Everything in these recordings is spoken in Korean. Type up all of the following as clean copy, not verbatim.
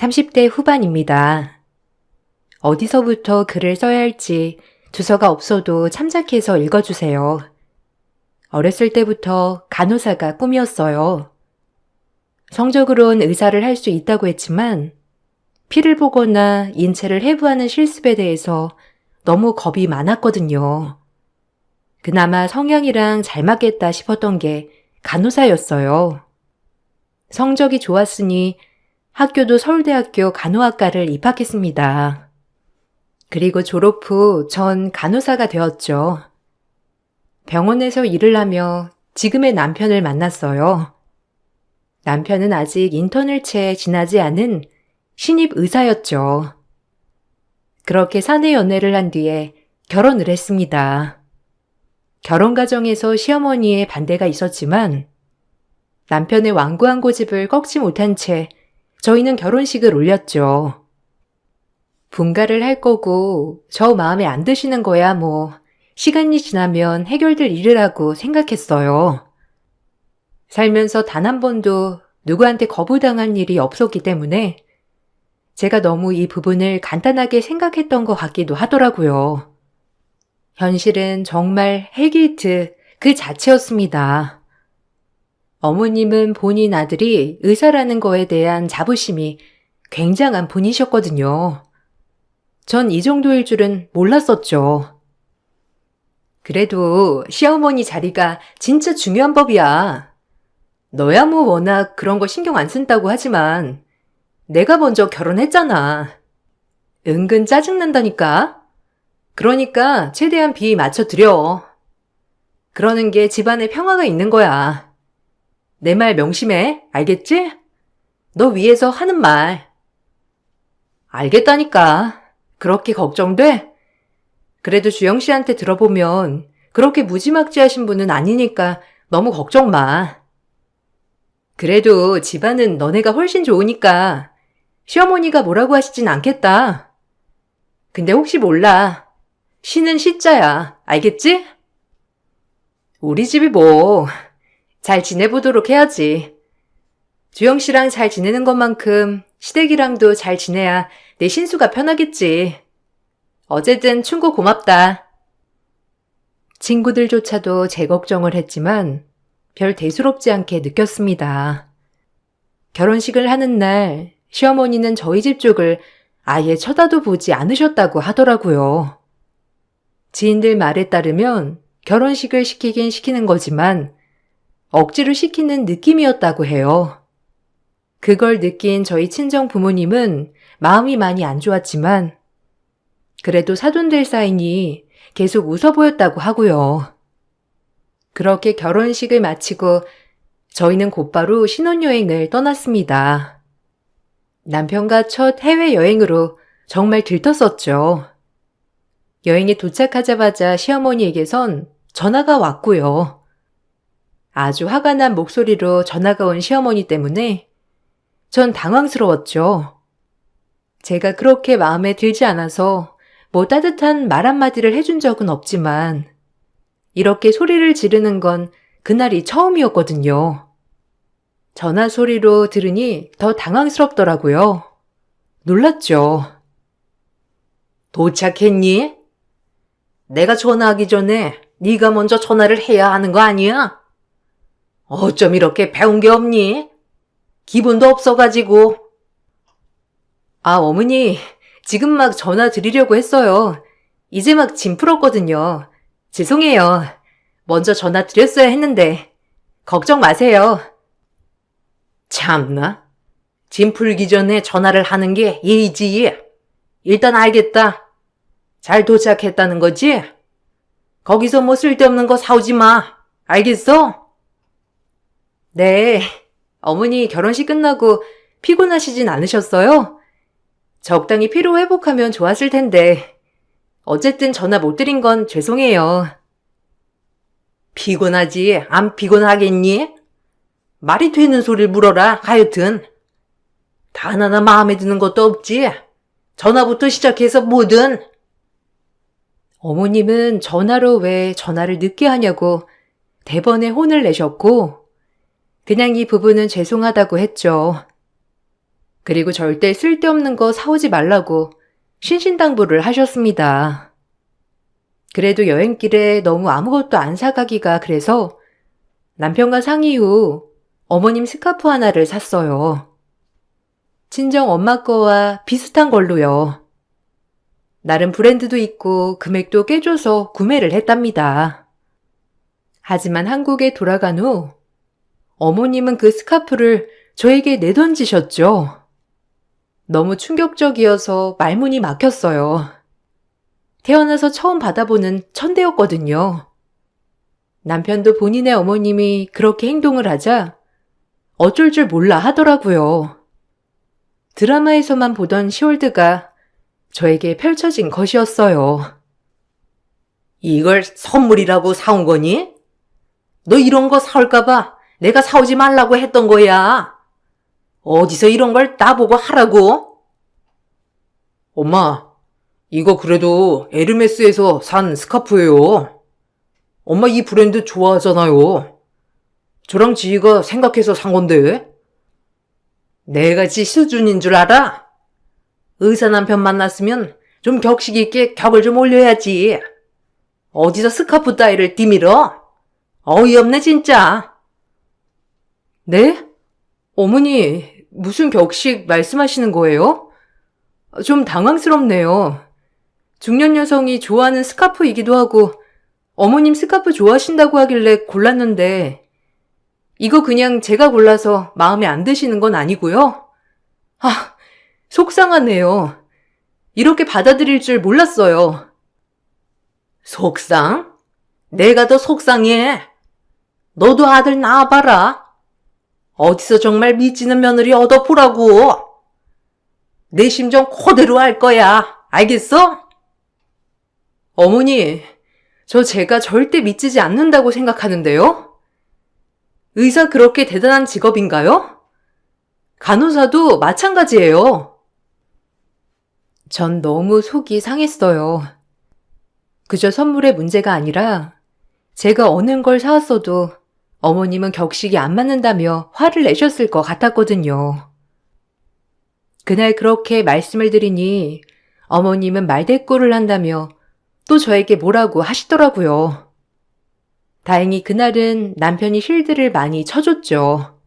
30대 후반입니다. 어디서부터 글을 써야 할지 주소가 없어도 참작해서 읽어주세요. 어렸을 때부터 간호사가 꿈이었어요. 성적으론 의사를 할 수 있다고 했지만 피를 보거나 인체를 해부하는 실습에 대해서 너무 겁이 많았거든요. 그나마 성향이랑 잘 맞겠다 싶었던 게 간호사였어요. 성적이 좋았으니 학교도 서울대학교 간호학과를 입학했습니다. 그리고 졸업 후 전 간호사가 되었죠. 병원에서 일을 하며 지금의 남편을 만났어요. 남편은 아직 인턴을 채 지나지 않은 신입 의사였죠. 그렇게 사내 연애를 한 뒤에 결혼을 했습니다. 결혼 과정에서 시어머니의 반대가 있었지만 남편의 완고한 고집을 꺾지 못한 채 저희는 결혼식을 올렸죠. 분가를 할 거고 저 마음에 안 드시는 거야 뭐 시간이 지나면 해결될 일이라고 생각했어요. 살면서 단 한 번도 누구한테 거부당한 일이 없었기 때문에 제가 너무 이 부분을 간단하게 생각했던 것 같기도 하더라고요. 현실은 정말 헬게이트 그 자체였습니다. 어머님은 본인 아들이 의사라는 거에 대한 자부심이 굉장한 분이셨거든요. 전 이 정도일 줄은 몰랐었죠. 그래도 시어머니 자리가 진짜 중요한 법이야. 너야 뭐 워낙 그런 거 신경 안 쓴다고 하지만 내가 먼저 결혼했잖아. 은근 짜증난다니까. 그러니까 최대한 비위 맞춰드려. 그러는 게 집안에 평화가 있는 거야. 내 말 명심해. 알겠지? 너 위에서 하는 말. 알겠다니까. 그렇게 걱정돼? 그래도 주영 씨한테 들어보면 그렇게 무지막지하신 분은 아니니까 너무 걱정 마. 그래도 집안은 너네가 훨씬 좋으니까 시어머니가 뭐라고 하시진 않겠다. 근데 혹시 몰라. 시는 시자야. 알겠지? 우리 집이 뭐 잘 지내보도록 해야지. 주영 씨랑 잘 지내는 것만큼 시댁이랑도 잘 지내야 내 신수가 편하겠지. 어쨌든 충고 고맙다. 친구들조차도 제 걱정을 했지만 별 대수롭지 않게 느꼈습니다. 결혼식을 하는 날 시어머니는 저희 집 쪽을 아예 쳐다도 보지 않으셨다고 하더라고요. 지인들 말에 따르면 결혼식을 시키긴 시키는 거지만 억지로 시키는 느낌이었다고 해요. 그걸 느낀 저희 친정 부모님은 마음이 많이 안 좋았지만 그래도 사돈들 사이니 계속 웃어 보였다고 하고요. 그렇게 결혼식을 마치고 저희는 곧바로 신혼여행을 떠났습니다. 남편과 첫 해외여행으로 정말 들떴었죠. 여행에 도착하자마자 시어머니에게선 전화가 왔고요. 아주 화가 난 목소리로 전화가 온 시어머니 때문에 전 당황스러웠죠. 제가 그렇게 마음에 들지 않아서 뭐 따뜻한 말 한마디를 해준 적은 없지만 이렇게 소리를 지르는 건 그날이 처음이었거든요. 전화 소리로 들으니 더 당황스럽더라고요. 놀랐죠. 도착했니? 내가 전화하기 전에 네가 먼저 전화를 해야 하는 거 아니야? 어쩜 이렇게 배운 게 없니? 기분도 없어가지고. 아, 어머니, 지금 막 전화 드리려고 했어요. 이제 막 짐 풀었거든요. 죄송해요. 먼저 전화 드렸어야 했는데. 걱정 마세요. 참나. 짐 풀기 전에 전화를 하는 게 예의지. 일단 알겠다. 잘 도착했다는 거지? 거기서 뭐 쓸데없는 거 사오지 마. 알겠어? 네. 어머니 결혼식 끝나고 피곤하시진 않으셨어요? 적당히 피로 회복하면 좋았을 텐데. 어쨌든 전화 못 드린 건 죄송해요. 피곤하지? 안 피곤하겠니? 말이 되는 소리를 물어라. 하여튼. 단 하나 마음에 드는 것도 없지? 전화부터 시작해서 뭐든. 어머님은 전화로 왜 전화를 늦게 하냐고 대번에 혼을 내셨고 그냥 이 부분은 죄송하다고 했죠. 그리고 절대 쓸데없는 거 사오지 말라고 신신당부를 하셨습니다. 그래도 여행길에 너무 아무것도 안 사가기가 그래서 남편과 상의 후 어머님 스카프 하나를 샀어요. 친정 엄마 거와 비슷한 걸로요. 나름 브랜드도 있고 금액도 꽤 줘서 구매를 했답니다. 하지만 한국에 돌아간 후 어머님은 그 스카프를 저에게 내던지셨죠. 너무 충격적이어서 말문이 막혔어요. 태어나서 처음 받아보는 천대였거든요. 남편도 본인의 어머님이 그렇게 행동을 하자 어쩔 줄 몰라 하더라고요. 드라마에서만 보던 시월드가 저에게 펼쳐진 것이었어요. 이걸 선물이라고 사온 거니? 너 이런 거 사올까봐 내가 사오지 말라고 했던 거야. 어디서 이런 걸 나보고 하라고? 엄마, 이거 그래도 에르메스에서 산 스카프예요. 엄마 이 브랜드 좋아하잖아요. 저랑 지희가 생각해서 산 건데. 내가 지 수준인 줄 알아? 의사 남편 만났으면 좀 격식 있게 격을 좀 올려야지. 어디서 스카프 따위를 뒤밀어? 어이없네 진짜. 네? 어머니, 무슨 격식 말씀하시는 거예요? 좀 당황스럽네요. 중년 여성이 좋아하는 스카프이기도 하고 어머님 스카프 좋아하신다고 하길래 골랐는데 이거 그냥 제가 골라서 마음에 안 드시는 건 아니고요? 아, 속상하네요. 이렇게 받아들일 줄 몰랐어요. 속상? 내가 더 속상해. 너도 아들 낳아봐라. 어디서 정말 미치는 며느리 얻어보라고. 내 심정 그대로 알 거야. 알겠어? 어머니, 제가 절대 미치지 않는다고 생각하는데요? 의사 그렇게 대단한 직업인가요? 간호사도 마찬가지예요. 전 너무 속이 상했어요. 그저 선물의 문제가 아니라 제가 어느 걸 사왔어도 어머님은 격식이 안 맞는다며 화를 내셨을 것 같았거든요. 그날 그렇게 말씀을 드리니 어머님은 말대꾸를 한다며 또 저에게 뭐라고 하시더라고요. 다행히 그날은 남편이 쉴드를 많이 쳐줬죠.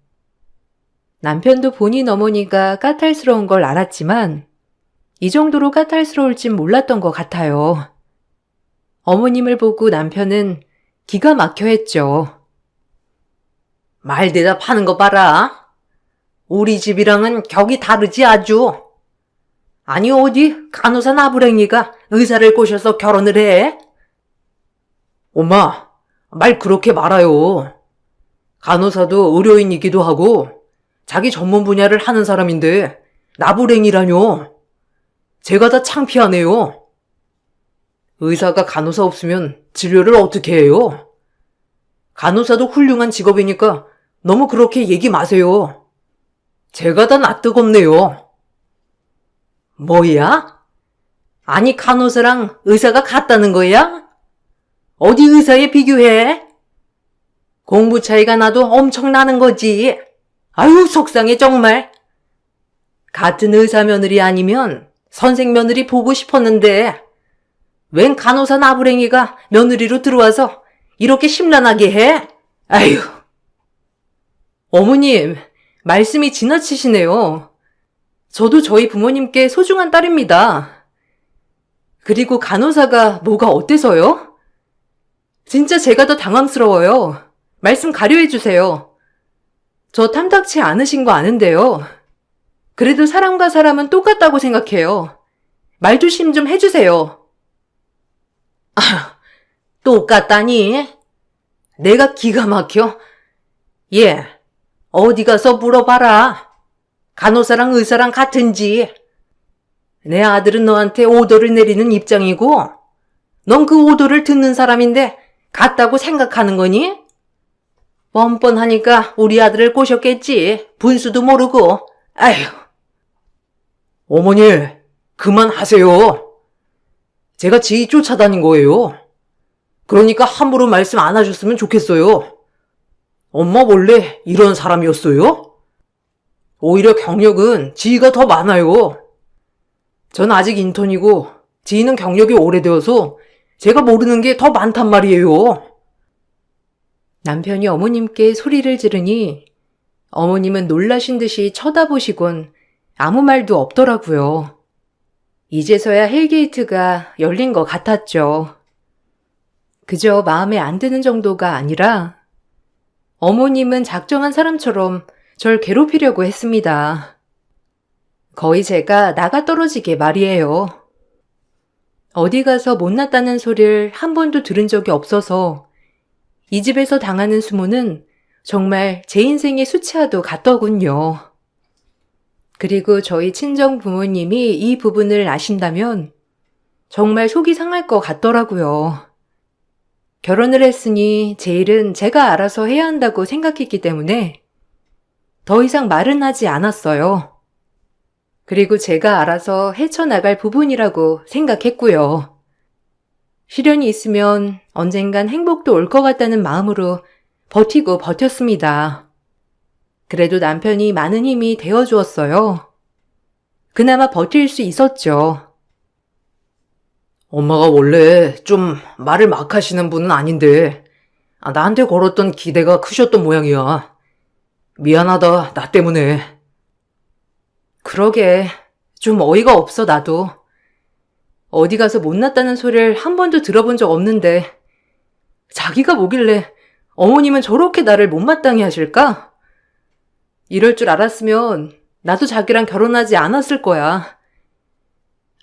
남편도 본인 어머니가 까탈스러운 걸 알았지만 이 정도로 까탈스러울진 몰랐던 것 같아요. 어머님을 보고 남편은 기가 막혀 했죠. 말 대답하는 거 봐라. 우리 집이랑은 격이 다르지 아주. 아니 어디 간호사 나부랭이가 의사를 꼬셔서 결혼을 해? 엄마, 말 그렇게 말아요. 간호사도 의료인이기도 하고 자기 전문 분야를 하는 사람인데 나부랭이라뇨. 제가 다 창피하네요. 의사가 간호사 없으면 진료를 어떻게 해요? 간호사도 훌륭한 직업이니까 너무 그렇게 얘기 마세요. 제가 다 낯뜨겁네요. 뭐야? 아니 간호사랑 의사가 같다는 거야? 어디 의사에 비교해? 공부 차이가 나도 엄청나는 거지. 아유 속상해 정말. 같은 의사 며느리 아니면 선생 며느리 보고 싶었는데 웬 간호사 나부랭이가 며느리로 들어와서 이렇게 심란하게 해? 아유. 어머님, 말씀이 지나치시네요. 저도 저희 부모님께 소중한 딸입니다. 그리고 간호사가 뭐가 어때서요? 진짜 제가 더 당황스러워요. 말씀 가려해 주세요. 저 탐탁치 않으신 거 아는데요. 그래도 사람과 사람은 똑같다고 생각해요. 말조심 좀 해주세요. 아, 똑같다니? 내가 기가 막혀? 예, 어디 가서 물어봐라. 간호사랑 의사랑 같은지. 내 아들은 너한테 오더를 내리는 입장이고 넌 그 오더를 듣는 사람인데 같다고 생각하는 거니? 뻔뻔하니까 우리 아들을 꼬셨겠지. 분수도 모르고. 아휴. 어머니, 그만하세요. 제가 지희 쫓아다닌 거예요. 그러니까 함부로 말씀 안 하셨으면 좋겠어요. 엄마 원래 이런 사람이었어요? 오히려 경력은 지희가 더 많아요. 전 아직 인턴이고 지희는 경력이 오래되어서 제가 모르는 게 더 많단 말이에요. 남편이 어머님께 소리를 지르니 어머님은 놀라신 듯이 쳐다보시곤 아무 말도 없더라고요. 이제서야 헬게이트가 열린 것 같았죠. 그저 마음에 안 드는 정도가 아니라 어머님은 작정한 사람처럼 절 괴롭히려고 했습니다. 거의 제가 나가 떨어지게 말이에요. 어디 가서 못났다는 소리를 한 번도 들은 적이 없어서 이 집에서 당하는 수모는 정말 제 인생의 수치와도 같더군요. 그리고 저희 친정 부모님이 이 부분을 아신다면 정말 속이 상할 것 같더라고요. 결혼을 했으니 제 일은 제가 알아서 해야 한다고 생각했기 때문에 더 이상 말은 하지 않았어요. 그리고 제가 알아서 헤쳐나갈 부분이라고 생각했고요. 시련이 있으면 언젠간 행복도 올 것 같다는 마음으로 버티고 버텼습니다. 그래도 남편이 많은 힘이 되어주었어요. 그나마 버틸 수 있었죠. 엄마가 원래 좀 말을 막 하시는 분은 아닌데 나한테 걸었던 기대가 크셨던 모양이야. 미안하다, 나 때문에. 그러게, 좀 어이가 없어 나도. 어디 가서 못났다는 소리를 한 번도 들어본 적 없는데 자기가 뭐길래 어머님은 저렇게 나를 못마땅해 하실까? 이럴 줄 알았으면 나도 자기랑 결혼하지 않았을 거야.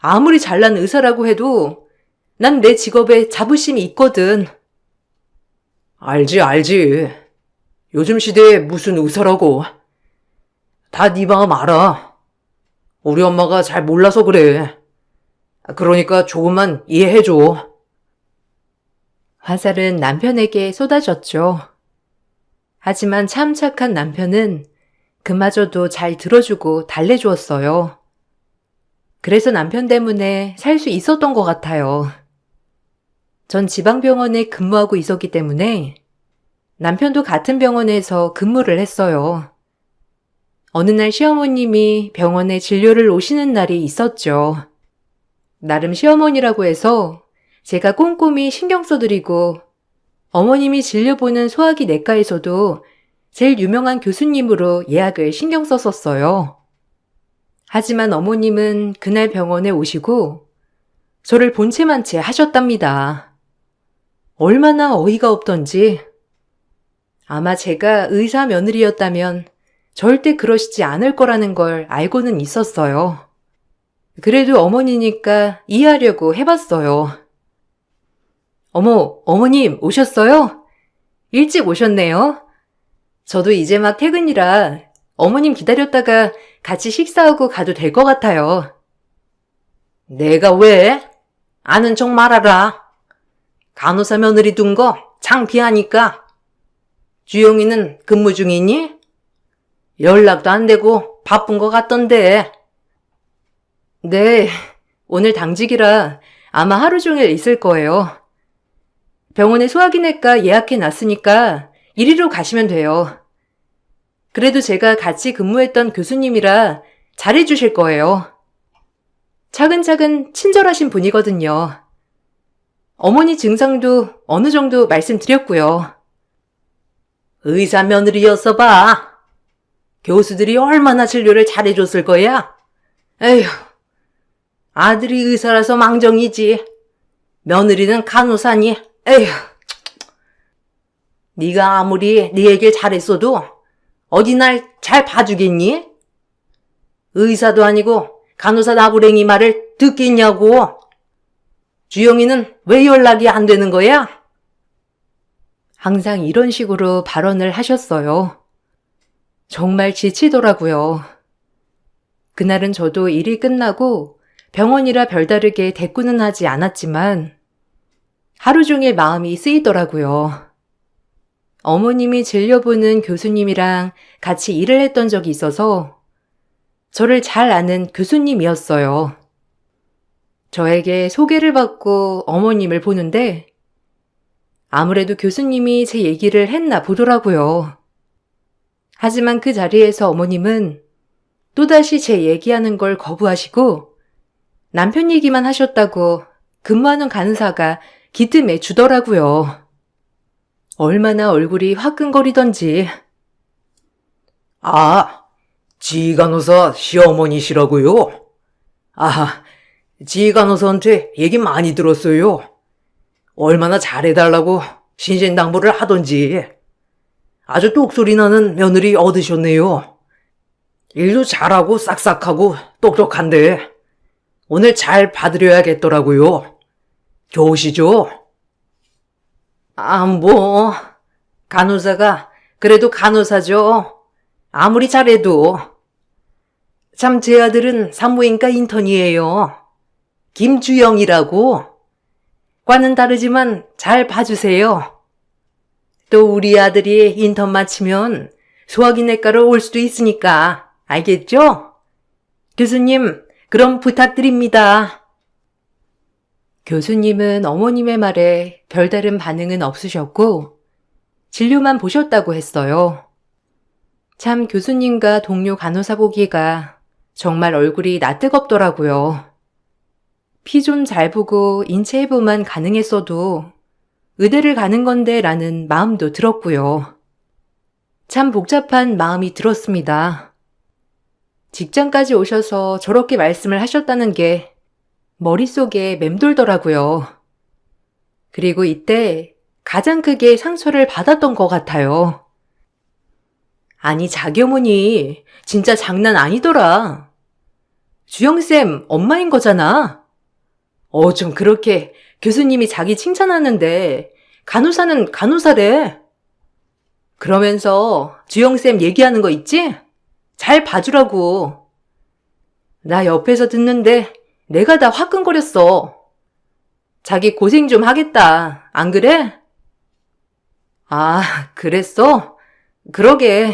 아무리 잘난 의사라고 해도 난 내 직업에 자부심이 있거든. 알지. 요즘 시대에 무슨 의사라고. 다 네 마음 알아. 우리 엄마가 잘 몰라서 그래. 그러니까 조금만 이해해줘. 화살은 남편에게 쏟아졌죠. 하지만 참 착한 남편은 그마저도 잘 들어주고 달래주었어요. 그래서 남편 때문에 살 수 있었던 것 같아요. 전 지방병원에 근무하고 있었기 때문에 남편도 같은 병원에서 근무를 했어요. 어느 날 시어머님이 병원에 진료를 오시는 날이 있었죠. 나름 시어머니라고 해서 제가 꼼꼼히 신경 써드리고 어머님이 진료보는 소화기 내과에서도 제일 유명한 교수님으로 예약을 신경 썼었어요. 하지만 어머님은 그날 병원에 오시고 저를 본체만 채 하셨답니다. 얼마나 어이가 없던지. 아마 제가 의사 며느리였다면 절대 그러시지 않을 거라는 걸 알고는 있었어요. 그래도 어머니니까 이해하려고 해봤어요. 어머, 어머님 오셨어요? 일찍 오셨네요. 저도 이제 막 퇴근이라 어머님 기다렸다가 같이 식사하고 가도 될 것 같아요. 내가 왜? 아는 척 말아라. 간호사 며느리 둔 거 창피하니까. 주영이는 근무 중이니? 연락도 안 되고 바쁜 것 같던데. 네, 오늘 당직이라 아마 하루 종일 있을 거예요. 병원에 소화기내과 예약해 놨으니까 이리로 가시면 돼요. 그래도 제가 같이 근무했던 교수님이라 잘해주실 거예요. 차근차근 친절하신 분이거든요. 어머니 증상도 어느 정도 말씀드렸고요. 의사 며느리였어 봐. 교수들이 얼마나 진료를 잘해줬을 거야? 에휴, 아들이 의사라서 망정이지. 며느리는 간호사니. 에휴. 네가 아무리 네 얘기를 잘했어도 어디 날 잘 봐주겠니? 의사도 아니고 간호사 나부랭이 말을 듣겠냐고. 주영이는 왜 연락이 안 되는 거야? 항상 이런 식으로 발언을 하셨어요. 정말 지치더라고요. 그날은 저도 일이 끝나고 병원이라 별다르게 대꾸는 하지 않았지만 하루 종일 마음이 쓰이더라고요. 어머님이 진료보는 교수님이랑 같이 일을 했던 적이 있어서 저를 잘 아는 교수님이었어요. 저에게 소개를 받고 어머님을 보는데 아무래도 교수님이 제 얘기를 했나 보더라고요. 하지만 그 자리에서 어머님은 또다시 제 얘기하는 걸 거부하시고 남편 얘기만 하셨다고 근무하는 간호사가 기뜸해 주더라고요. 얼마나 얼굴이 화끈거리던지. 아, 지간호사 시어머니시라고요? 아, 지간호사한테 얘기 많이 들었어요. 얼마나 잘해달라고 신신당부를 하던지. 아주 똑소리 나는 며느리 얻으셨네요. 일도 잘하고 싹싹하고 똑똑한데 오늘 잘 봐드려야겠더라고요. 좋으시죠? 뭐, 간호사가 그래도 간호사죠. 아무리 잘해도. 참 제 아들은 산부인과 인턴이에요. 김주영이라고. 과는 다르지만 잘 봐주세요. 또 우리 아들이 인턴 마치면 소화기내과로 올 수도 있으니까 알겠죠? 교수님, 그럼 부탁드립니다. 교수님은 어머님의 말에 별다른 반응은 없으셨고 진료만 보셨다고 했어요. 참 교수님과 동료 간호사 보기가 정말 얼굴이 낯뜨겁더라고요. 피 좀 잘 보고 인체 해부만 가능했어도 의대를 가는 건데 라는 마음도 들었고요. 참 복잡한 마음이 들었습니다. 직장까지 오셔서 저렇게 말씀을 하셨다는 게 머릿속에 맴돌더라고요. 그리고 이때 가장 크게 상처를 받았던 것 같아요. 아니, 자기 어머니 진짜 장난 아니더라. 주영쌤 엄마인 거잖아. 좀 그렇게 교수님이 자기 칭찬하는데 간호사는 간호사래. 그러면서 주영쌤 얘기하는 거 있지? 잘 봐주라고. 나 옆에서 듣는데 내가 다 화끈거렸어. 자기 고생 좀 하겠다. 안 그래? 아, 그랬어? 그러게.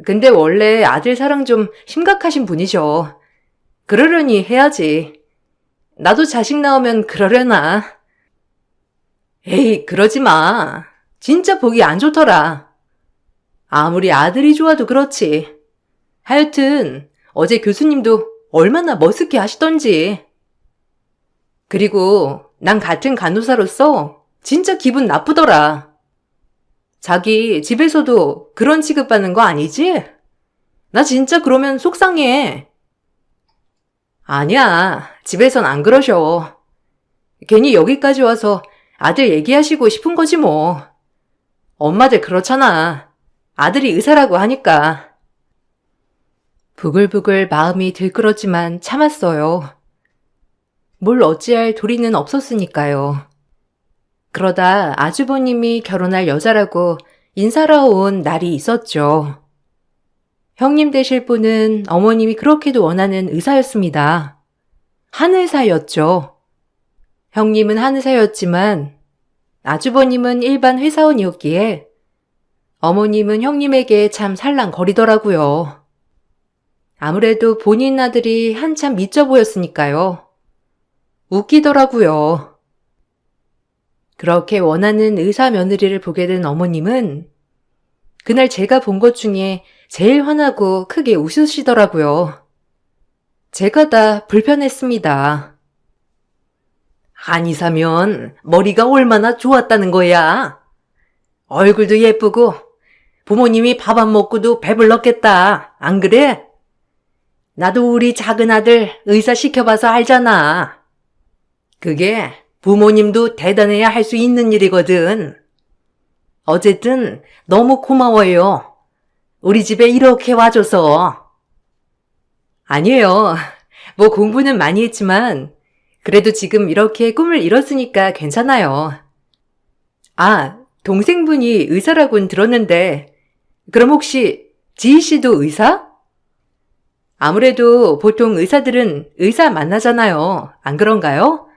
근데 원래 아들 사랑 좀 심각하신 분이셔. 그러려니 해야지. 나도 자식 나오면 그러려나. 에이, 그러지 마. 진짜 보기 안 좋더라. 아무리 아들이 좋아도 그렇지. 하여튼 어제 교수님도 얼마나 머쓱해 하시던지. 그리고 난 같은 간호사로서 진짜 기분 나쁘더라. 자기 집에서도 그런 취급받는 거 아니지? 나 진짜 그러면 속상해. 아니야, 집에선 안 그러셔. 괜히 여기까지 와서 아들 얘기하시고 싶은 거지 뭐. 엄마들 그렇잖아. 아들이 의사라고 하니까. 부글부글 마음이 들끓었지만 참았어요. 뭘 어찌할 도리는 없었으니까요. 그러다 아주버님이 결혼할 여자라고 인사하러 온 날이 있었죠. 형님 되실 분은 어머님이 그렇게도 원하는 의사였습니다. 한의사였죠. 형님은 한의사였지만 아주버님은 일반 회사원이었기에 어머님은 형님에게 참 살랑거리더라고요. 아무래도 본인 아들이 한참 미쳐 보였으니까요. 웃기더라고요. 그렇게 원하는 의사 며느리를 보게 된 어머님은 그날 제가 본 것 중에 제일 화나고 크게 웃으시더라고요. 제가 다 불편했습니다. 한의사면 머리가 얼마나 좋았다는 거야. 얼굴도 예쁘고 부모님이 밥 안 먹고도 배불렀겠다. 안 그래? 나도 우리 작은 아들 의사 시켜봐서 알잖아. 그게 부모님도 대단해야 할 수 있는 일이거든. 어쨌든 너무 고마워요. 우리 집에 이렇게 와줘서. 아니에요. 뭐 공부는 많이 했지만 그래도 지금 이렇게 꿈을 이뤘으니까 괜찮아요. 아, 동생분이 의사라고는 들었는데 그럼 혹시 지희 씨도 의사? 아무래도 보통 의사들은 의사 만나잖아요. 안 그런가요?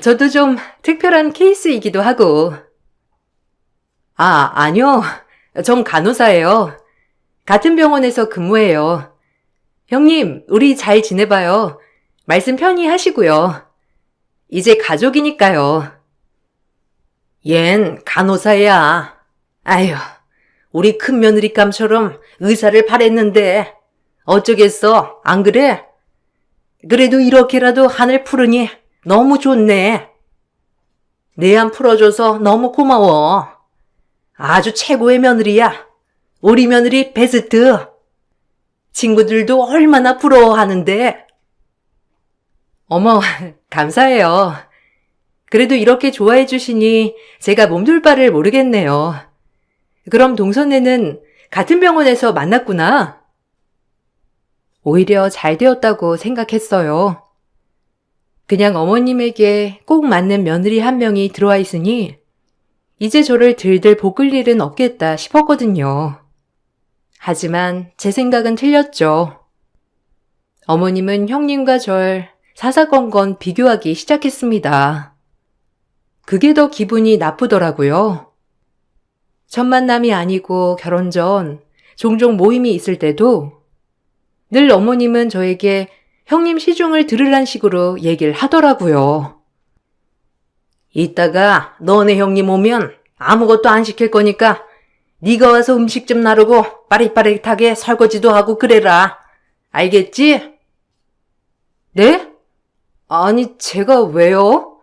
저도 좀 특별한 케이스이기도 하고. 아니요. 전 간호사예요. 같은 병원에서 근무해요. 형님, 우리 잘 지내봐요. 말씀 편히 하시고요. 이제 가족이니까요. 얜 간호사야. 아휴, 우리 큰며느리감처럼 의사를 바랬는데 어쩌겠어, 안 그래? 그래도 이렇게라도 하늘 푸르니 너무 좋네. 내 안 풀어줘서 너무 고마워. 아주 최고의 며느리야. 우리 며느리 베스트. 친구들도 얼마나 부러워하는데. 어머, 감사해요. 그래도 이렇게 좋아해 주시니 제가 몸둘 바를 모르겠네요. 그럼 동선에는 같은 병원에서 만났구나. 오히려 잘 되었다고 생각했어요. 그냥 어머님에게 꼭 맞는 며느리 한 명이 들어와 있으니 이제 저를 들들 볶을 일은 없겠다 싶었거든요. 하지만 제 생각은 틀렸죠. 어머님은 형님과 절 사사건건 비교하기 시작했습니다. 그게 더 기분이 나쁘더라고요. 첫 만남이 아니고 결혼 전 종종 모임이 있을 때도 늘 어머님은 저에게 형님 시중을 들으란 식으로 얘기를 하더라고요. 이따가 너네 형님 오면 아무것도 안 시킬 거니까 네가 와서 음식 좀 나르고 빠릿빠릿하게 설거지도 하고 그래라. 알겠지? 네? 아니, 제가 왜요?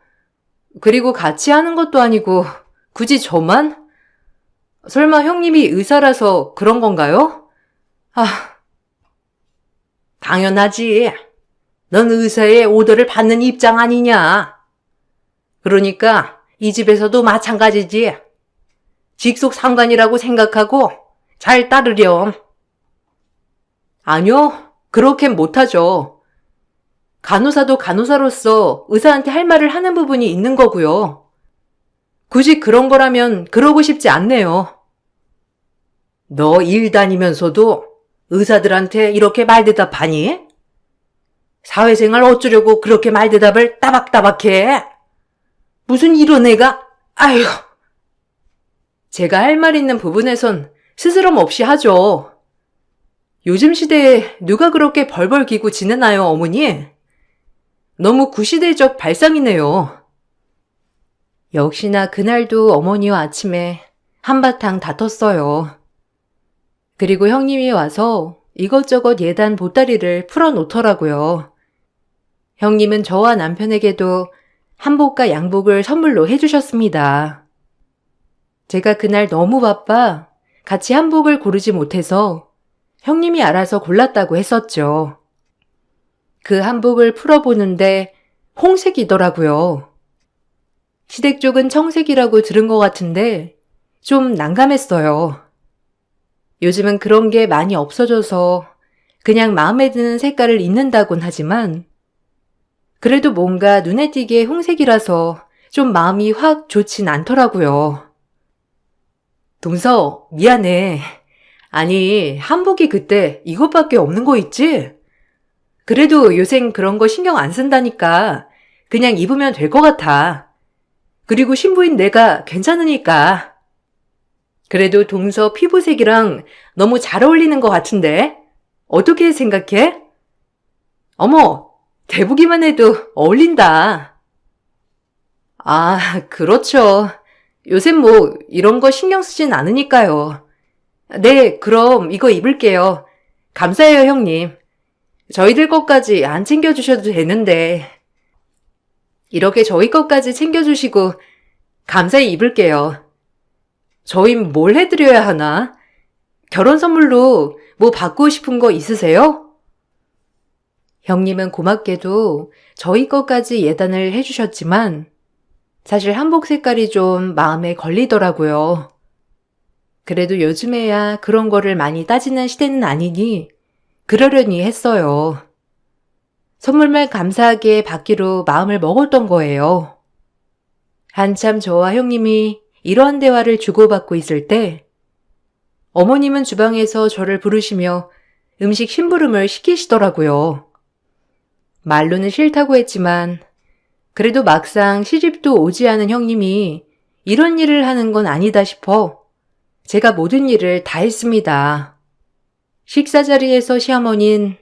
그리고 같이 하는 것도 아니고 굳이 저만? 설마 형님이 의사라서 그런 건가요? 당연하지. 넌 의사의 오더를 받는 입장 아니냐. 그러니까 이 집에서도 마찬가지지. 직속 상관이라고 생각하고 잘 따르렴. 아니요, 그렇게는 못하죠. 간호사도 간호사로서 의사한테 할 말을 하는 부분이 있는 거고요. 굳이 그런 거라면 그러고 싶지 않네요. 너 일 다니면서도 의사들한테 이렇게 말대답하니? 사회생활 어쩌려고 그렇게 말대답을 따박따박해? 무슨 이런 애가, 아휴. 제가 할 말 있는 부분에선 스스럼 없이 하죠. 요즘 시대에 누가 그렇게 벌벌 기고 지내나요, 어머니? 너무 구시대적 발상이네요. 역시나 그날도 어머니와 아침에 한바탕 다퉜어요. 그리고 형님이 와서 이것저것 예단 보따리를 풀어놓더라고요. 형님은 저와 남편에게도 한복과 양복을 선물로 해주셨습니다. 제가 그날 너무 바빠 같이 한복을 고르지 못해서 형님이 알아서 골랐다고 했었죠. 그 한복을 풀어보는데 홍색이더라고요. 시댁 쪽은 청색이라고 들은 것 같은데 좀 난감했어요. 요즘은 그런 게 많이 없어져서 그냥 마음에 드는 색깔을 입는다곤 하지만 그래도 뭔가 눈에 띄게 홍색이라서 좀 마음이 확 좋진 않더라고요. 동서, 미안해. 아니, 한복이 그때 이것밖에 없는 거 있지? 그래도 요샌 그런 거 신경 안 쓴다니까 그냥 입으면 될 것 같아. 그리고 신부인 내가 괜찮으니까. 그래도 동서 피부색이랑 너무 잘 어울리는 것 같은데? 어떻게 생각해? 어머, 대보기만 해도 어울린다. 아, 그렇죠. 요샌 뭐 이런 거 신경 쓰진 않으니까요. 네, 그럼 이거 입을게요. 감사해요, 형님. 저희들 것까지 안 챙겨주셔도 되는데. 이렇게 저희 것까지 챙겨주시고 감사히 입을게요. 저희 뭘 해드려야 하나? 결혼 선물로 뭐 받고 싶은 거 있으세요? 형님은 고맙게도 저희 것까지 예단을 해주셨지만 사실 한복 색깔이 좀 마음에 걸리더라고요. 그래도 요즘에야 그런 거를 많이 따지는 시대는 아니니 그러려니 했어요. 선물만 감사하게 받기로 마음을 먹었던 거예요. 한참 저와 형님이 이러한 대화를 주고받고 있을 때 어머님은 주방에서 저를 부르시며 음식 심부름을 시키시더라고요. 말로는 싫다고 했지만 그래도 막상 시집도 오지 않은 형님이 이런 일을 하는 건 아니다 싶어 제가 모든 일을 다 했습니다. 식사 자리에서 시어머니는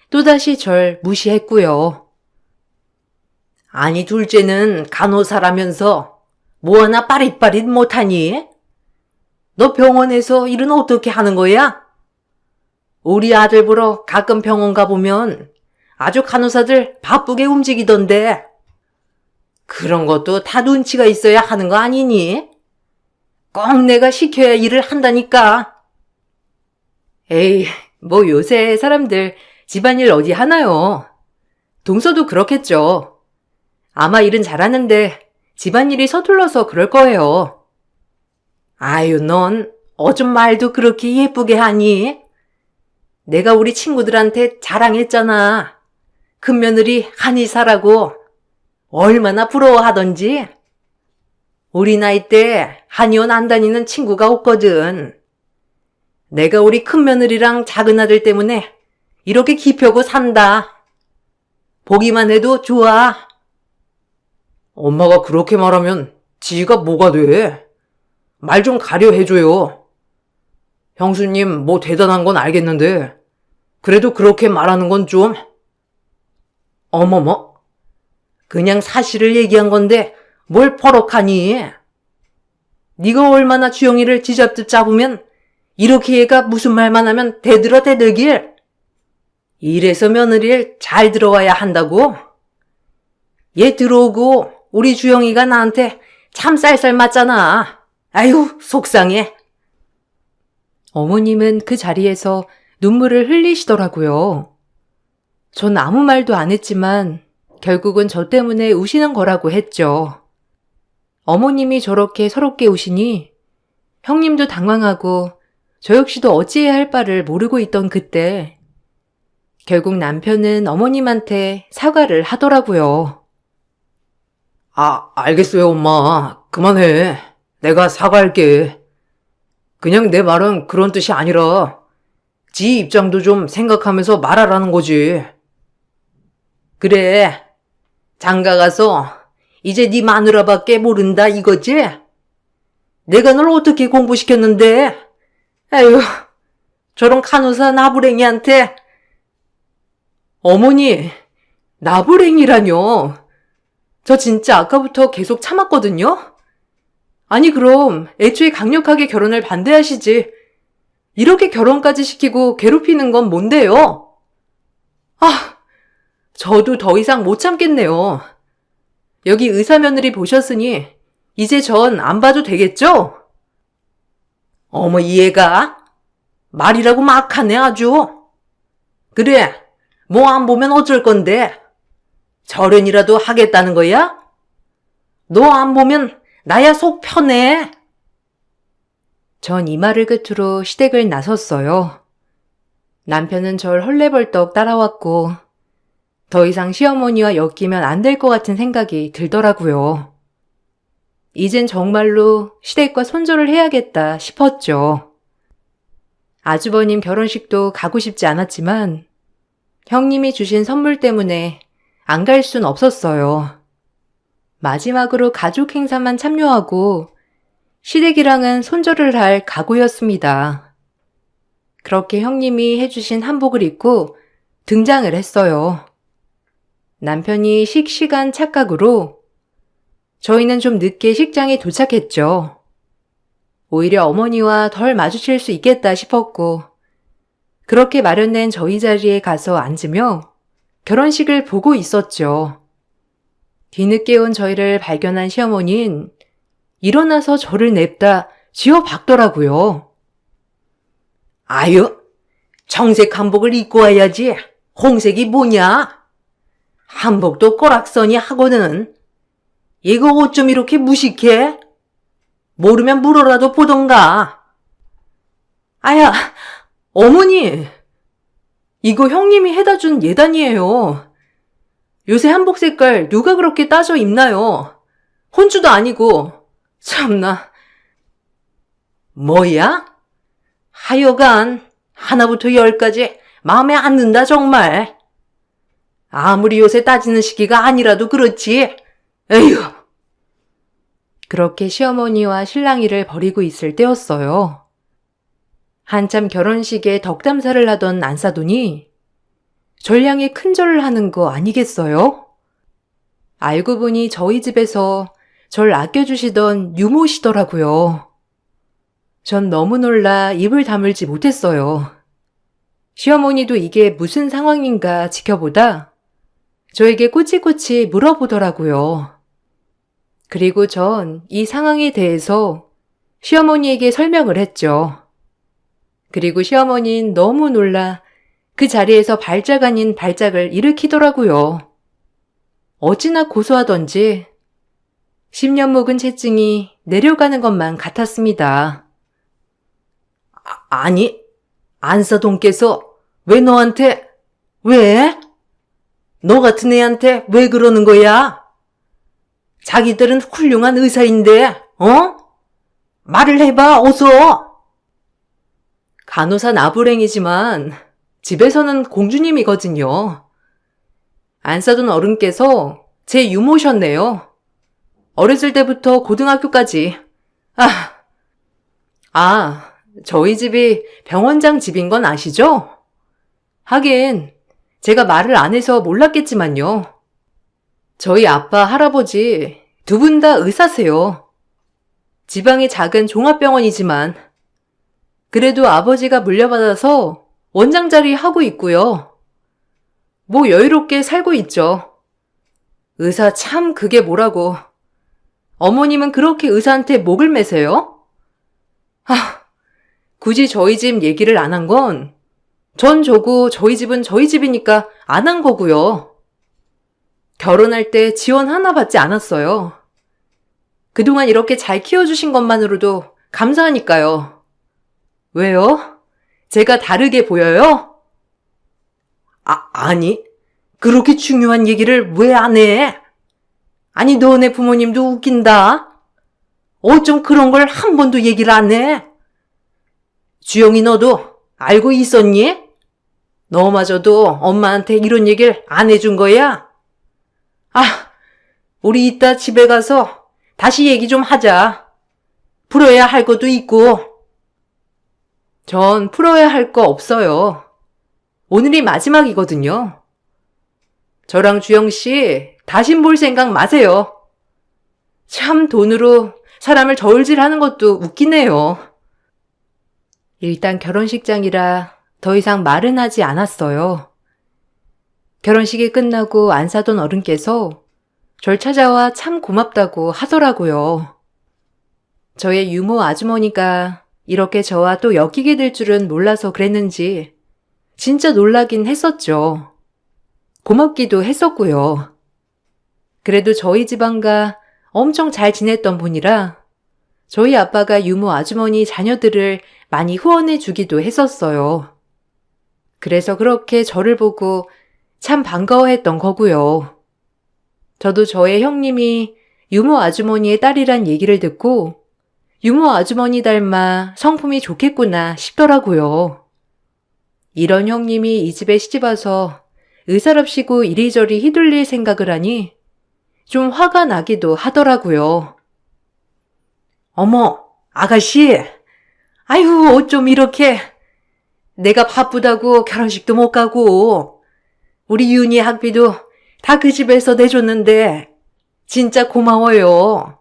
또다시 절 무시했고요. 아니 둘째는 간호사라면서 뭐 하나 빠릿빠릿 못하니? 너 병원에서 일은 어떻게 하는 거야? 우리 아들 보러 가끔 병원 가보면 아주 간호사들 바쁘게 움직이던데. 그런 것도 다 눈치가 있어야 하는 거 아니니? 꼭 내가 시켜야 일을 한다니까. 에이, 뭐 요새 사람들 집안일 어디 하나요? 동서도 그렇겠죠. 아마 일은 잘하는데 집안일이 서툴러서 그럴 거예요. 아유, 넌 어쩜 말도 그렇게 예쁘게 하니? 내가 우리 친구들한테 자랑했잖아. 큰며느리 한의사라고. 얼마나 부러워하던지. 우리 나이 때 한의원 안 다니는 친구가 없거든. 내가 우리 큰며느리랑 작은아들 때문에 이렇게 기펴고 산다. 보기만 해도 좋아. 엄마가 그렇게 말하면 지가 뭐가 돼? 말 좀 가려 해줘요. 형수님 뭐 대단한 건 알겠는데 그래도 그렇게 말하는 건 좀... 어머머, 그냥 사실을 얘기한 건데 뭘 퍼럭하니? 네가 얼마나 주영이를 쥐잡듯 잡으면 이렇게 얘가 무슨 말만 하면 대들어 대들길. 이래서 며느리를 잘 들어와야 한다고? 얘 들어오고 우리 주영이가 나한테 참 쌀쌀 맞잖아. 아유, 속상해. 어머님은 그 자리에서 눈물을 흘리시더라고요. 전 아무 말도 안 했지만 결국은 저 때문에 우시는 거라고 했죠. 어머님이 저렇게 서럽게 우시니 형님도 당황하고 저 역시도 어찌해야 할 바를 모르고 있던 그때 결국 남편은 어머님한테 사과를 하더라고요. 알겠어요, 엄마. 그만해. 내가 사과할게. 그냥 내 말은 그런 뜻이 아니라 지 입장도 좀 생각하면서 말하라는 거지. 그래, 장가 가서 이제 네 마누라밖에 모른다 이거지? 내가 널 어떻게 공부시켰는데? 아유, 저런 간호사 나부랭이한테. 어머니, 나부랭이라뇨. 저 진짜 아까부터 계속 참았거든요? 아니 그럼 애초에 강력하게 결혼을 반대하시지. 이렇게 결혼까지 시키고 괴롭히는 건 뭔데요? 저도 더 이상 못 참겠네요. 여기 의사 며느리 보셨으니 이제 전 안 봐도 되겠죠? 어머, 이해가? 말이라고 막 하네 아주. 그래, 뭐 안 보면 어쩔 건데? 절연이라도 하겠다는 거야? 너 안 보면 나야 속 편해. 전 이 말을 끝으로 시댁을 나섰어요. 남편은 절 헐레벌떡 따라왔고 더 이상 시어머니와 엮이면 안 될 것 같은 생각이 들더라고요. 이젠 정말로 시댁과 손절을 해야겠다 싶었죠. 아주버님 결혼식도 가고 싶지 않았지만 형님이 주신 선물 때문에 안 갈 순 없었어요. 마지막으로 가족 행사만 참여하고 시댁이랑은 손절을 할 각오였습니다. 그렇게 형님이 해주신 한복을 입고 등장을 했어요. 남편이 식시간 착각으로 저희는 좀 늦게 식장에 도착했죠. 오히려 어머니와 덜 마주칠 수 있겠다 싶었고 그렇게 마련된 저희 자리에 가서 앉으며 결혼식을 보고 있었죠. 뒤늦게 온 저희를 발견한 시어머니는 일어나서 저를 냅다 쥐어박더라고요. 아유, 정색 한복을 입고 와야지. 홍색이 뭐냐? 한복도 꼬락서니 하고는. 이거 어쩜 이렇게 무식해? 모르면 물어라도 보던가. 아야, 어머니! 이거 형님이 해다 준 예단이에요. 요새 한복 색깔 누가 그렇게 따져 입나요? 혼주도 아니고. 참나. 뭐야? 하여간 하나부터 열까지 마음에 안 든다 정말. 아무리 요새 따지는 시기가 아니라도 그렇지. 에휴. 그렇게 시어머니와 신랑이를 버리고 있을 때였어요. 한참 결혼식에 덕담사를 하던 안사돈이 절 향해 큰절을 하는 거 아니겠어요? 알고 보니 저희 집에서 절 아껴주시던 유모시더라고요. 전 너무 놀라 입을 다물지 못했어요. 시어머니도 이게 무슨 상황인가 지켜보다 저에게 꼬치꼬치 물어보더라고요. 그리고 전 이 상황에 대해서 시어머니에게 설명을 했죠. 그리고 시어머니는 너무 놀라 그 자리에서 발작 아닌 발작을 일으키더라고요. 어찌나 고소하던지 10년 묵은 채증이 내려가는 것만 같았습니다. 아니, 안사돈께서 왜 너한테, 왜? 너 같은 애한테 왜 그러는 거야? 자기들은 훌륭한 의사인데, 말을 해봐, 어서! 간호사 나부랭이지만 집에서는 공주님이거든요. 안사돈 어른께서 제 유모셨네요. 어렸을 때부터 고등학교까지. 저희 집이 병원장 집인 건 아시죠? 하긴 제가 말을 안 해서 몰랐겠지만요. 저희 아빠, 할아버지 두 분 다 의사세요. 지방의 작은 종합병원이지만 그래도 아버지가 물려받아서 원장 자리 하고 있고요. 뭐 여유롭게 살고 있죠. 의사 참 그게 뭐라고. 어머님은 그렇게 의사한테 목을 매세요? 굳이 저희 집 얘기를 안 한 건 전 저고 저희 집은 저희 집이니까 안 한 거고요. 결혼할 때 지원 하나 받지 않았어요. 그동안 이렇게 잘 키워주신 것만으로도 감사하니까요. 왜요? 제가 다르게 보여요? 아니, 그렇게 중요한 얘기를 왜 안 해? 아니, 너네 부모님도 웃긴다. 어쩜 그런 걸 한 번도 얘기를 안 해? 주영이 너도 알고 있었니? 너마저도 엄마한테 이런 얘기를 안 해준 거야? 우리 이따 집에 가서 다시 얘기 좀 하자. 풀어야 할 것도 있고. 전 풀어야 할 거 없어요. 오늘이 마지막이거든요. 저랑 주영 씨 다신 볼 생각 마세요. 참 돈으로 사람을 저울질하는 것도 웃기네요. 일단 결혼식장이라 더 이상 말은 하지 않았어요. 결혼식이 끝나고 안사돈 어른께서 절 찾아와 참 고맙다고 하더라고요. 저의 유모 아주머니가 이렇게 저와 또 엮이게 될 줄은 몰라서 그랬는지 진짜 놀라긴 했었죠. 고맙기도 했었고요. 그래도 저희 집안과 엄청 잘 지냈던 분이라 저희 아빠가 유모 아주머니 자녀들을 많이 후원해 주기도 했었어요. 그래서 그렇게 저를 보고 참 반가워했던 거고요. 저도 저의 형님이 유모 아주머니의 딸이란 얘기를 듣고 유모 아주머니 닮아 성품이 좋겠구나 싶더라고요. 이런 형님이 이 집에 시집와서 의사랍시고 이리저리 휘둘릴 생각을 하니 좀 화가 나기도 하더라고요. 어머, 아가씨. 아유, 어쩜 이렇게. 내가 바쁘다고 결혼식도 못 가고 우리 윤희 학비도 다 그 집에서 내줬는데 진짜 고마워요.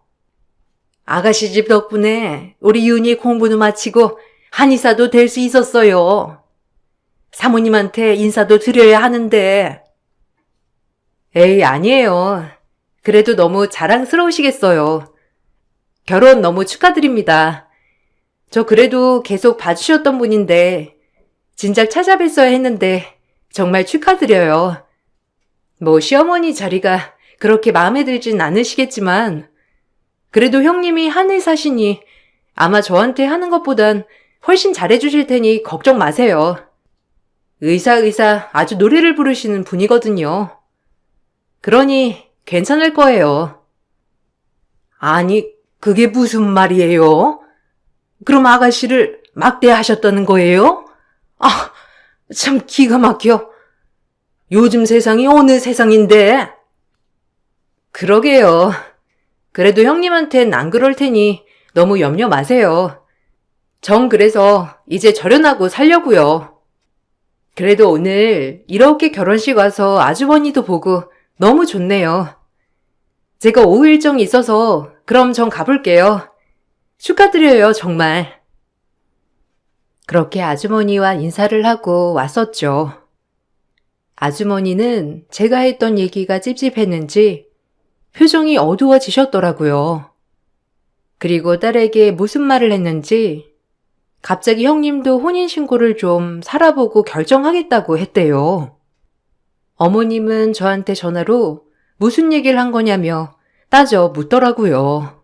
아가씨 집 덕분에 우리 윤희 공부도 마치고 한의사도 될 수 있었어요. 사모님한테 인사도 드려야 하는데. 에이, 아니에요. 그래도 너무 자랑스러우시겠어요. 결혼 너무 축하드립니다. 저 그래도 계속 봐주셨던 분인데 진작 찾아뵀어야 했는데 정말 축하드려요. 뭐 시어머니 자리가 그렇게 마음에 들진 않으시겠지만 그래도 형님이 한의사시니 아마 저한테 하는 것보단 훨씬 잘해주실 테니 걱정 마세요. 의사 아주 노래를 부르시는 분이거든요. 그러니 괜찮을 거예요. 아니, 그게 무슨 말이에요? 그럼 아가씨를 막대하셨다는 거예요? 참 기가 막혀. 요즘 세상이 어느 세상인데? 그러게요. 그래도 형님한텐 안 그럴 테니 너무 염려 마세요. 전 그래서 이제 절연하고 살려고요. 그래도 오늘 이렇게 결혼식 와서 아주버니도 보고 너무 좋네요. 제가 오후 일정이 있어서 그럼 전 가볼게요. 축하드려요, 정말. 그렇게 아주머니와 인사를 하고 왔었죠. 아주머니는 제가 했던 얘기가 찝찝했는지 표정이 어두워지셨더라고요. 그리고 딸에게 무슨 말을 했는지 갑자기 형님도 혼인신고를 좀 살아보고 결정하겠다고 했대요. 어머님은 저한테 전화로 무슨 얘기를 한 거냐며 따져 묻더라고요.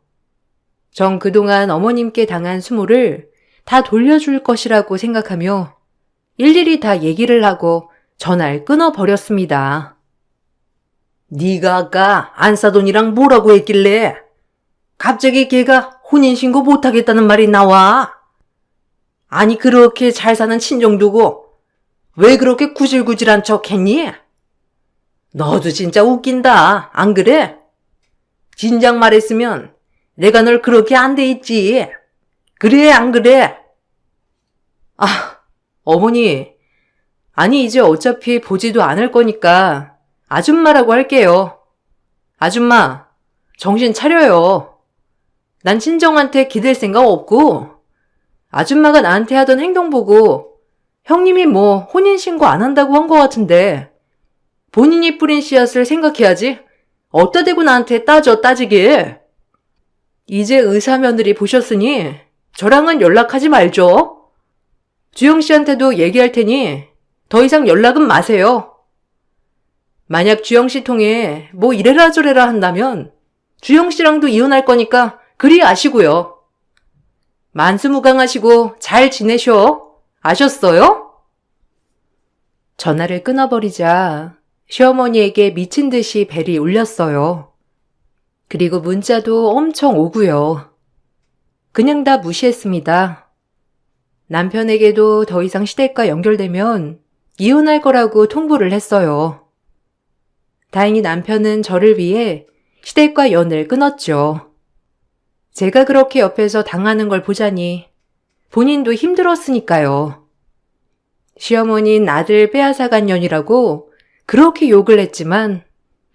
전 그동안 어머님께 당한 수모를 다 돌려줄 것이라고 생각하며 일일이 다 얘기를 하고 전화를 끊어버렸습니다. 네가 아까 안사돈이랑 뭐라고 했길래 갑자기 걔가 혼인신고 못하겠다는 말이 나와? 아니 그렇게 잘 사는 친정 두고 왜 그렇게 구질구질한 척 했니? 너도 진짜 웃긴다, 안 그래? 진작 말했으면 내가 널 그렇게 안 돼 있지. 그래, 안 그래? 아, 어머니. 아니, 이제 어차피 보지도 않을 거니까 아줌마라고 할게요. 아줌마, 정신 차려요. 난 친정한테 기댈 생각 없고 아줌마가 나한테 하던 행동 보고 형님이 뭐 혼인신고 안 한다고 한 거 같은데 본인이 뿌린 씨앗을 생각해야지. 어디다 대고 나한테 따지게. 이제 의사 며느리 보셨으니 저랑은 연락하지 말죠. 주영 씨한테도 얘기할 테니 더 이상 연락은 마세요. 만약 주영 씨 통해 뭐 이래라 저래라 한다면 주영 씨랑도 이혼할 거니까 그리 아시고요. 만수무강하시고 잘 지내셔. 아셨어요? 전화를 끊어버리자 시어머니에게 미친 듯이 벨이 울렸어요. 그리고 문자도 엄청 오고요. 그냥 다 무시했습니다. 남편에게도 더 이상 시댁과 연결되면 이혼할 거라고 통보를 했어요. 다행히 남편은 저를 위해 시댁과 연을 끊었죠. 제가 그렇게 옆에서 당하는 걸 보자니 본인도 힘들었으니까요. 시어머니는 아들 빼앗아간 년이라고 그렇게 욕을 했지만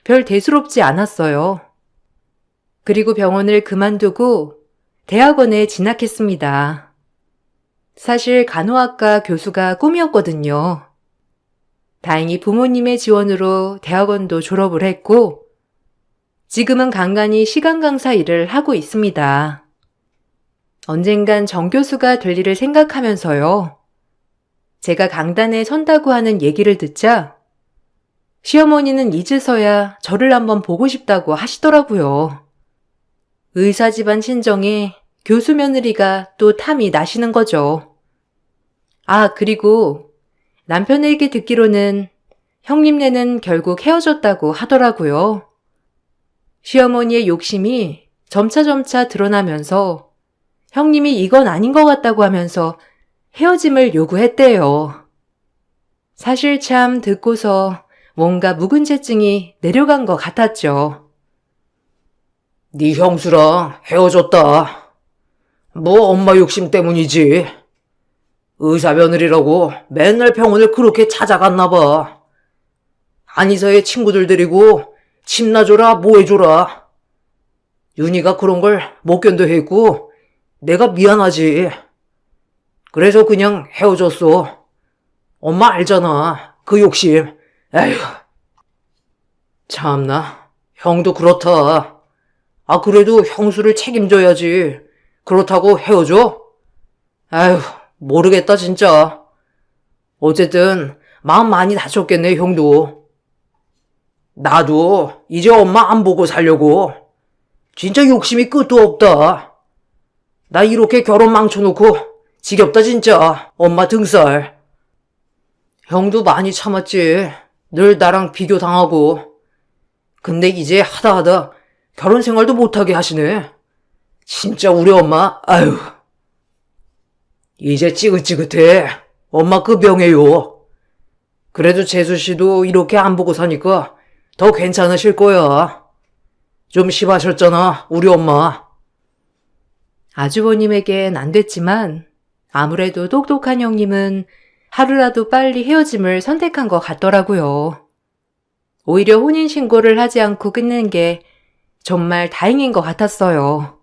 별 대수롭지 않았어요. 그리고 병원을 그만두고 대학원에 진학했습니다. 사실 간호학과 교수가 꿈이었거든요. 다행히 부모님의 지원으로 대학원도 졸업을 했고 지금은 간간히 시간 강사 일을 하고 있습니다. 언젠간 정교수가 될 일을 생각하면서요. 제가 강단에 선다고 하는 얘기를 듣자 시어머니는 이제서야 저를 한번 보고 싶다고 하시더라고요. 의사 집안 친정에 교수 며느리가 또 탐이 나시는 거죠. 아, 그리고 남편에게 듣기로는 형님네는 결국 헤어졌다고 하더라고요. 시어머니의 욕심이 점차 드러나면서 형님이 이건 아닌 것 같다고 하면서 헤어짐을 요구했대요. 사실 참 듣고서 뭔가 묵은채증이 내려간 것 같았죠. 네 형수랑 헤어졌다. 뭐 엄마 욕심 때문이지. 의사 며느리라고 맨날 병원을 그렇게 찾아갔나 봐. 안이서의 친구들 데리고 침 놔줘라 뭐 해줘라. 윤희가 그런 걸 못 견뎌했고 내가 미안하지. 그래서 그냥 헤어졌어. 엄마 알잖아. 그 욕심. 에휴. 참나. 형도 그렇다. 아 그래도 형수를 책임져야지. 그렇다고 헤어져? 에휴. 모르겠다 진짜. 어쨌든 마음 많이 다쳤겠네 형도. 나도 이제 엄마 안 보고 살려고. 진짜 욕심이 끝도 없다. 나 이렇게 결혼 망쳐놓고 지겹다 진짜. 엄마 등살. 형도 많이 참았지. 늘 나랑 비교당하고. 근데 이제 하다 결혼 생활도 못하게 하시네. 진짜 우리 엄마 아유. 이제 찌긋찌긋해. 엄마 그 병해요. 그래도 재수씨도 이렇게 안 보고 사니까 더 괜찮으실 거야. 좀 심하셨잖아 우리 엄마. 아주버님에겐 안 됐지만 아무래도 똑똑한 형님은 하루라도 빨리 헤어짐을 선택한 것 같더라고요. 오히려 혼인신고를 하지 않고 끝낸 게 정말 다행인 것 같았어요.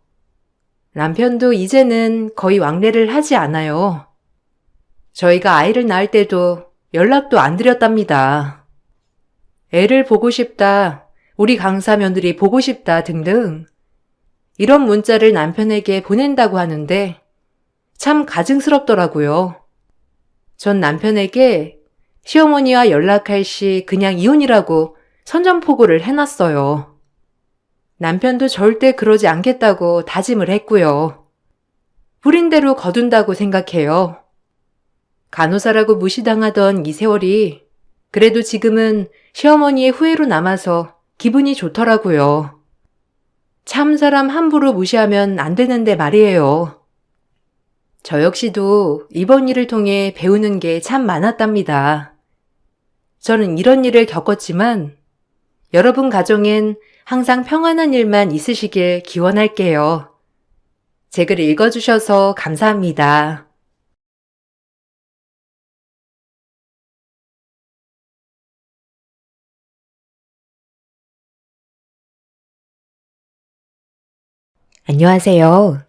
남편도 이제는 거의 왕래를 하지 않아요. 저희가 아이를 낳을 때도 연락도 안 드렸답니다. 애를 보고 싶다, 우리 강사 며느리 보고 싶다 등등 이런 문자를 남편에게 보낸다고 하는데 참 가증스럽더라고요. 전 남편에게 시어머니와 연락할 시 그냥 이혼이라고 선전포고를 해놨어요. 남편도 절대 그러지 않겠다고 다짐을 했고요. 부린대로 거둔다고 생각해요. 간호사라고 무시당하던 이 세월이 그래도 지금은 시어머니의 후회로 남아서 기분이 좋더라고요. 참 사람 함부로 무시하면 안 되는데 말이에요. 저 역시도 이번 일을 통해 배우는 게 참 많았답니다. 저는 이런 일을 겪었지만 여러분 가정엔 항상 평안한 일만 있으시길 기원할게요. 제 글 읽어주셔서 감사합니다. 안녕하세요.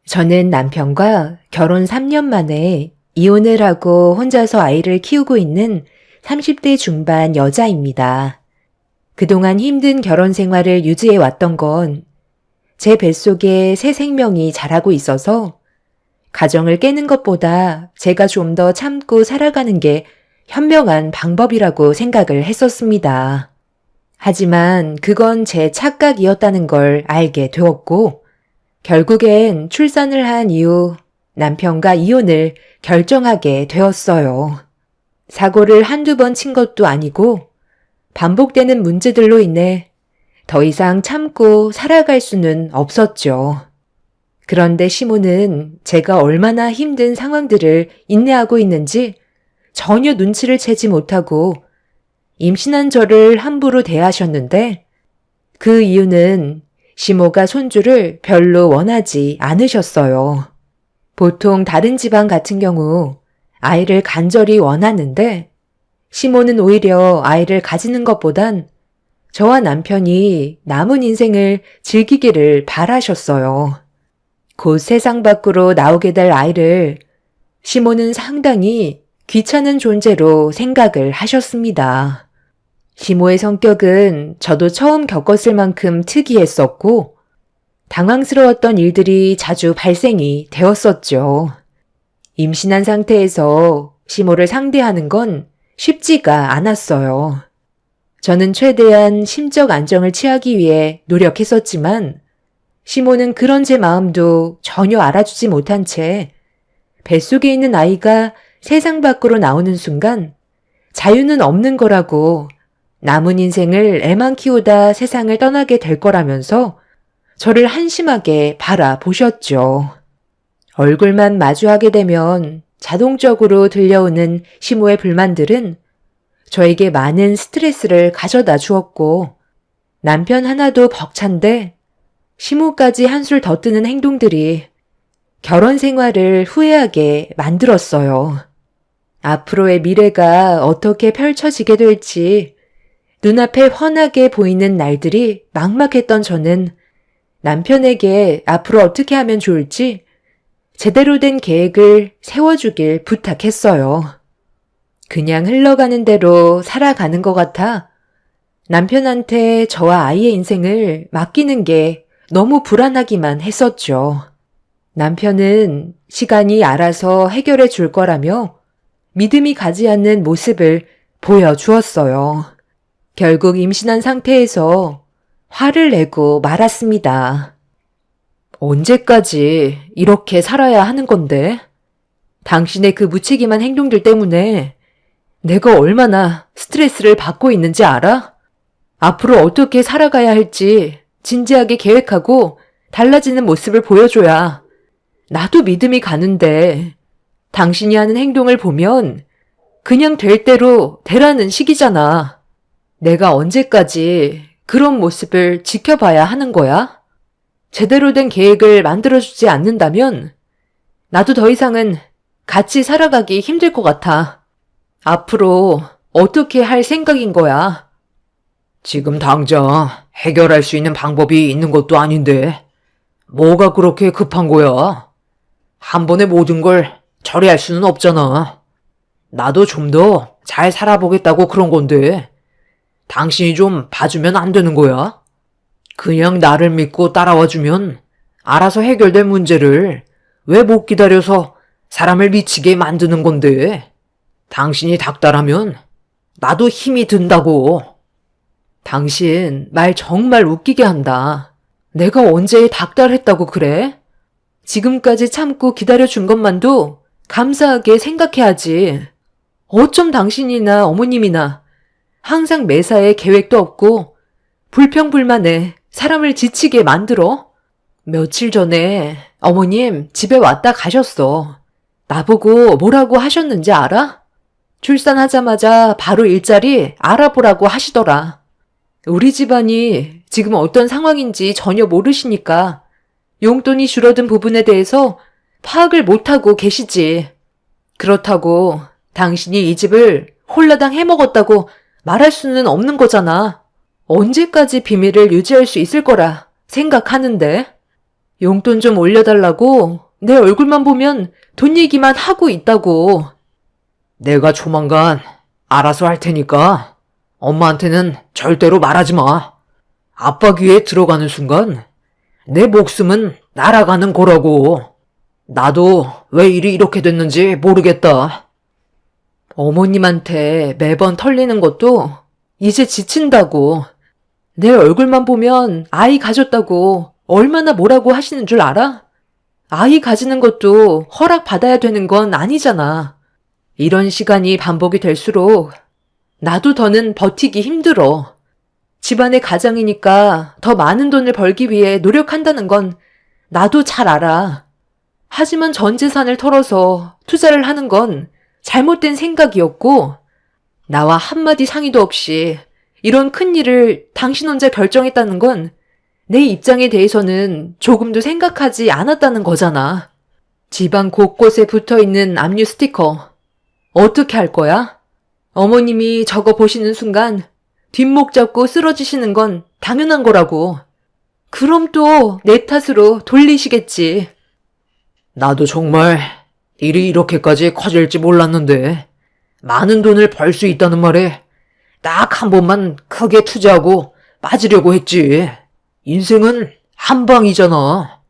저는 남편과 결혼 3년 만에 이혼을 하고 혼자서 아이를 키우고 있는 30대 중반 여자입니다. 그동안 힘든 결혼 생활을 유지해 왔던 건 제 뱃속에 새 생명이 자라고 있어서 가정을 깨는 것보다 제가 좀 더 참고 살아가는 게 현명한 방법이라고 생각을 했었습니다. 하지만 그건 제 착각이었다는 걸 알게 되었고 결국엔 출산을 한 이후 남편과 이혼을 결정하게 되었어요. 사고를 한두 번 친 것도 아니고 반복되는 문제들로 인해 더 이상 참고 살아갈 수는 없었죠. 그런데 시모는 제가 얼마나 힘든 상황들을 인내하고 있는지 전혀 눈치를 채지 못하고 임신한 저를 함부로 대하셨는데 그 이유는 시모가 손주를 별로 원하지 않으셨어요. 보통 다른 집안 같은 경우 아이를 간절히 원하는데 시모는 오히려 아이를 가지는 것보단 저와 남편이 남은 인생을 즐기기를 바라셨어요. 곧 세상 밖으로 나오게 될 아이를 시모는 상당히 귀찮은 존재로 생각을 하셨습니다. 시모의 성격은 저도 처음 겪었을 만큼 특이했었고 당황스러웠던 일들이 자주 발생이 되었었죠. 임신한 상태에서 시모를 상대하는 건 쉽지가 않았어요. 저는 최대한 심적 안정을 취하기 위해 노력했었지만 시모는 그런 제 마음도 전혀 알아주지 못한 채 뱃속에 있는 아이가 세상 밖으로 나오는 순간 자유는 없는 거라고 남은 인생을 애만 키우다 세상을 떠나게 될 거라면서 저를 한심하게 바라보셨죠. 얼굴만 마주하게 되면 자동적으로 들려오는 시모의 불만들은 저에게 많은 스트레스를 가져다 주었고 남편 하나도 벅찬데 시모까지 한술 더 뜨는 행동들이 결혼 생활을 후회하게 만들었어요. 앞으로의 미래가 어떻게 펼쳐지게 될지 눈앞에 훤하게 보이는 날들이 막막했던 저는 남편에게 앞으로 어떻게 하면 좋을지 제대로 된 계획을 세워주길 부탁했어요. 그냥 흘러가는 대로 살아가는 것 같아 남편한테 저와 아이의 인생을 맡기는 게 너무 불안하기만 했었죠. 남편은 시간이 알아서 해결해 줄 거라며 믿음이 가지 않는 모습을 보여주었어요. 결국 임신한 상태에서 화를 내고 말았습니다. 언제까지 이렇게 살아야 하는 건데? 당신의 그 무책임한 행동들 때문에 내가 얼마나 스트레스를 받고 있는지 알아? 앞으로 어떻게 살아가야 할지 진지하게 계획하고 달라지는 모습을 보여줘야 나도 믿음이 가는데 당신이 하는 행동을 보면 그냥 될 대로 되라는 식이잖아. 내가 언제까지 그런 모습을 지켜봐야 하는 거야? 제대로 된 계획을 만들어주지 않는다면 나도 더 이상은 같이 살아가기 힘들 것 같아. 앞으로 어떻게 할 생각인 거야? 지금 당장 해결할 수 있는 방법이 있는 것도 아닌데 뭐가 그렇게 급한 거야? 한 번에 모든 걸 처리할 수는 없잖아. 나도 좀 더 잘 살아보겠다고 그런 건데, 당신이 좀 봐주면 안 되는 거야? 그냥 나를 믿고 따라와주면 알아서 해결될 문제를 왜 못 기다려서 사람을 미치게 만드는 건데, 당신이 닥달하면 나도 힘이 든다고. 당신 말 정말 웃기게 한다. 내가 언제 닥달했다고 그래? 지금까지 참고 기다려준 것만도 감사하게 생각해야지. 어쩜 당신이나 어머님이나 항상 매사에 계획도 없고 불평불만에 사람을 지치게 만들어? 며칠 전에 어머님 집에 왔다 가셨어. 나보고 뭐라고 하셨는지 알아? 출산하자마자 바로 일자리 알아보라고 하시더라. 우리 집안이 지금 어떤 상황인지 전혀 모르시니까 용돈이 줄어든 부분에 대해서 파악을 못하고 계시지. 그렇다고 당신이 이 집을 홀라당 해먹었다고 말할 수는 없는 거잖아. 언제까지 비밀을 유지할 수 있을 거라 생각하는데. 용돈 좀 올려달라고 내 얼굴만 보면 돈 얘기만 하고 있다고. 내가 조만간 알아서 할 테니까 엄마한테는 절대로 말하지 마. 아빠 귀에 들어가는 순간 내 목숨은 날아가는 거라고. 나도 왜 일이 이렇게 됐는지 모르겠다. 어머님한테 매번 털리는 것도 이제 지친다고. 내 얼굴만 보면 아이 가졌다고 얼마나 뭐라고 하시는 줄 알아? 아이 가지는 것도 허락받아야 되는 건 아니잖아. 이런 시간이 반복이 될수록 나도 더는 버티기 힘들어. 집안의 가장이니까 더 많은 돈을 벌기 위해 노력한다는 건 나도 잘 알아. 하지만 전 재산을 털어서 투자를 하는 건 잘못된 생각이었고, 나와 한마디 상의도 없이 이런 큰일을 당신 혼자 결정했다는 건 내 입장에 대해서는 조금도 생각하지 않았다는 거잖아. 집안 곳곳에 붙어있는 압류 스티커 어떻게 할 거야? 어머님이 저거 보시는 순간 뒷목 잡고 쓰러지시는 건 당연한 거라고. 그럼 또 내 탓으로 돌리시겠지. 나도 정말 일이 이렇게까지 커질지 몰랐는데, 많은 돈을 벌 수 있다는 말에 딱 한 번만 크게 투자하고 빠지려고 했지. 인생은 한 방이잖아.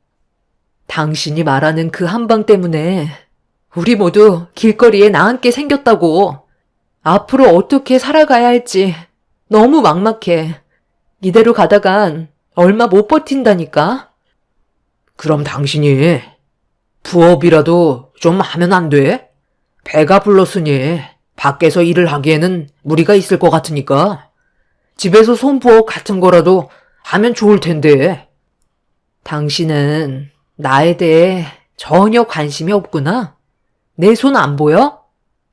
당신이 말하는 그 한 방 때문에 우리 모두 길거리에 나앉게 생겼다고. 앞으로 어떻게 살아가야 할지 너무 막막해. 이대로 가다간 얼마 못 버틴다니까. 그럼 당신이 부업이라도 좀 하면 안 돼? 배가 불렀으니 밖에서 일을 하기에는 무리가 있을 것 같으니까 집에서 손부업 같은 거라도 하면 좋을 텐데. 당신은 나에 대해 전혀 관심이 없구나. 내 손 안 보여?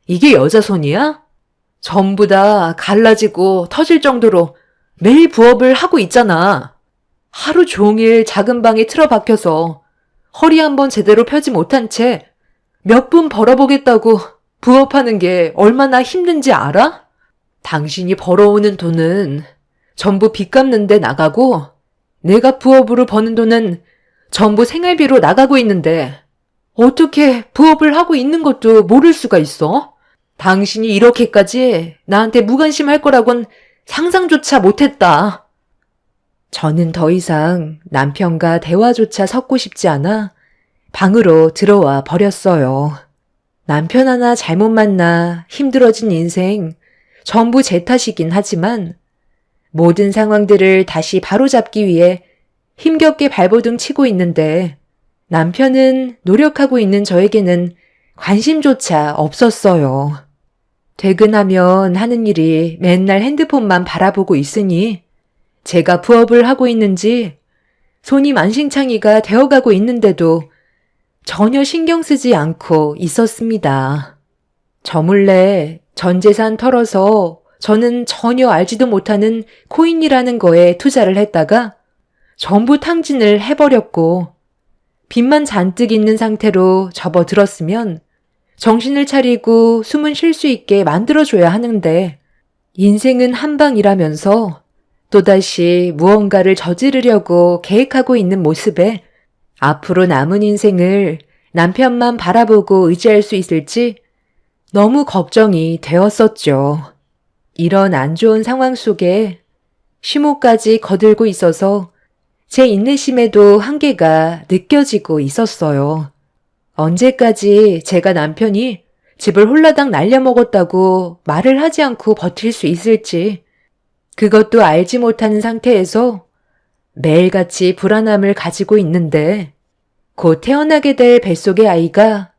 이게 여자 손이야? 전부 다 갈라지고 터질 정도로 매일 부업을 하고 있잖아. 하루 종일 작은 방에 틀어박혀서 허리 한번 제대로 펴지 못한 채 몇 분 벌어보겠다고 부업하는 게 얼마나 힘든지 알아? 당신이 벌어오는 돈은 전부 빚 갚는 데 나가고, 내가 부업으로 버는 돈은 전부 생활비로 나가고 있는데 어떻게 부업을 하고 있는 것도 모를 수가 있어? 당신이 이렇게까지 나한테 무관심할 거라곤 상상조차 못했다. 저는 더 이상 남편과 대화조차 섞고 싶지 않아 방으로 들어와 버렸어요. 남편 하나 잘못 만나 힘들어진 인생 전부 제 탓이긴 하지만 모든 상황들을 다시 바로잡기 위해 힘겹게 발버둥 치고 있는데 남편은 노력하고 있는 저에게는 관심조차 없었어요. 퇴근하면 하는 일이 맨날 핸드폰만 바라보고 있으니 제가 부업을 하고 있는지 손이 만신창이가 되어가고 있는데도 전혀 신경 쓰지 않고 있었습니다. 저 몰래 전 재산 털어서 저는 전혀 알지도 못하는 코인이라는 거에 투자를 했다가 전부 탕진을 해버렸고, 빚만 잔뜩 있는 상태로 접어들었으면 정신을 차리고 숨은 쉴 수 있게 만들어줘야 하는데, 인생은 한 방이라면서 또다시 무언가를 저지르려고 계획하고 있는 모습에 앞으로 남은 인생을 남편만 바라보고 의지할 수 있을지 너무 걱정이 되었었죠. 이런 안 좋은 상황 속에 시모까지 거들고 있어서 제 인내심에도 한계가 느껴지고 있었어요. 언제까지 제가 남편이 집을 홀라당 날려먹었다고 말을 하지 않고 버틸 수 있을지, 그것도 알지 못하는 상태에서 매일같이 불안함을 가지고 있는데, 곧 태어나게 될 뱃속의 아이가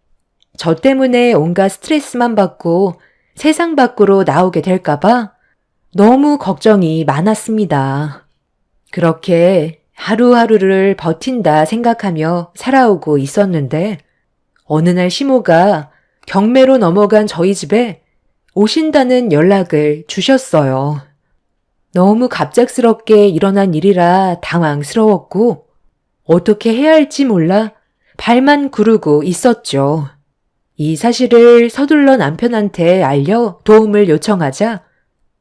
저 때문에 온갖 스트레스만 받고 세상 밖으로 나오게 될까봐 너무 걱정이 많았습니다. 그렇게 하루하루를 버틴다 생각하며 살아오고 있었는데, 어느 날 시모가 경매로 넘어간 저희 집에 오신다는 연락을 주셨어요. 너무 갑작스럽게 일어난 일이라 당황스러웠고 어떻게 해야 할지 몰라 발만 구르고 있었죠. 이 사실을 서둘러 남편한테 알려 도움을 요청하자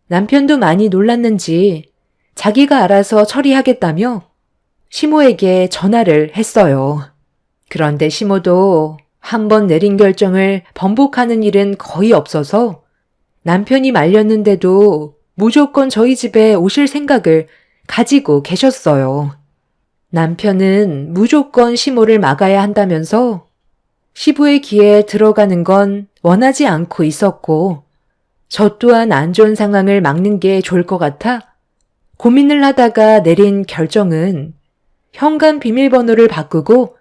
남편도 많이 놀랐는지 자기가 알아서 처리하겠다며 시모에게 전화를 했어요. 그런데 시모도 한 번 내린 결정을 번복하는 일은 거의 없어서 남편이 말렸는데도 무조건 저희 집에 오실 생각을 가지고 계셨어요. 남편은 무조건 시모를 막아야 한다면서 시부의 귀에 들어가는 건 원하지 않고 있었고, 저 또한 안 좋은 상황을 막는 게 좋을 것 같아 고민을 하다가 내린 결정은 현관 비밀번호를 바꾸고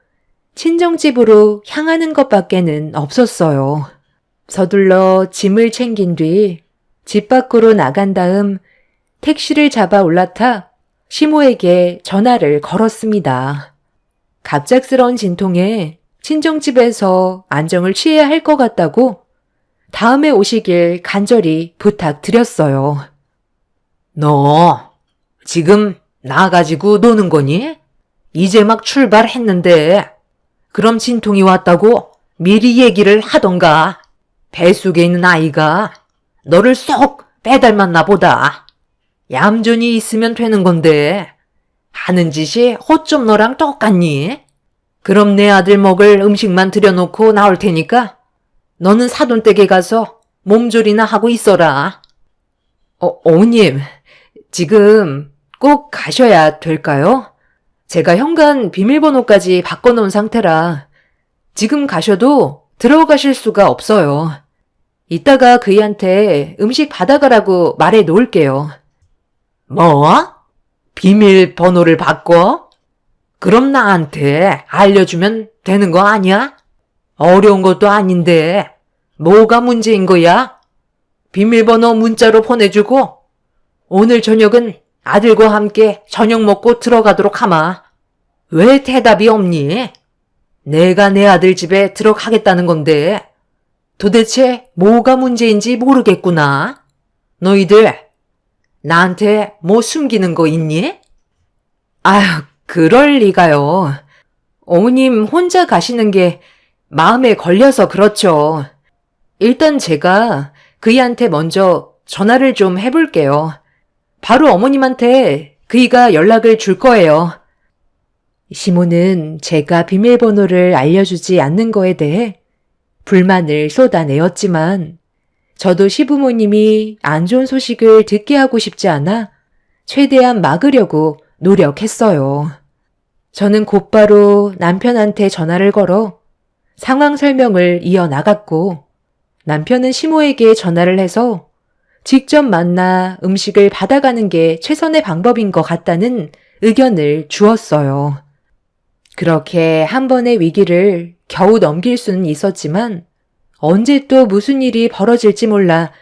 친정집으로 향하는 것밖에는 없었어요. 서둘러 짐을 챙긴 뒤 집 밖으로 나간 다음 택시를 잡아 올라타 시모에게 전화를 걸었습니다. 갑작스러운 진통에 친정집에서 안정을 취해야 할 것 같다고 다음에 오시길 간절히 부탁드렸어요. 너 지금 나가지고 노는 거니? 이제 막 출발했는데 그럼 진통이 왔다고 미리 얘기를 하던가. 뱃속에 있는 아이가 너를 쏙 빼닮았나 보다. 얌전히 있으면 되는 건데 하는 짓이 어쩜 너랑 똑같니? 그럼 내 아들 먹을 음식만 들여놓고 나올 테니까 너는 사돈댁에 가서 몸조리나 하고 있어라. 어머님, 지금 꼭 가셔야 될까요? 제가 현관 비밀번호까지 바꿔놓은 상태라 지금 가셔도 들어가실 수가 없어요. 이따가 그이한테 음식 받아가라고 말해 놓을게요. 뭐? 비밀번호를 바꿔? 그럼 나한테 알려주면 되는 거 아니야? 어려운 것도 아닌데 뭐가 문제인 거야? 비밀번호 문자로 보내주고 오늘 저녁은 아들과 함께 저녁 먹고 들어가도록 하마. 왜 대답이 없니? 내가 내 아들 집에 들어가겠다는 건데 도대체 뭐가 문제인지 모르겠구나. 너희들 나한테 뭐 숨기는 거 있니? 아휴, 그럴 리가요. 어머님 혼자 가시는 게 마음에 걸려서 그렇죠. 일단 제가 그이한테 먼저 전화를 좀 해볼게요. 바로 어머님한테 그이가 연락을 줄 거예요. 시모는 제가 비밀번호를 알려주지 않는 거에 대해 불만을 쏟아내었지만 저도 시부모님이 안 좋은 소식을 듣게 하고 싶지 않아 최대한 막으려고 노력했어요. 저는 곧바로 남편한테 전화를 걸어 상황 설명을 이어나갔고 남편은 시모에게 전화를 해서 직접 만나 음식을 받아가는 게 최선의 방법인 것 같다는 의견을 주었어요. 그렇게 한 번의 위기를 겨우 넘길 수는 있었지만 언제 또 무슨 일이 벌어질지 몰라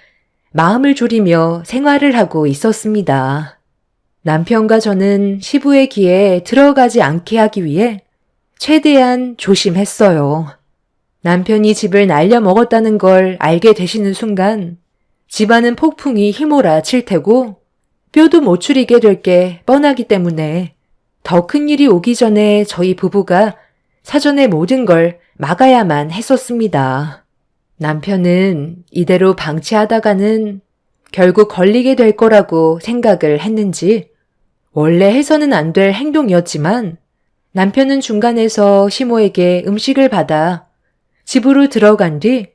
마음을 졸이며 생활을 하고 있었습니다. 남편과 저는 시부의 귀에 들어가지 않게 하기 위해 최대한 조심했어요. 남편이 집을 날려먹었다는 걸 알게 되시는 순간 집안은 폭풍이 휘몰아칠 테고 뼈도 못 추리게 될 게 뻔하기 때문에 더 큰 일이 오기 전에 저희 부부가 사전에 모든 걸 막아야만 했었습니다. 남편은 이대로 방치하다가는 결국 걸리게 될 거라고 생각을 했는지 원래 해서는 안 될 행동이었지만 남편은 중간에서 시모에게 음식을 받아 집으로 들어간 뒤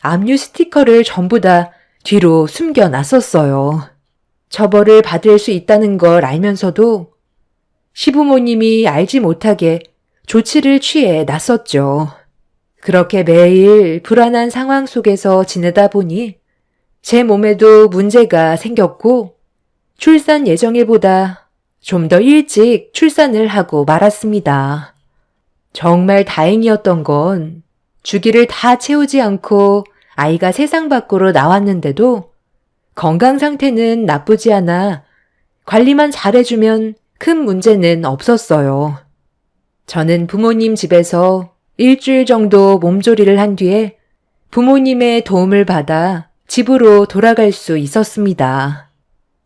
압류 스티커를 전부 다 뒤로 숨겨놨었어요. 처벌을 받을 수 있다는 걸 알면서도 시부모님이 알지 못하게 조치를 취해 놨었죠. 그렇게 매일 불안한 상황 속에서 지내다 보니 제 몸에도 문제가 생겼고 출산 예정일보다 좀 더 일찍 출산을 하고 말았습니다. 정말 다행이었던 건 주기를 다 채우지 않고 아이가 세상 밖으로 나왔는데도 건강 상태는 나쁘지 않아 관리만 잘해주면 큰 문제는 없었어요. 저는 부모님 집에서 일주일 정도 몸조리를 한 뒤에 부모님의 도움을 받아 집으로 돌아갈 수 있었습니다.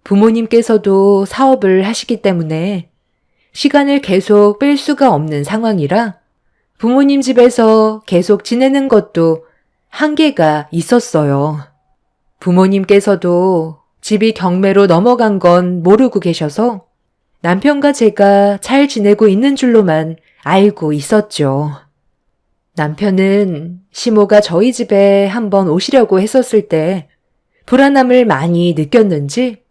부모님께서도 사업을 하시기 때문에 시간을 계속 뺄 수가 없는 상황이라 부모님 집에서 계속 지내는 것도 한계가 있었어요. 부모님께서도 집이 경매로 넘어간 건 모르고 계셔서 남편과 제가 잘 지내고 있는 줄로만 알고 있었죠. 남편은 시모가 저희 집에 한번 오시려고 했었을 때 불안함을 많이 느꼈는지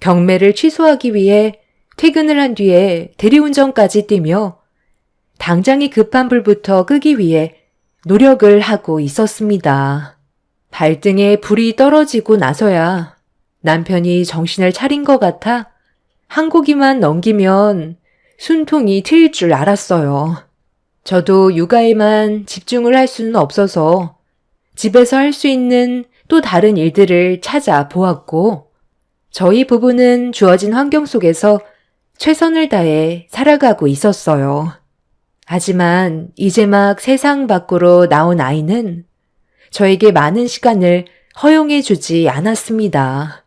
경매를 취소하기 위해 퇴근을 한 뒤에 대리운전까지 뛰며 당장이 급한 불부터 끄기 위해 노력을 하고 있었습니다. 발등에 불이 떨어지고 나서야 남편이 정신을 차린 것 같아 한 고기만 넘기면 숨통이 트일 줄 알았어요. 저도 육아에만 집중을 할 수는 없어서 집에서 할 수 있는 또 다른 일들을 찾아보았고 저희 부부는 주어진 환경 속에서 최선을 다해 살아가고 있었어요. 하지만 이제 막 세상 밖으로 나온 아이는 저에게 많은 시간을 허용해 주지 않았습니다.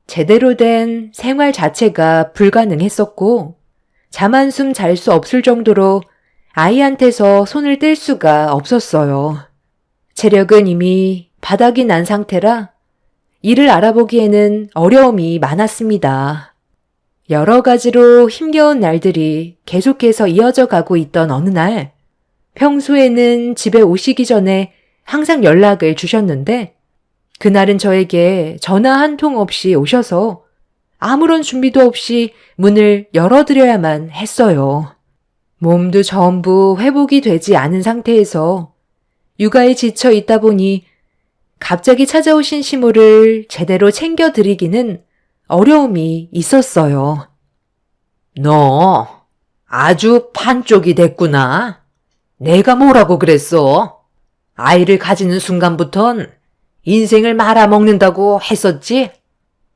제대로 된 생활 자체가 불가능했었고 잠 한숨 잘 수 없을 정도로 아이한테서 손을 뗄 수가 없었어요. 체력은 이미 바닥이 난 상태라 이를 알아보기에는 어려움이 많았습니다. 여러 가지로 힘겨운 날들이 계속해서 이어져 가고 있던 어느 날, 평소에는 집에 오시기 전에 항상 연락을 주셨는데, 그날은 저에게 전화 한 통 없이 오셔서 아무런 준비도 없이 문을 열어드려야만 했어요. 몸도 전부 회복이 되지 않은 상태에서 육아에 지쳐 있다 보니 갑자기 찾아오신 시모를 제대로 챙겨드리기는 어려움이 있었어요. 너 아주 반쪽이 됐구나. 내가 뭐라고 그랬어? 아이를 가지는 순간부턴 인생을 말아먹는다고 했었지?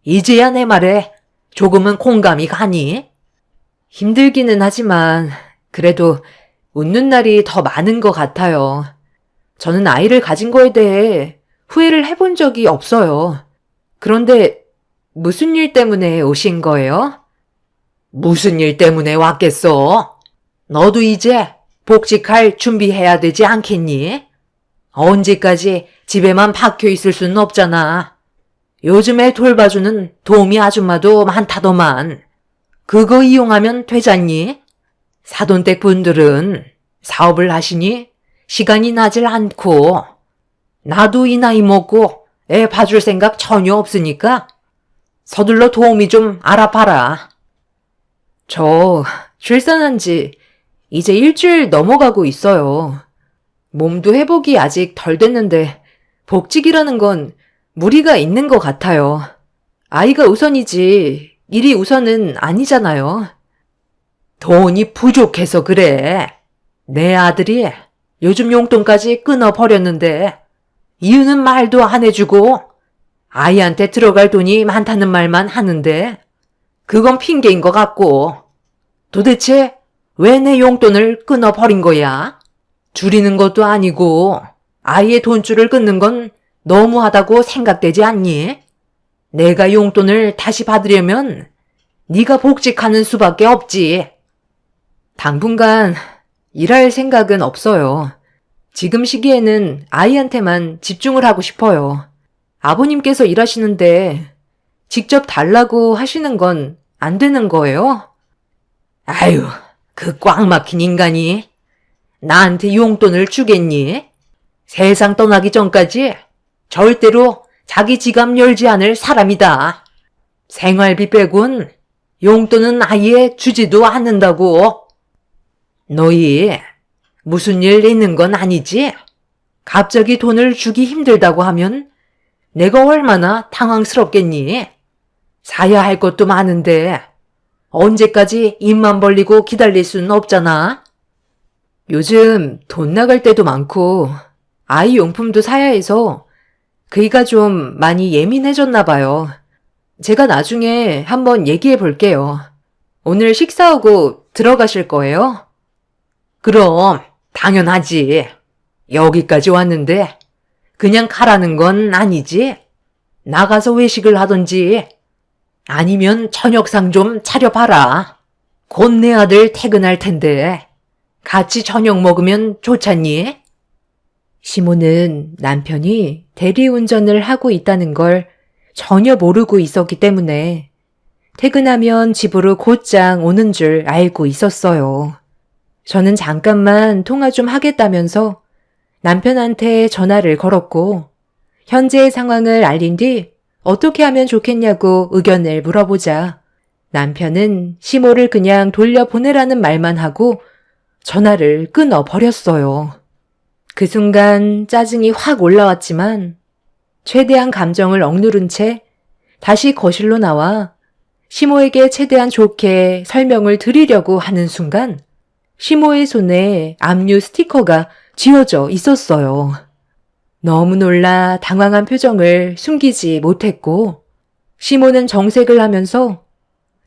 이제야 내 말에 조금은 공감이 가니? 힘들기는 하지만 그래도 웃는 날이 더 많은 것 같아요. 저는 아이를 가진 거에 대해 후회를 해본 적이 없어요. 그런데 무슨 일 때문에 오신 거예요? 무슨 일 때문에 왔겠어? 너도 이제 복직할 준비해야 되지 않겠니? 언제까지 집에만 박혀 있을 수는 없잖아. 요즘에 돌봐주는 도우미 아줌마도 많다더만. 그거 이용하면 되잖니? 사돈댁 분들은 사업을 하시니 시간이 나질 않고 나도 이 나이 먹고 애 봐줄 생각 전혀 없으니까 서둘러 도우미 좀 알아봐라. 저 출산한 지 이제 일주일 넘어가고 있어요. 몸도 회복이 아직 덜 됐는데 복직이라는 건 무리가 있는 것 같아요. 아이가 우선이지 일이 우선은 아니잖아요. 돈이 부족해서 그래. 내 아들이 요즘 용돈까지 끊어버렸는데 이유는 말도 안 해주고 아이한테 들어갈 돈이 많다는 말만 하는데 그건 핑계인 것 같고 도대체 왜 내 용돈을 끊어버린 거야? 줄이는 것도 아니고 아이의 돈줄을 끊는 건 너무하다고 생각되지 않니? 내가 용돈을 다시 받으려면 네가 복직하는 수밖에 없지. 당분간 일할 생각은 없어요. 지금 시기에는 아이한테만 집중을 하고 싶어요. 아버님께서 일하시는데 직접 달라고 하시는 건 안 되는 거예요? 아유, 그 꽉 막힌 인간이 나한테 용돈을 주겠니? 세상 떠나기 전까지 절대로 자기 지갑 열지 않을 사람이다. 생활비 빼곤 용돈은 아예 주지도 않는다고. 너희 무슨 일 있는 건 아니지? 갑자기 돈을 주기 힘들다고 하면 내가 얼마나 당황스럽겠니? 사야 할 것도 많은데 언제까지 입만 벌리고 기다릴 수는 없잖아. 요즘 돈 나갈 때도 많고 아이 용품도 사야 해서 그이가 좀 많이 예민해졌나 봐요. 제가 나중에 한번 얘기해 볼게요. 오늘 식사하고 들어가실 거예요? 그럼 당연하지. 여기까지 왔는데 그냥 가라는 건 아니지. 나가서 외식을 하던지 아니면 저녁상 좀 차려봐라. 곧 내 아들 퇴근할 텐데 같이 저녁 먹으면 좋잖니? 시모는 남편이 대리운전을 하고 있다는 걸 전혀 모르고 있었기 때문에 퇴근하면 집으로 곧장 오는 줄 알고 있었어요. 저는 잠깐만 통화 좀 하겠다면서 남편한테 전화를 걸었고 현재의 상황을 알린 뒤 어떻게 하면 좋겠냐고 의견을 물어보자 남편은 시모를 그냥 돌려보내라는 말만 하고 전화를 끊어버렸어요. 그 순간 짜증이 확 올라왔지만 최대한 감정을 억누른 채 다시 거실로 나와 시모에게 최대한 좋게 설명을 드리려고 하는 순간 시모의 손에 압류 스티커가 쥐어져 있었어요. 너무 놀라 당황한 표정을 숨기지 못했고 시모는 정색을 하면서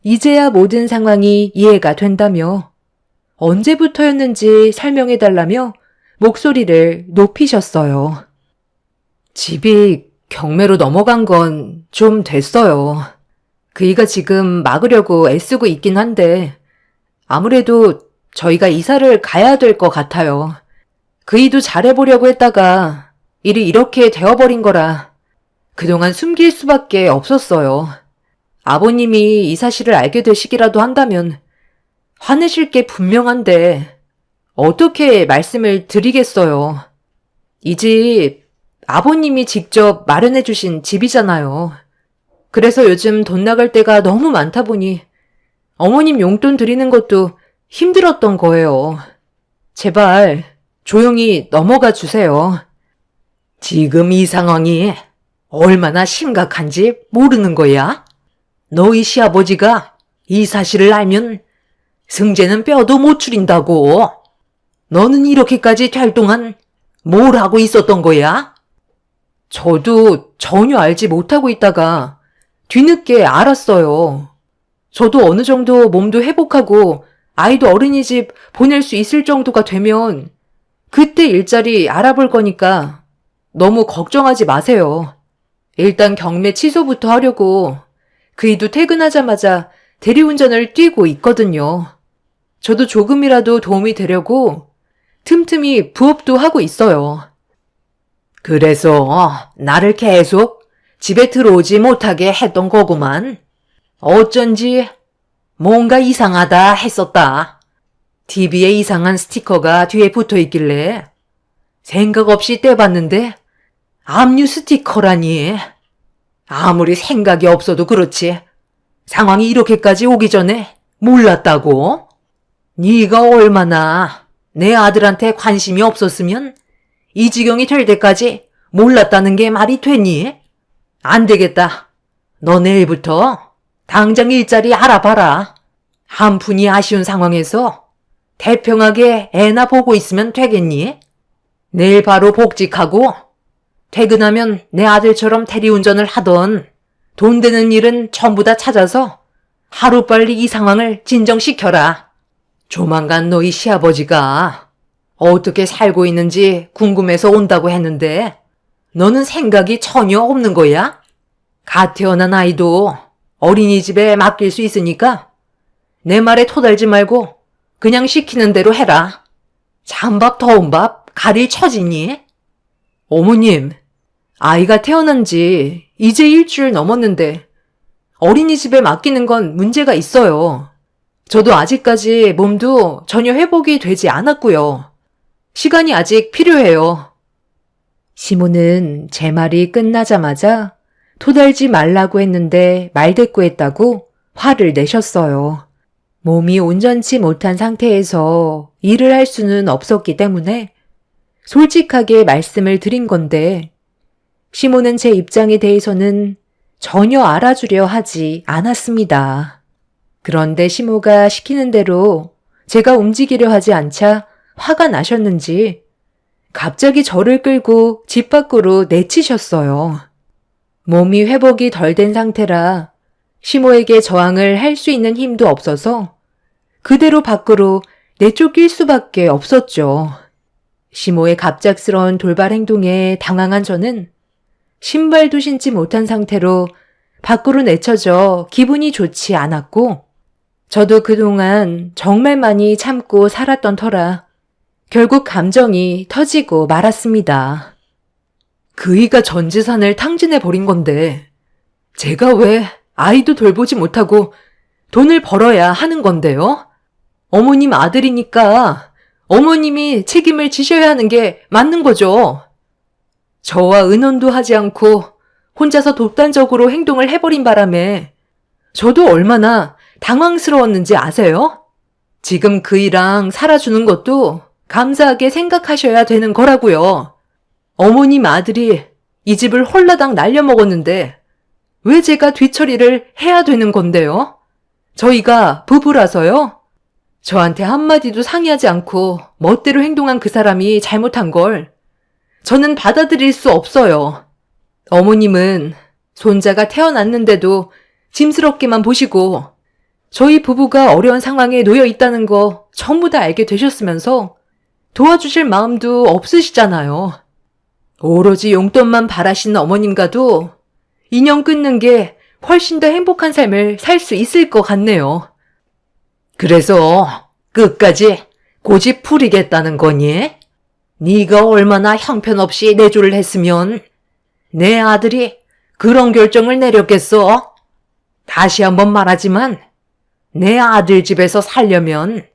이제야 모든 상황이 이해가 된다며 언제부터였는지 설명해달라며 목소리를 높이셨어요. 집이 경매로 넘어간 건 좀 됐어요. 그이가 지금 막으려고 애쓰고 있긴 한데 아무래도 저희가 이사를 가야 될 것 같아요. 그이도 잘해보려고 했다가 일이 이렇게 되어버린 거라 그동안 숨길 수밖에 없었어요. 아버님이 이 사실을 알게 되시기라도 한다면 화내실 게 분명한데 어떻게 말씀을 드리겠어요. 이 집 아버님이 직접 마련해 주신 집이잖아요. 그래서 요즘 돈 나갈 때가 너무 많다 보니 어머님 용돈 드리는 것도 힘들었던 거예요. 제발 조용히 넘어가 주세요. 지금 이 상황이 얼마나 심각한지 모르는 거야? 너희 시아버지가 이 사실을 알면 승재는 뼈도 못 추린다고. 너는 이렇게까지 될 동안 뭘 하고 있었던 거야? 저도 전혀 알지 못하고 있다가 뒤늦게 알았어요. 저도 어느 정도 몸도 회복하고 아이도 어린이집 보낼 수 있을 정도가 되면 그때 일자리 알아볼 거니까 너무 걱정하지 마세요. 일단 경매 취소부터 하려고 그이도 퇴근하자마자 대리운전을 뛰고 있거든요. 저도 조금이라도 도움이 되려고 틈틈이 부업도 하고 있어요. 그래서 나를 계속 집에 들어오지 못하게 했던 거구만. 어쩐지 뭔가 이상하다 했었다. TV에 이상한 스티커가 뒤에 붙어 있길래 생각 없이 떼봤는데 압류 스티커라니. 아무리 생각이 없어도 그렇지 상황이 이렇게까지 오기 전에 몰랐다고? 네가 얼마나 내 아들한테 관심이 없었으면 이 지경이 될 때까지 몰랐다는 게 말이 되니? 안 되겠다. 너 내일부터 당장 일자리 알아봐라. 한 푼이 아쉬운 상황에서 태평하게 애나 보고 있으면 되겠니? 내일 바로 복직하고 퇴근하면 내 아들처럼 대리운전을 하던 돈 되는 일은 전부 다 찾아서 하루빨리 이 상황을 진정시켜라. 조만간 너희 시아버지가 어떻게 살고 있는지 궁금해서 온다고 했는데 너는 생각이 전혀 없는 거야? 갓 태어난 아이도 어린이집에 맡길 수 있으니까 내 말에 토달지 말고 그냥 시키는 대로 해라. 찬밥 더운 밥 가릴 처지니? 어머님, 아이가 태어난 지 이제 일주일 넘었는데 어린이집에 맡기는 건 문제가 있어요. 저도 아직까지 몸도 전혀 회복이 되지 않았고요. 시간이 아직 필요해요. 시모는 제 말이 끝나자마자 토달지 말라고 했는데 말대꾸했다고 화를 내셨어요. 몸이 온전치 못한 상태에서 일을 할 수는 없었기 때문에 솔직하게 말씀을 드린 건데 시모는 제 입장에 대해서는 전혀 알아주려 하지 않았습니다. 그런데 시모가 시키는 대로 제가 움직이려 하지 않자 화가 나셨는지 갑자기 저를 끌고 집 밖으로 내치셨어요. 몸이 회복이 덜 된 상태라 시모에게 저항을 할 수 있는 힘도 없어서 그대로 밖으로 내쫓길 수밖에 없었죠. 시모의 갑작스러운 돌발 행동에 당황한 저는 신발도 신지 못한 상태로 밖으로 내쳐져 기분이 좋지 않았고 저도 그동안 정말 많이 참고 살았던 터라 결국 감정이 터지고 말았습니다. 그이가 전 재산을 탕진해버린 건데 제가 왜 아이도 돌보지 못하고 돈을 벌어야 하는 건데요? 어머님 아들이니까 어머님이 책임을 지셔야 하는 게 맞는 거죠. 저와 의논도 하지 않고 혼자서 독단적으로 행동을 해버린 바람에 저도 얼마나 당황스러웠는지 아세요? 지금 그이랑 살아주는 것도 감사하게 생각하셔야 되는 거라고요. 어머님 아들이 이 집을 홀라당 날려먹었는데 왜 제가 뒤처리를 해야 되는 건데요? 저희가 부부라서요? 저한테 한마디도 상의하지 않고 멋대로 행동한 그 사람이 잘못한 걸 저는 받아들일 수 없어요. 어머님은 손자가 태어났는데도 짐스럽게만 보시고 저희 부부가 어려운 상황에 놓여 있다는 거 전부 다 알게 되셨으면서 도와주실 마음도 없으시잖아요. 오로지 용돈만 바라시는 어머님과도 인연 끊는 게 훨씬 더 행복한 삶을 살 수 있을 것 같네요. 그래서 끝까지 고집 부리겠다는 거니? 네가 얼마나 형편없이 내조를 했으면 내 아들이 그런 결정을 내렸겠어? 다시 한번 말하지만 내 아들 집에서 살려면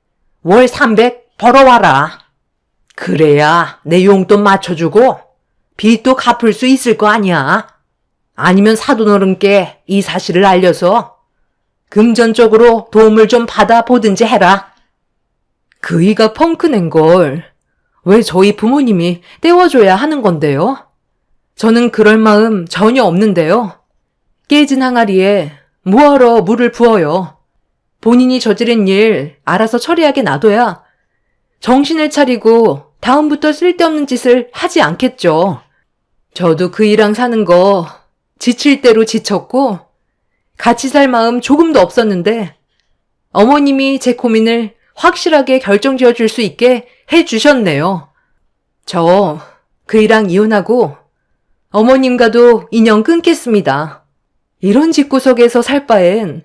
월 300 벌어와라. 그래야 내 용돈 맞춰주고 빚도 갚을 수 있을 거 아니야. 아니면 사돈어른께 이 사실을 알려서 금전적으로 도움을 좀 받아보든지 해라. 그이가 펑크낸 걸 왜 저희 부모님이 떼워줘야 하는 건데요? 저는 그럴 마음 전혀 없는데요. 깨진 항아리에 뭐하러 물을 부어요. 본인이 저지른 일 알아서 처리하게 놔둬야 정신을 차리고 다음부터 쓸데없는 짓을 하지 않겠죠. 저도 그이랑 사는 거 지칠 대로 지쳤고 같이 살 마음 조금도 없었는데 어머님이 제 고민을 확실하게 결정지어 줄 수 있게 해주셨네요. 저 그이랑 이혼하고 어머님과도 인연 끊겠습니다. 이런 집구석에서 살 바엔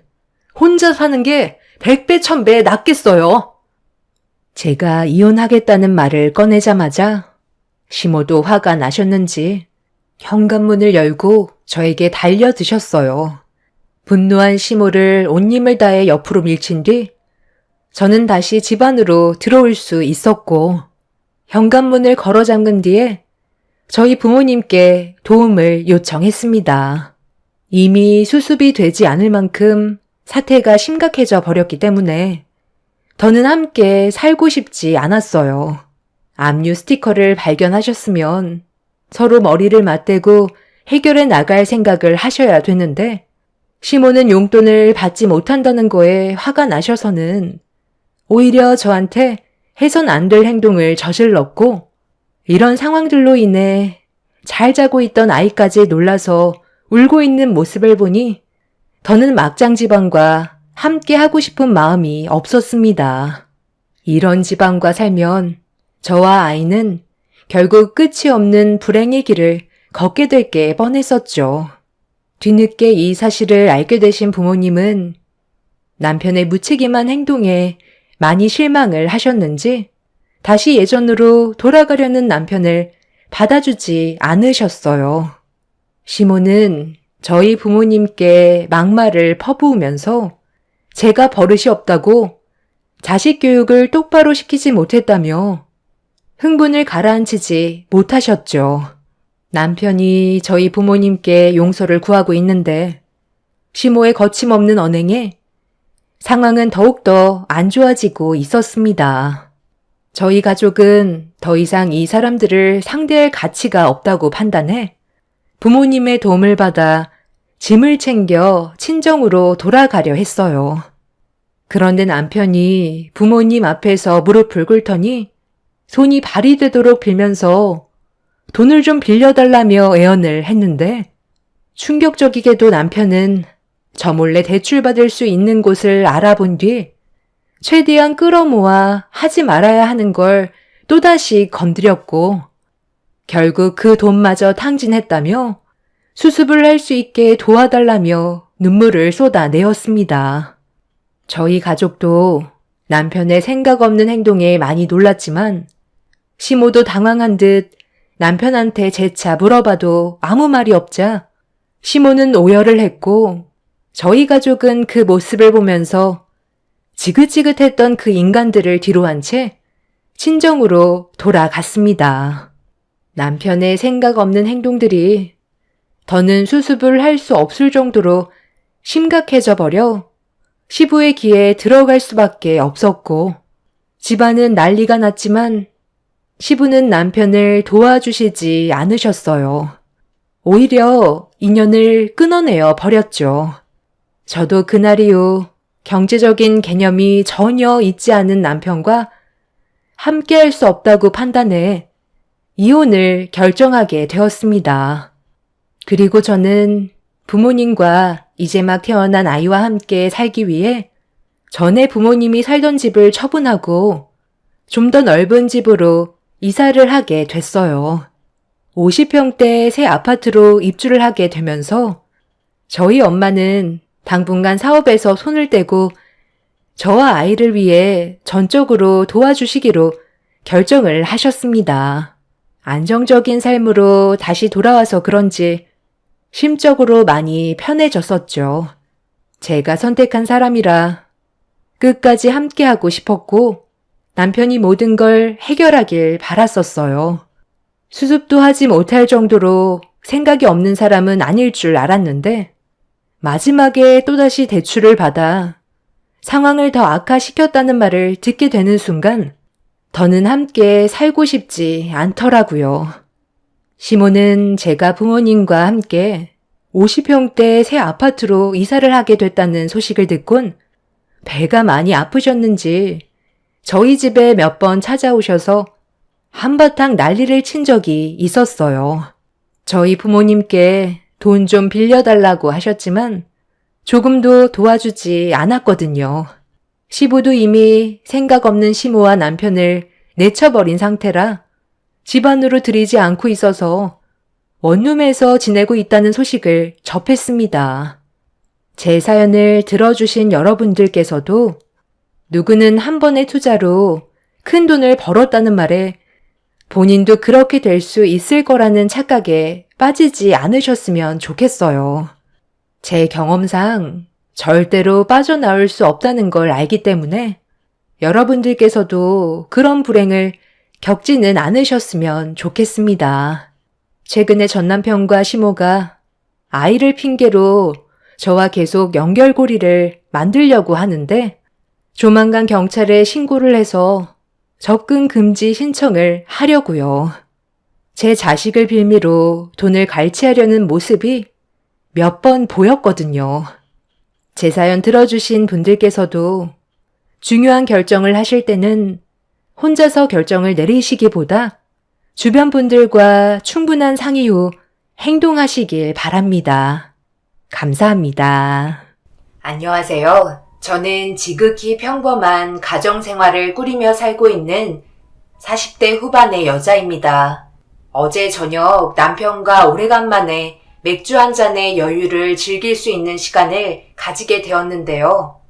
혼자 사는 게 100배 1000배 낫겠어요. 제가 이혼하겠다는 말을 꺼내자마자 시모도 화가 나셨는지 현관문을 열고 저에게 달려드셨어요. 분노한 시모를 온 힘을 다해 옆으로 밀친 뒤 저는 다시 집 안으로 들어올 수 있었고 현관문을 걸어 잠근 뒤에 저희 부모님께 도움을 요청했습니다. 이미 수습이 되지 않을 만큼 사태가 심각해져 버렸기 때문에 더는 함께 살고 싶지 않았어요. 압류 스티커를 발견하셨으면 서로 머리를 맞대고 해결해 나갈 생각을 하셔야 되는데 시모는 용돈을 받지 못한다는 거에 화가 나셔서는 오히려 저한테 해선 안 될 행동을 저질렀고 이런 상황들로 인해 잘 자고 있던 아이까지 놀라서 울고 있는 모습을 보니 더는 막장 집안과 함께 하고 싶은 마음이 없었습니다. 이런 집안과 살면 저와 아이는 결국 끝이 없는 불행의 길을 걷게 될 게 뻔했었죠. 뒤늦게 이 사실을 알게 되신 부모님은 남편의 무책임한 행동에 많이 실망을 하셨는지 다시 예전으로 돌아가려는 남편을 받아주지 않으셨어요. 시모는 저희 부모님께 막말을 퍼부으면서 제가 버릇이 없다고 자식 교육을 똑바로 시키지 못했다며 흥분을 가라앉히지 못하셨죠. 남편이 저희 부모님께 용서를 구하고 있는데 시모의 거침없는 언행에 상황은 더욱더 안 좋아지고 있었습니다. 저희 가족은 더 이상 이 사람들을 상대할 가치가 없다고 판단해 부모님의 도움을 받아 짐을 챙겨 친정으로 돌아가려 했어요. 그런데 남편이 부모님 앞에서 무릎을 꿇더니 손이 발이 되도록 빌면서 돈을 좀 빌려달라며 애언을 했는데 충격적이게도 남편은 저 몰래 대출받을 수 있는 곳을 알아본 뒤 최대한 끌어모아 하지 말아야 하는 걸 또다시 건드렸고 결국 그 돈마저 탕진했다며 수습을 할 수 있게 도와달라며 눈물을 쏟아내었습니다. 저희 가족도 남편의 생각 없는 행동에 많이 놀랐지만 시모도 당황한 듯 남편한테 재차 물어봐도 아무 말이 없자 시모는 오열을 했고 저희 가족은 그 모습을 보면서 지긋지긋했던 그 인간들을 뒤로한 채 친정으로 돌아갔습니다. 남편의 생각 없는 행동들이 더는 수습을 할 수 없을 정도로 심각해져 버려 시부의 귀에 들어갈 수밖에 없었고 집안은 난리가 났지만 시부는 남편을 도와주시지 않으셨어요. 오히려 인연을 끊어내어 버렸죠. 저도 그날 이후 경제적인 개념이 전혀 있지 않은 남편과 함께할 수 없다고 판단해 이혼을 결정하게 되었습니다. 그리고 저는 부모님과 이제 막 태어난 아이와 함께 살기 위해 전에 부모님이 살던 집을 처분하고 좀 더 넓은 집으로 이사를 하게 됐어요. 50평대 새 아파트로 입주를 하게 되면서 저희 엄마는 당분간 사업에서 손을 떼고 저와 아이를 위해 전적으로 도와주시기로 결정을 하셨습니다. 안정적인 삶으로 다시 돌아와서 그런지 심적으로 많이 편해졌었죠. 제가 선택한 사람이라 끝까지 함께하고 싶었고 남편이 모든 걸 해결하길 바랐었어요. 수습도 하지 못할 정도로 생각이 없는 사람은 아닐 줄 알았는데 마지막에 또다시 대출을 받아 상황을 더 악화시켰다는 말을 듣게 되는 순간 더는 함께 살고 싶지 않더라고요. 시모는 제가 부모님과 함께 50평대 새 아파트로 이사를 하게 됐다는 소식을 듣곤 배가 많이 아프셨는지 저희 집에 몇 번 찾아오셔서 한바탕 난리를 친 적이 있었어요. 저희 부모님께 돈 좀 빌려달라고 하셨지만 조금도 도와주지 않았거든요. 시부도 이미 생각 없는 시모와 남편을 내쳐버린 상태라 집 안으로 들이지 않고 있어서 원룸에서 지내고 있다는 소식을 접했습니다. 제 사연을 들어주신 여러분들께서도 누구는 한 번의 투자로 큰 돈을 벌었다는 말에 본인도 그렇게 될 수 있을 거라는 착각에 빠지지 않으셨으면 좋겠어요. 제 경험상 절대로 빠져나올 수 없다는 걸 알기 때문에 여러분들께서도 그런 불행을 겪지는 않으셨으면 좋겠습니다. 최근에 전남편과 시모가 아이를 핑계로 저와 계속 연결고리를 만들려고 하는데 조만간 경찰에 신고를 해서 접근 금지 신청을 하려고요. 제 자식을 빌미로 돈을 갈취하려는 모습이 몇 번 보였거든요. 제 사연 들어주신 분들께서도 중요한 결정을 하실 때는 혼자서 결정을 내리시기보다 주변 분들과 충분한 상의 후 행동하시길 바랍니다. 감사합니다. 안녕하세요. 저는 지극히 평범한 가정생활을 꾸리며 살고 있는 40대 후반의 여자입니다. 어제 저녁 남편과 오래간만에 맥주 한 잔의 여유를 즐길 수 있는 시간을 가지게 되었는데요.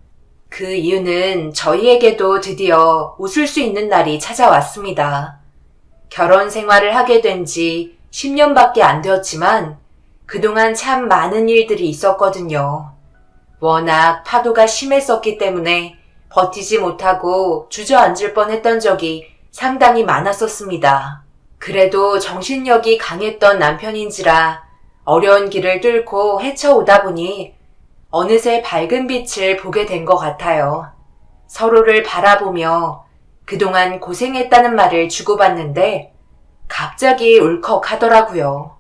그 이유는 저희에게도 드디어 웃을 수 있는 날이 찾아왔습니다. 결혼 생활을 하게 된 지 10년밖에 안 되었지만 그동안 참 많은 일들이 있었거든요. 워낙 파도가 심했었기 때문에 버티지 못하고 주저앉을 뻔했던 적이 상당히 많았었습니다. 그래도 정신력이 강했던 남편인지라 어려운 길을 뚫고 헤쳐오다 보니 어느새 밝은 빛을 보게 된 것 같아요. 서로를 바라보며 그동안 고생했다는 말을 주고받는데 갑자기 울컥하더라고요.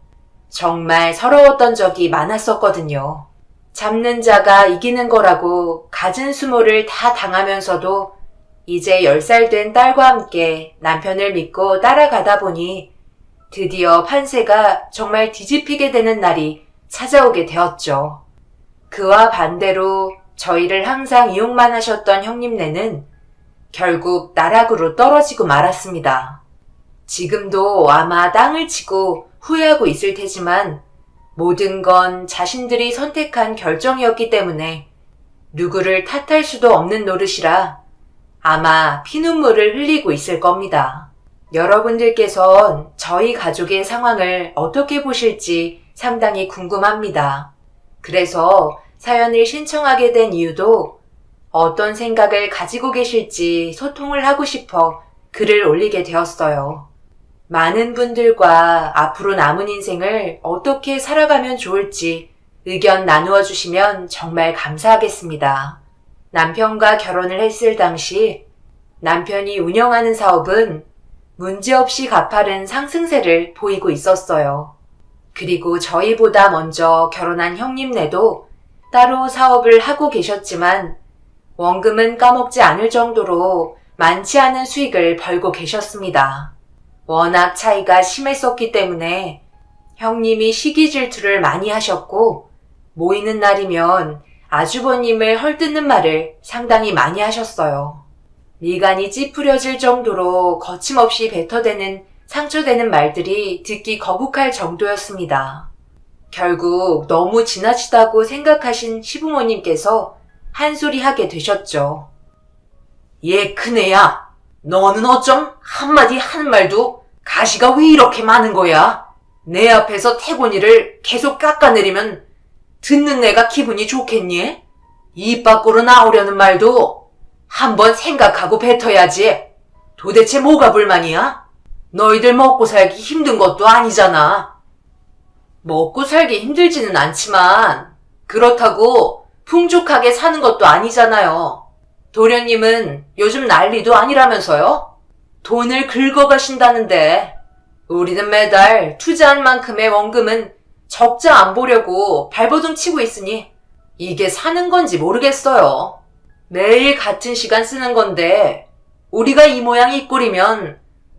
정말 서러웠던 적이 많았었거든요. 잡는 자가 이기는 거라고 갖은 수모를 다 당하면서도 이제 10살 된 딸과 함께 남편을 믿고 따라가다 보니 드디어 판세가 정말 뒤집히게 되는 날이 찾아오게 되었죠. 그와 반대로 저희를 항상 이용만 하셨던 형님네는 결국 나락으로 떨어지고 말았습니다. 지금도 아마 땅을 치고 후회하고 있을 테지만 모든 건 자신들이 선택한 결정이었기 때문에 누구를 탓할 수도 없는 노릇이라 아마 피눈물을 흘리고 있을 겁니다. 여러분들께선 저희 가족의 상황을 어떻게 보실지 상당히 궁금합니다. 그래서 사연을 신청하게 된 이유도 어떤 생각을 가지고 계실지 소통을 하고 싶어 글을 올리게 되었어요. 많은 분들과 앞으로 남은 인생을 어떻게 살아가면 좋을지 의견 나누어 주시면 정말 감사하겠습니다. 남편과 결혼을 했을 당시 남편이 운영하는 사업은 문제없이 가파른 상승세를 보이고 있었어요. 그리고 저희보다 먼저 결혼한 형님네도 따로 사업을 하고 계셨지만 원금은 까먹지 않을 정도로 많지 않은 수익을 벌고 계셨습니다. 워낙 차이가 심했었기 때문에 형님이 시기 질투를 많이 하셨고 모이는 날이면 아주버님을 헐뜯는 말을 상당히 많이 하셨어요. 미간이 찌푸려질 정도로 거침없이 뱉어대는 상처되는 말들이 듣기 거북할 정도였습니다. 결국 너무 지나치다고 생각하신 시부모님께서 한 소리 하게 되셨죠. 얘 큰애야, 너는 어쩜 한마디 하는 말도 가시가 왜 이렇게 많은 거야? 내 앞에서 태곤이를 계속 깎아내리면 듣는 내가 기분이 좋겠니? 입 밖으로 나오려는 말도 한번 생각하고 뱉어야지. 도대체 뭐가 불만이야? 너희들 먹고 살기 힘든 것도 아니잖아. 먹고 살기 힘들지는 않지만 그렇다고 풍족하게 사는 것도 아니잖아요. 도련님은 요즘 난리도 아니라면서요? 돈을 긁어가신다는데 우리는 매달 투자한 만큼의 원금은 적자 안 보려고 발버둥 치고 있으니 이게 사는 건지 모르겠어요. 매일 같은 시간 쓰는 건데 우리가 이 모양 이 꼴이면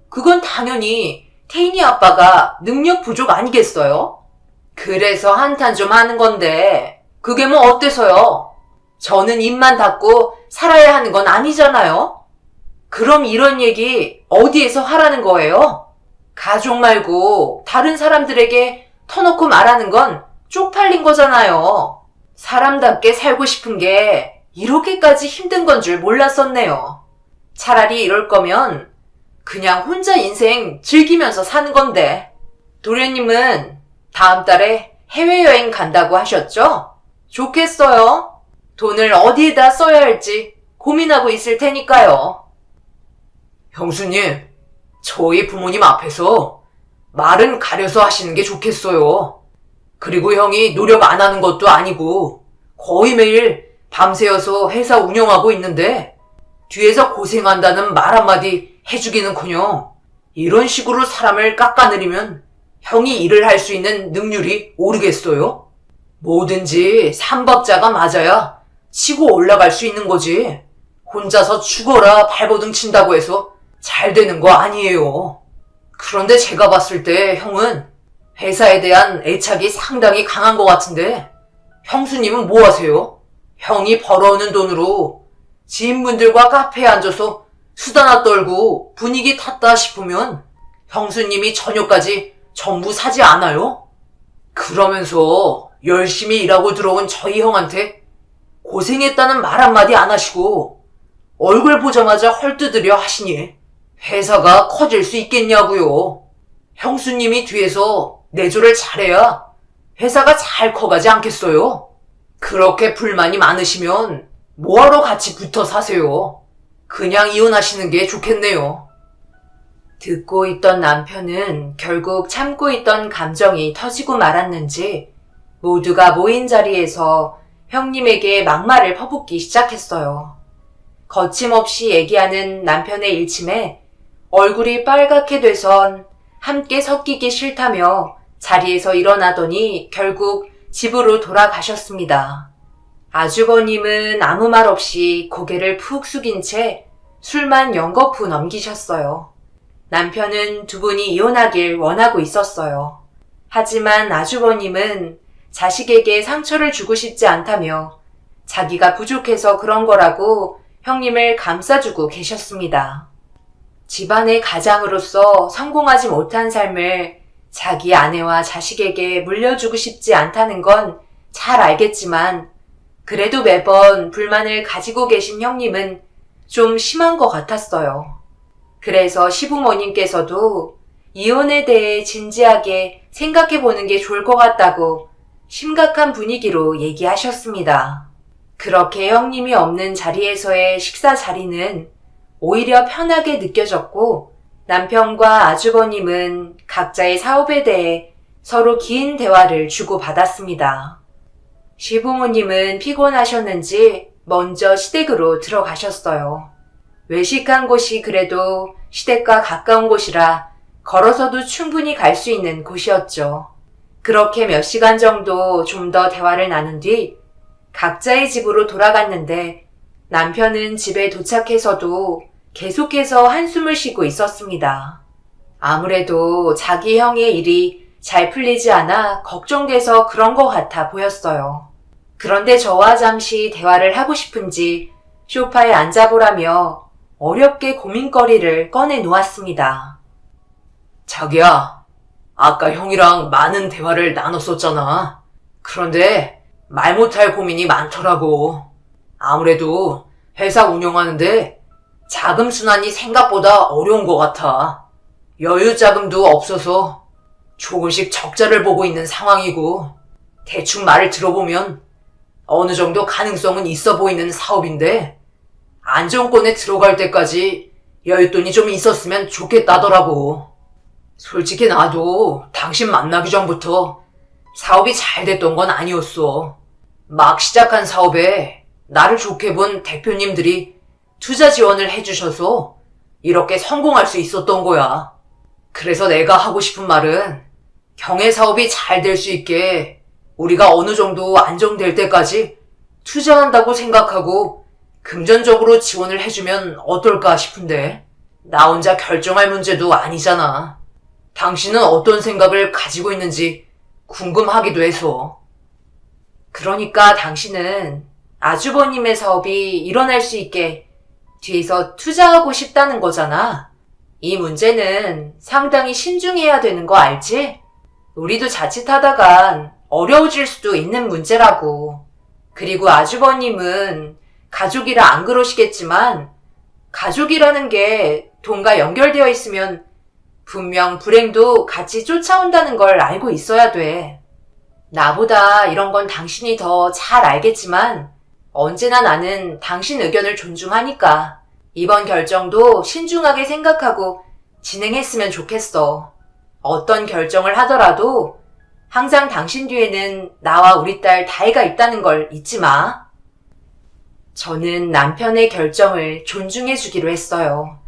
그건 당연히 태인이 아빠가 능력 부족 아니겠어요? 그래서 한탄 좀 하는 건데 그게 뭐 어때서요? 저는 입만 닫고 살아야 하는 건 아니잖아요? 그럼 이런 얘기 어디에서 하라는 거예요? 가족 말고 다른 사람들에게 터놓고 말하는 건 쪽팔린 거잖아요. 사람답게 살고 싶은 게 이렇게까지 힘든 건 줄 몰랐었네요. 차라리 이럴 거면 그냥 혼자 인생 즐기면서 사는 건데. 도련님은 다음 달에 해외여행 간다고 하셨죠? 좋겠어요. 돈을 어디에다 써야 할지 고민하고 있을 테니까요. 형수님, 저희 부모님 앞에서 말은 가려서 하시는 게 좋겠어요. 그리고 형이 노력 안 하는 것도 아니고 거의 매일 밤새워서 회사 운영하고 있는데 뒤에서 고생한다는 말 한마디 해주기는커녕 이런 식으로 사람을 깎아내리면 형이 일을 할 수 있는 능률이 오르겠어요? 뭐든지 삼박자가 맞아야 치고 올라갈 수 있는 거지. 혼자서 죽어라 발버둥 친다고 해서 잘 되는 거 아니에요. 그런데 제가 봤을 때 형은 회사에 대한 애착이 상당히 강한 것 같은데 형수님은 뭐 하세요? 형이 벌어오는 돈으로 지인분들과 카페에 앉아서 수다나 떨고 분위기 탔다 싶으면 형수님이 저녁까지 전부 사지 않아요? 그러면서 열심히 일하고 들어온 저희 형한테 고생했다는 말 한마디 안 하시고 얼굴 보자마자 헐뜯으려 하시니 회사가 커질 수 있겠냐고요. 형수님이 뒤에서 내조를 잘해야 회사가 잘 커가지 않겠어요? 그렇게 불만이 많으시면 뭐하러 같이 붙어 사세요? 그냥 이혼하시는 게 좋겠네요. 듣고 있던 남편은 결국 참고 있던 감정이 터지고 말았는지 모두가 모인 자리에서 형님에게 막말을 퍼붓기 시작했어요. 거침없이 얘기하는 남편의 일침에 얼굴이 빨갛게 돼선 함께 섞이기 싫다며 자리에서 일어나더니 결국 집으로 돌아가셨습니다. 아주버님은 아무 말 없이 고개를 푹 숙인 채 술만 연거푸 넘기셨어요. 남편은 두 분이 이혼하길 원하고 있었어요. 하지만 아주버님은 자식에게 상처를 주고 싶지 않다며 자기가 부족해서 그런 거라고 형님을 감싸주고 계셨습니다. 집안의 가장으로서 성공하지 못한 삶을 자기 아내와 자식에게 물려주고 싶지 않다는 건 잘 알겠지만 그래도 매번 불만을 가지고 계신 형님은 좀 심한 것 같았어요. 그래서 시부모님께서도 이혼에 대해 진지하게 생각해보는 게 좋을 것 같다고 심각한 분위기로 얘기하셨습니다. 그렇게 형님이 없는 자리에서의 식사 자리는 오히려 편하게 느껴졌고 남편과 아주버님은 각자의 사업에 대해 서로 긴 대화를 주고받았습니다. 시부모님은 피곤하셨는지 먼저 시댁으로 들어가셨어요. 외식한 곳이 그래도 시댁과 가까운 곳이라 걸어서도 충분히 갈 수 있는 곳이었죠. 그렇게 몇 시간 정도 좀 더 대화를 나눈 뒤 각자의 집으로 돌아갔는데 남편은 집에 도착해서도 계속해서 한숨을 쉬고 있었습니다. 아무래도 자기 형의 일이 잘 풀리지 않아 걱정돼서 그런 것 같아 보였어요. 그런데 저와 잠시 대화를 하고 싶은지 소파에 앉아보라며 어렵게 고민거리를 꺼내 놓았습니다. 자기야, 아까 형이랑 많은 대화를 나눴었잖아. 그런데 말 못할 고민이 많더라고. 아무래도 회사 운영하는데 자금 순환이 생각보다 어려운 것 같아. 여유 자금도 없어서 조금씩 적자를 보고 있는 상황이고 대충 말을 들어보면 어느 정도 가능성은 있어 보이는 사업인데 안정권에 들어갈 때까지 여윳돈이 좀 있었으면 좋겠다더라고. 솔직히 나도 당신 만나기 전부터 사업이 잘 됐던 건 아니었어. 막 시작한 사업에 나를 좋게 본 대표님들이 투자 지원을 해주셔서 이렇게 성공할 수 있었던 거야. 그래서 내가 하고 싶은 말은 경혜 사업이 잘 될 수 있게 우리가 어느 정도 안정될 때까지 투자한다고 생각하고 금전적으로 지원을 해주면 어떨까 싶은데 나 혼자 결정할 문제도 아니잖아. 당신은 어떤 생각을 가지고 있는지 궁금하기도 해서. 그러니까 당신은 아주버님의 사업이 일어날 수 있게 뒤에서 투자하고 싶다는 거잖아. 이 문제는 상당히 신중해야 되는 거 알지? 우리도 자칫하다간 어려워질 수도 있는 문제라고. 그리고 아주버님은 가족이라 안 그러시겠지만 가족이라는 게 돈과 연결되어 있으면 분명 불행도 같이 쫓아온다는 걸 알고 있어야 돼. 나보다 이런 건 당신이 더 잘 알겠지만 언제나 나는 당신 의견을 존중하니까 이번 결정도 신중하게 생각하고 진행했으면 좋겠어. 어떤 결정을 하더라도 항상 당신 뒤에는 나와 우리 딸 다혜가 있다는 걸 잊지 마. 저는 남편의 결정을 존중해 주기로 했어요.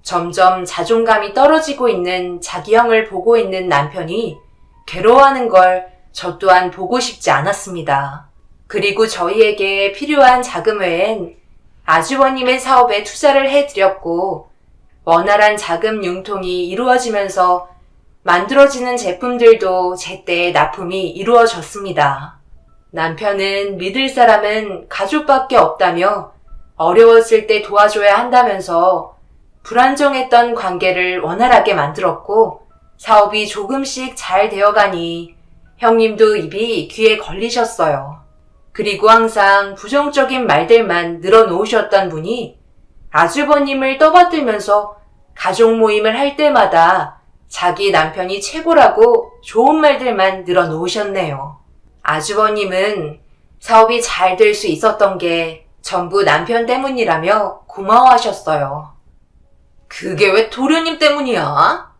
점점 자존감이 떨어지고 있는 자기 형을 보고 있는 남편이 괴로워하는 걸 저 또한 보고 싶지 않았습니다. 그리고 저희에게 필요한 자금 외엔 아주버님의 사업에 투자를 해드렸고 원활한 자금 융통이 이루어지면서 만들어지는 제품들도 제때에 납품이 이루어졌습니다. 남편은 믿을 사람은 가족밖에 없다며 어려웠을 때 도와줘야 한다면서 불안정했던 관계를 원활하게 만들었고 사업이 조금씩 잘 되어가니 형님도 입이 귀에 걸리셨어요. 그리고 항상 부정적인 말들만 늘어놓으셨던 분이 아주버님을 떠받들면서 가족 모임을 할 때마다 자기 남편이 최고라고 좋은 말들만 늘어놓으셨네요. 아주버님은 사업이 잘 될 수 있었던 게 전부 남편 때문이라며 고마워하셨어요. 그게 왜 도련님 때문이야?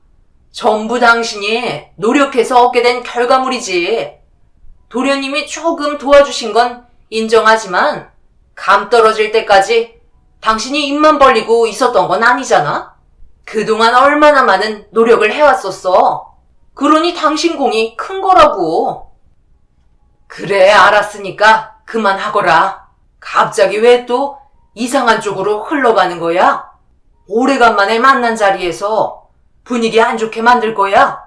전부 당신이 노력해서 얻게 된 결과물이지. 도련님이 조금 도와주신 건 인정하지만 감 떨어질 때까지 당신이 입만 벌리고 있었던 건 아니잖아? 그동안 얼마나 많은 노력을 해왔었어. 그러니 당신 공이 큰 거라고. 그래, 알았으니까 그만하거라. 갑자기 왜 또 이상한 쪽으로 흘러가는 거야? 오래간만에 만난 자리에서 분위기 안 좋게 만들 거야?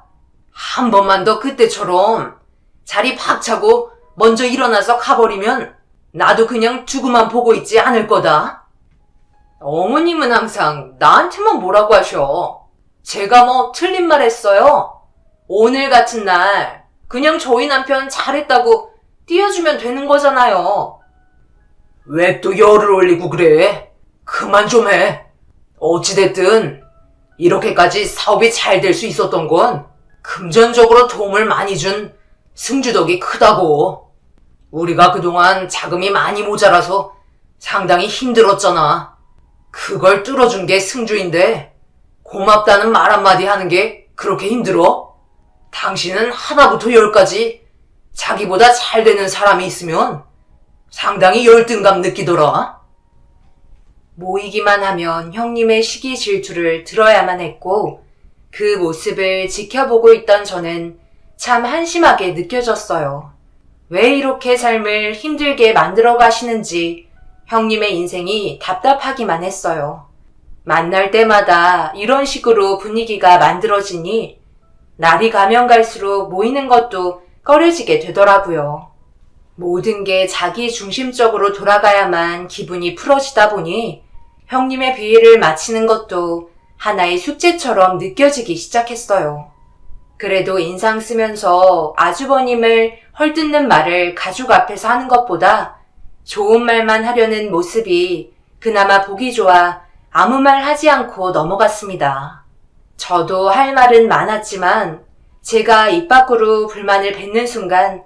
한 번만 더 그때처럼 자리 박차고 먼저 일어나서 가버리면 나도 그냥 두고만 보고 있지 않을 거다. 어머님은 항상 나한테만 뭐라고 하셔. 제가 뭐 틀린 말 했어요? 오늘 같은 날 그냥 저희 남편 잘했다고 띄워주면 되는 거잖아요. 왜 또 열을 올리고 그래? 그만 좀 해. 어찌됐든 이렇게까지 사업이 잘 될 수 있었던 건 금전적으로 도움을 많이 준 승주 덕이 크다고. 우리가 그동안 자금이 많이 모자라서 상당히 힘들었잖아. 그걸 뚫어준 게 승주인데 고맙다는 말 한마디 하는 게 그렇게 힘들어? 당신은 하나부터 열까지 자기보다 잘 되는 사람이 있으면 상당히 열등감 느끼더라. 모이기만 하면 형님의 시기 질투를 들어야만 했고 그 모습을 지켜보고 있던 저는 참 한심하게 느껴졌어요. 왜 이렇게 삶을 힘들게 만들어 가시는지 형님의 인생이 답답하기만 했어요. 만날 때마다 이런 식으로 분위기가 만들어지니 날이 가면 갈수록 모이는 것도 꺼려지게 되더라고요. 모든 게 자기 중심적으로 돌아가야만 기분이 풀어지다 보니 형님의 비위를 마치는 것도 하나의 숙제처럼 느껴지기 시작했어요. 그래도 인상 쓰면서 아주버님을 헐뜯는 말을 가족 앞에서 하는 것보다 좋은 말만 하려는 모습이 그나마 보기 좋아 아무 말 하지 않고 넘어갔습니다. 저도 할 말은 많았지만 제가 입 밖으로 불만을 뱉는 순간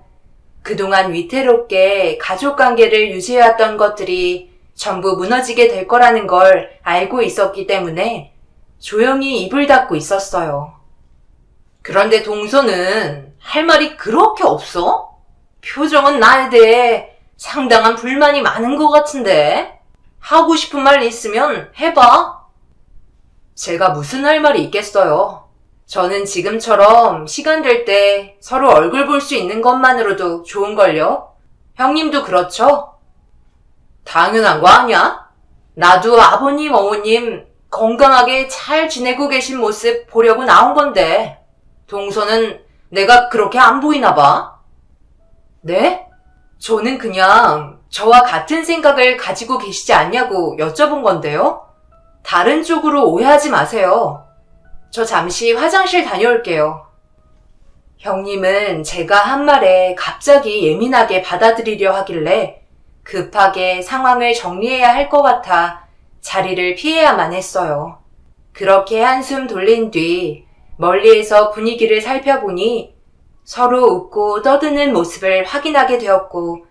그동안 위태롭게 가족관계를 유지해왔던 것들이 전부 무너지게 될 거라는 걸 알고 있었기 때문에 조용히 입을 닫고 있었어요. 그런데 동서는 할 말이 그렇게 없어? 표정은 나에 대해 상당한 불만이 많은 것 같은데? 하고 싶은 말 있으면 해봐. 제가 무슨 할 말이 있겠어요. 저는 지금처럼 시간 될 때 서로 얼굴 볼 수 있는 것만으로도 좋은걸요? 형님도 그렇죠? 당연한 거 아니야? 나도 아버님, 어머님 건강하게 잘 지내고 계신 모습 보려고 나온 건데 동서는 내가 그렇게 안 보이나 봐? 네? 저는 그냥 저와 같은 생각을 가지고 계시지 않냐고 여쭤본 건데요. 다른 쪽으로 오해하지 마세요. 저 잠시 화장실 다녀올게요. 형님은 제가 한 말에 갑자기 예민하게 받아들이려 하길래 급하게 상황을 정리해야 할 것 같아 자리를 피해야만 했어요. 그렇게 한숨 돌린 뒤 멀리에서 분위기를 살펴보니 서로 웃고 떠드는 모습을 확인하게 되었고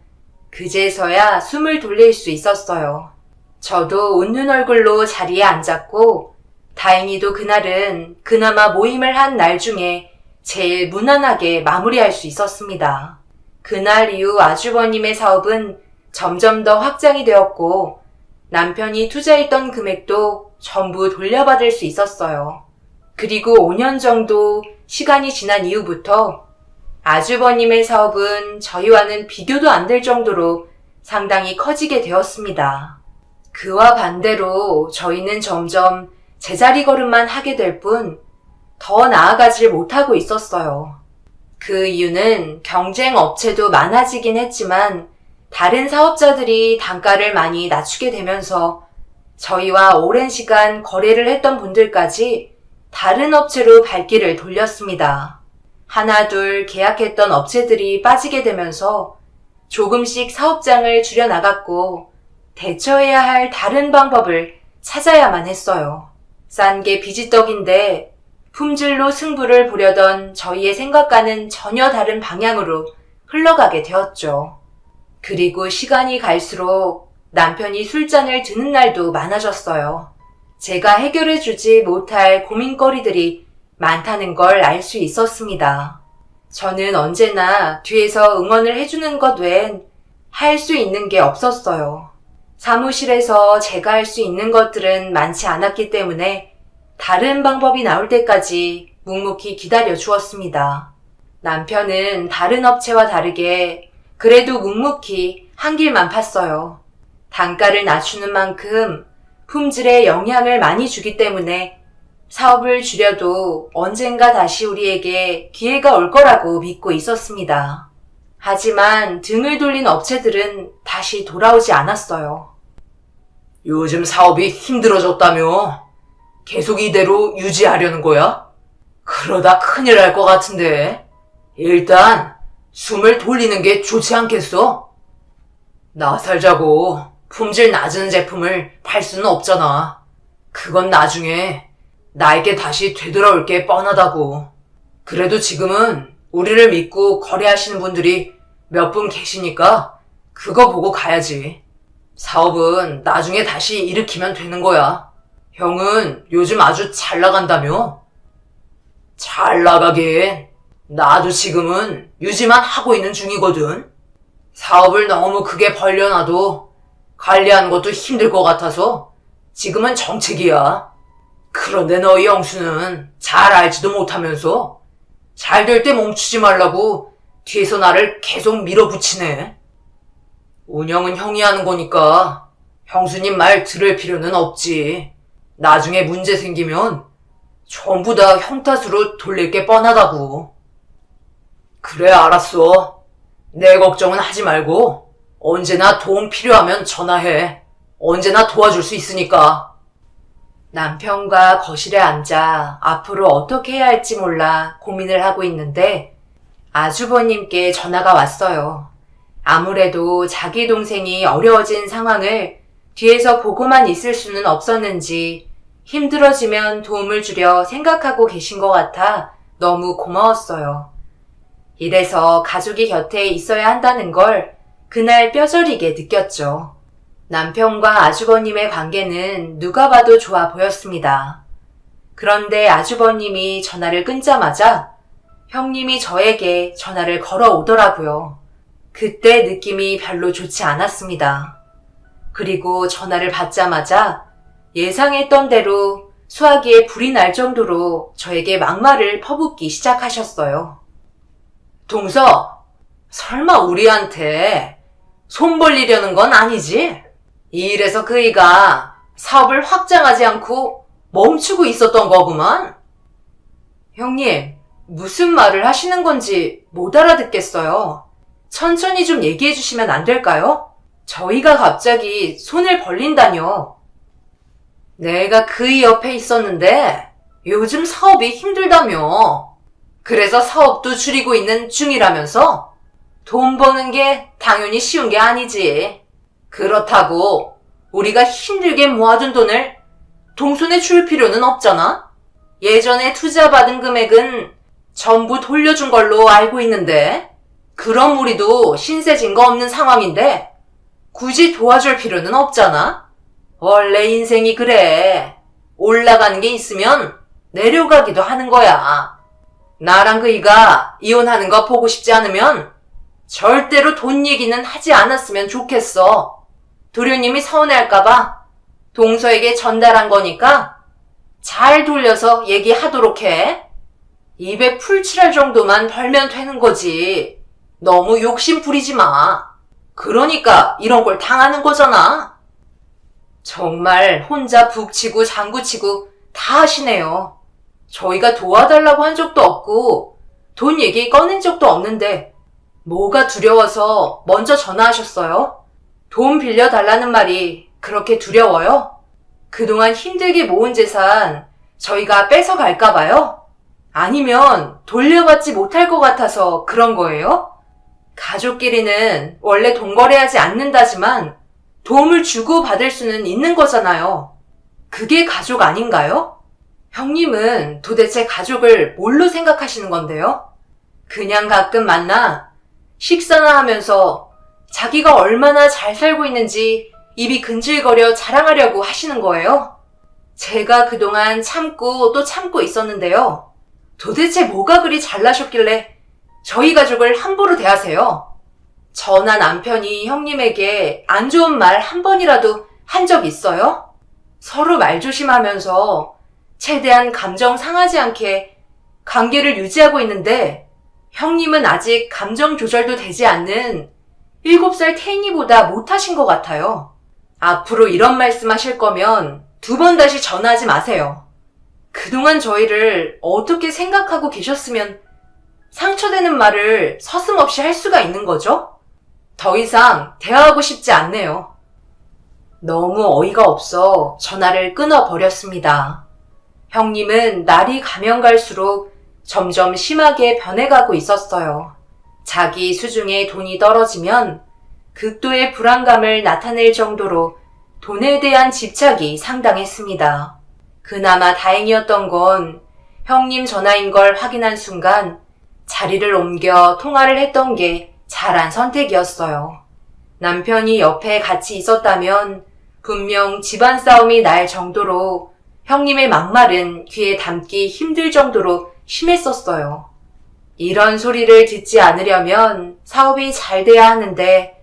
그제서야 숨을 돌릴 수 있었어요. 저도 웃는 얼굴로 자리에 앉았고 다행히도 그날은 그나마 모임을 한 날 중에 제일 무난하게 마무리할 수 있었습니다. 그날 이후 아주버님의 사업은 점점 더 확장이 되었고 남편이 투자했던 금액도 전부 돌려받을 수 있었어요. 그리고 5년 정도 시간이 지난 이후부터 아주버님의 사업은 저희와는 비교도 안 될 정도로 상당히 커지게 되었습니다. 그와 반대로 저희는 점점 제자리 걸음만 하게 될 뿐 더 나아가질 못하고 있었어요. 그 이유는 경쟁 업체도 많아지긴 했지만 다른 사업자들이 단가를 많이 낮추게 되면서 저희와 오랜 시간 거래를 했던 분들까지 다른 업체로 발길을 돌렸습니다. 하나 둘 계약했던 업체들이 빠지게 되면서 조금씩 사업장을 줄여나갔고 대처해야 할 다른 방법을 찾아야만 했어요. 싼 게 비지떡인데 품질로 승부를 보려던 저희의 생각과는 전혀 다른 방향으로 흘러가게 되었죠. 그리고 시간이 갈수록 남편이 술잔을 드는 날도 많아졌어요. 제가 해결해주지 못할 고민거리들이 많다는 걸 알 수 있었습니다. 저는 언제나 뒤에서 응원을 해주는 것 외엔 할 수 있는 게 없었어요. 사무실에서 제가 할 수 있는 것들은 많지 않았기 때문에 다른 방법이 나올 때까지 묵묵히 기다려 주었습니다. 남편은 다른 업체와 다르게 그래도 묵묵히 한 길만 팠어요. 단가를 낮추는 만큼 품질에 영향을 많이 주기 때문에 사업을 줄여도 언젠가 다시 우리에게 기회가 올 거라고 믿고 있었습니다. 하지만 등을 돌린 업체들은 다시 돌아오지 않았어요. 요즘 사업이 힘들어졌다며? 계속 이대로 유지하려는 거야? 그러다 큰일 날 것 같은데. 일단 숨을 돌리는 게 좋지 않겠어? 나 살자고 품질 낮은 제품을 팔 수는 없잖아. 그건 나중에 나에게 다시 되돌아올 게 뻔하다고. 그래도 지금은 우리를 믿고 거래하시는 분들이 몇 분 계시니까 그거 보고 가야지. 사업은 나중에 다시 일으키면 되는 거야. 형은 요즘 아주 잘 나간다며? 잘 나가긴. 나도 지금은 유지만 하고 있는 중이거든. 사업을 너무 크게 벌려놔도 관리하는 것도 힘들 것 같아서 지금은 정책이야. 그런데 너희 영수는 잘 알지도 못하면서 잘 될 때 멈추지 말라고 뒤에서 나를 계속 밀어붙이네. 운영은 형이 하는 거니까 형수님 말 들을 필요는 없지. 나중에 문제 생기면 전부 다 형 탓으로 돌릴 게 뻔하다고. 그래, 알았어. 내 걱정은 하지 말고 언제나 도움 필요하면 전화해. 언제나 도와줄 수 있으니까. 남편과 거실에 앉아 앞으로 어떻게 해야 할지 몰라 고민을 하고 있는데 아주버님께 전화가 왔어요. 아무래도 자기 동생이 어려워진 상황을 뒤에서 보고만 있을 수는 없었는지 힘들어지면 도움을 주려 생각하고 계신 것 같아 너무 고마웠어요. 이래서 가족이 곁에 있어야 한다는 걸 그날 뼈저리게 느꼈죠. 남편과 아주버님의 관계는 누가 봐도 좋아 보였습니다. 그런데 아주버님이 전화를 끊자마자 형님이 저에게 전화를 걸어오더라고요. 그때 느낌이 별로 좋지 않았습니다. 그리고 전화를 받자마자 예상했던 대로 수화기에 불이 날 정도로 저에게 막말을 퍼붓기 시작하셨어요. 동서, 설마 우리한테 손 벌리려는 건 아니지? 이래서 그이가 사업을 확장하지 않고 멈추고 있었던 거구만. 형님, 무슨 말을 하시는 건지 못 알아듣겠어요. 천천히 좀 얘기해 주시면 안 될까요? 저희가 갑자기 손을 벌린다뇨. 내가 그이 옆에 있었는데 요즘 사업이 힘들다며. 그래서 사업도 줄이고 있는 중이라면서? 돈 버는 게 당연히 쉬운 게 아니지. 그렇다고 우리가 힘들게 모아둔 돈을 동손에 줄 필요는 없잖아? 예전에 투자받은 금액은 전부 돌려준 걸로 알고 있는데, 그럼 우리도 신세진 거 없는 상황인데 굳이 도와줄 필요는 없잖아? 원래 인생이 그래. 올라가는 게 있으면 내려가기도 하는 거야. 나랑 그이가 이혼하는 거 보고 싶지 않으면 절대로 돈 얘기는 하지 않았으면 좋겠어. 도련님이 서운해할까봐 동서에게 전달한 거니까 잘 돌려서 얘기하도록 해. 입에 풀 칠할 정도만 벌면 되는 거지. 너무 욕심 부리지 마. 그러니까 이런 걸 당하는 거잖아. 정말 혼자 북치고 장구치고 다 하시네요. 저희가 도와달라고 한 적도 없고 돈 얘기 꺼낸 적도 없는데 뭐가 두려워서 먼저 전화하셨어요? 돈 빌려달라는 말이 그렇게 두려워요? 그동안 힘들게 모은 재산 저희가 뺏어갈까 봐요? 아니면 돌려받지 못할 것 같아서 그런 거예요? 가족끼리는 원래 돈 거래하지 않는다지만 도움을 주고 받을 수는 있는 거잖아요. 그게 가족 아닌가요? 형님은 도대체 가족을 뭘로 생각하시는 건데요? 그냥 가끔 만나 식사나 하면서 자기가 얼마나 잘 살고 있는지 입이 근질거려 자랑하려고 하시는 거예요? 제가 그동안 참고 또 참고 있었는데요. 도대체 뭐가 그리 잘나셨길래 저희 가족을 함부로 대하세요? 저나 남편이 형님에게 안 좋은 말 한 번이라도 한 적 있어요? 서로 말조심하면서 최대한 감정 상하지 않게 관계를 유지하고 있는데 형님은 아직 감정 조절도 되지 않는 7살 태인이보다 못하신 것 같아요. 앞으로 이런 말씀 하실 거면 2번 다시 전화하지 마세요. 그동안 저희를 어떻게 생각하고 계셨으면 상처되는 말을 서슴없이 할 수가 있는 거죠? 더 이상 대화하고 싶지 않네요. 너무 어이가 없어 전화를 끊어버렸습니다. 형님은 날이 가면 갈수록 점점 심하게 변해가고 있었어요. 자기 수중에 돈이 떨어지면 극도의 불안감을 나타낼 정도로 돈에 대한 집착이 상당했습니다. 그나마 다행이었던 건 형님 전화인 걸 확인한 순간 자리를 옮겨 통화를 했던 게 잘한 선택이었어요. 남편이 옆에 같이 있었다면 분명 집안 싸움이 날 정도로 형님의 막말은 귀에 담기 힘들 정도로 심했었어요. 이런 소리를 듣지 않으려면 사업이 잘 돼야 하는데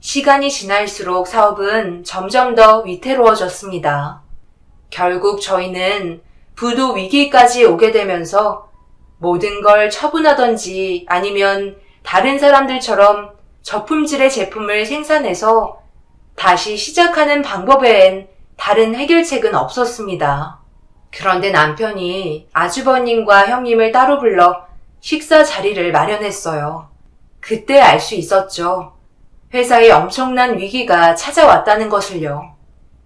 시간이 지날수록 사업은 점점 더 위태로워졌습니다. 결국 저희는 부도 위기까지 오게 되면서 모든 걸 처분하던지 아니면 다른 사람들처럼 저품질의 제품을 생산해서 다시 시작하는 방법 외엔 다른 해결책은 없었습니다. 그런데 남편이 아주버님과 형님을 따로 불러 식사 자리를 마련했어요. 그때 알 수 있었죠. 회사에 엄청난 위기가 찾아왔다는 것을요.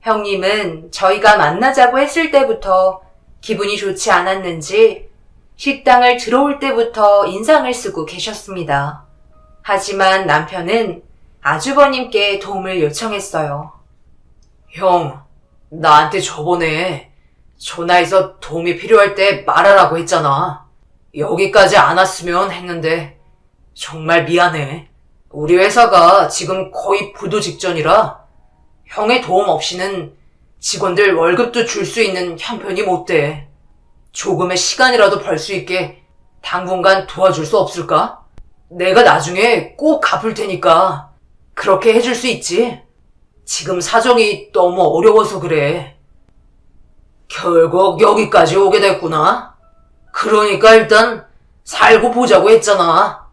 형님은 저희가 만나자고 했을 때부터 기분이 좋지 않았는지 식당을 들어올 때부터 인상을 쓰고 계셨습니다. 하지만 남편은 아주버님께 도움을 요청했어요. 형, 나한테 저번에 전화해서 도움이 필요할 때 말하라고 했잖아. 여기까지 안 왔으면 했는데 정말 미안해. 우리 회사가 지금 거의 부도 직전이라 형의 도움 없이는 직원들 월급도 줄 수 있는 형편이 못 돼. 조금의 시간이라도 벌 수 있게 당분간 도와줄 수 없을까? 내가 나중에 꼭 갚을 테니까 그렇게 해줄 수 있지? 지금 사정이 너무 어려워서 그래. 결국 여기까지 오게 됐구나. 그러니까 일단 살고 보자고 했잖아.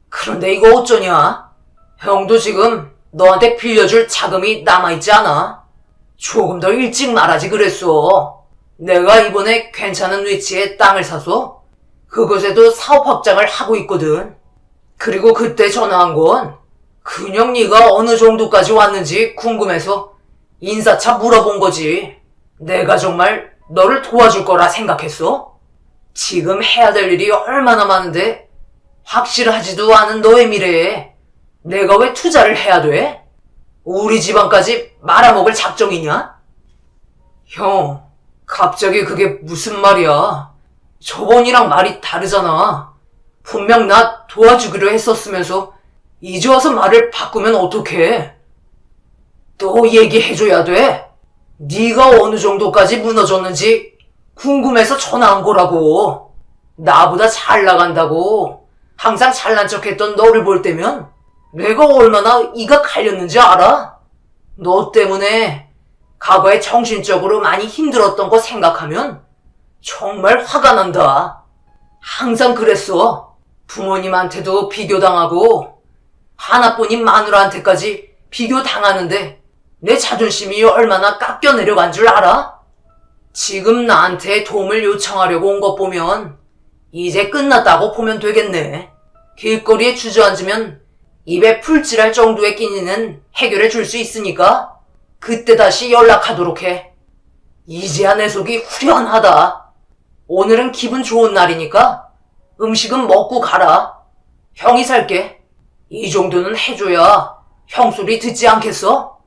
그런데 이거 어쩌냐? 형도 지금 너한테 빌려줄 자금이 남아있지 않아. 조금 더 일찍 말하지 그랬어. 내가 이번에 괜찮은 위치에 땅을 사서 그곳에도 사업 확장을 하고 있거든. 그리고 그때 전화한 건 그냥 네가 어느 정도까지 왔는지 궁금해서 인사차 물어본 거지. 내가 정말 너를 도와줄 거라 생각했어? 지금 해야 될 일이 얼마나 많은데 확실하지도 않은 너의 미래에 내가 왜 투자를 해야 돼? 우리 집안까지 말아먹을 작정이냐? 형, 갑자기 그게 무슨 말이야? 저번이랑 말이 다르잖아. 분명 나 도와주기로 했었으면서 이제 와서 말을 바꾸면 어떡해? 또 얘기해줘야 돼? 네가 어느 정도까지 무너졌는지 궁금해서 전화한 거라고. 나보다 잘 나간다고 항상 잘난 척했던 너를 볼 때면 내가 얼마나 이가 갈렸는지 알아? 너 때문에 과거에 정신적으로 많이 힘들었던 거 생각하면 정말 화가 난다. 항상 그랬어. 부모님한테도 비교당하고 하나뿐인 마누라한테까지 비교당하는데 내 자존심이 얼마나 깎여 내려간 줄 알아? 지금 나한테 도움을 요청하려고 온 것 보면 이제 끝났다고 보면 되겠네. 길거리에 주저앉으면 입에 풀칠할 정도의 끼니는 해결해 줄 수 있으니까 그때 다시 연락하도록 해. 이제야 내 속이 후련하다. 오늘은 기분 좋은 날이니까 음식은 먹고 가라. 형이 살게. 이 정도는 해줘야 형 소리 듣지 않겠어?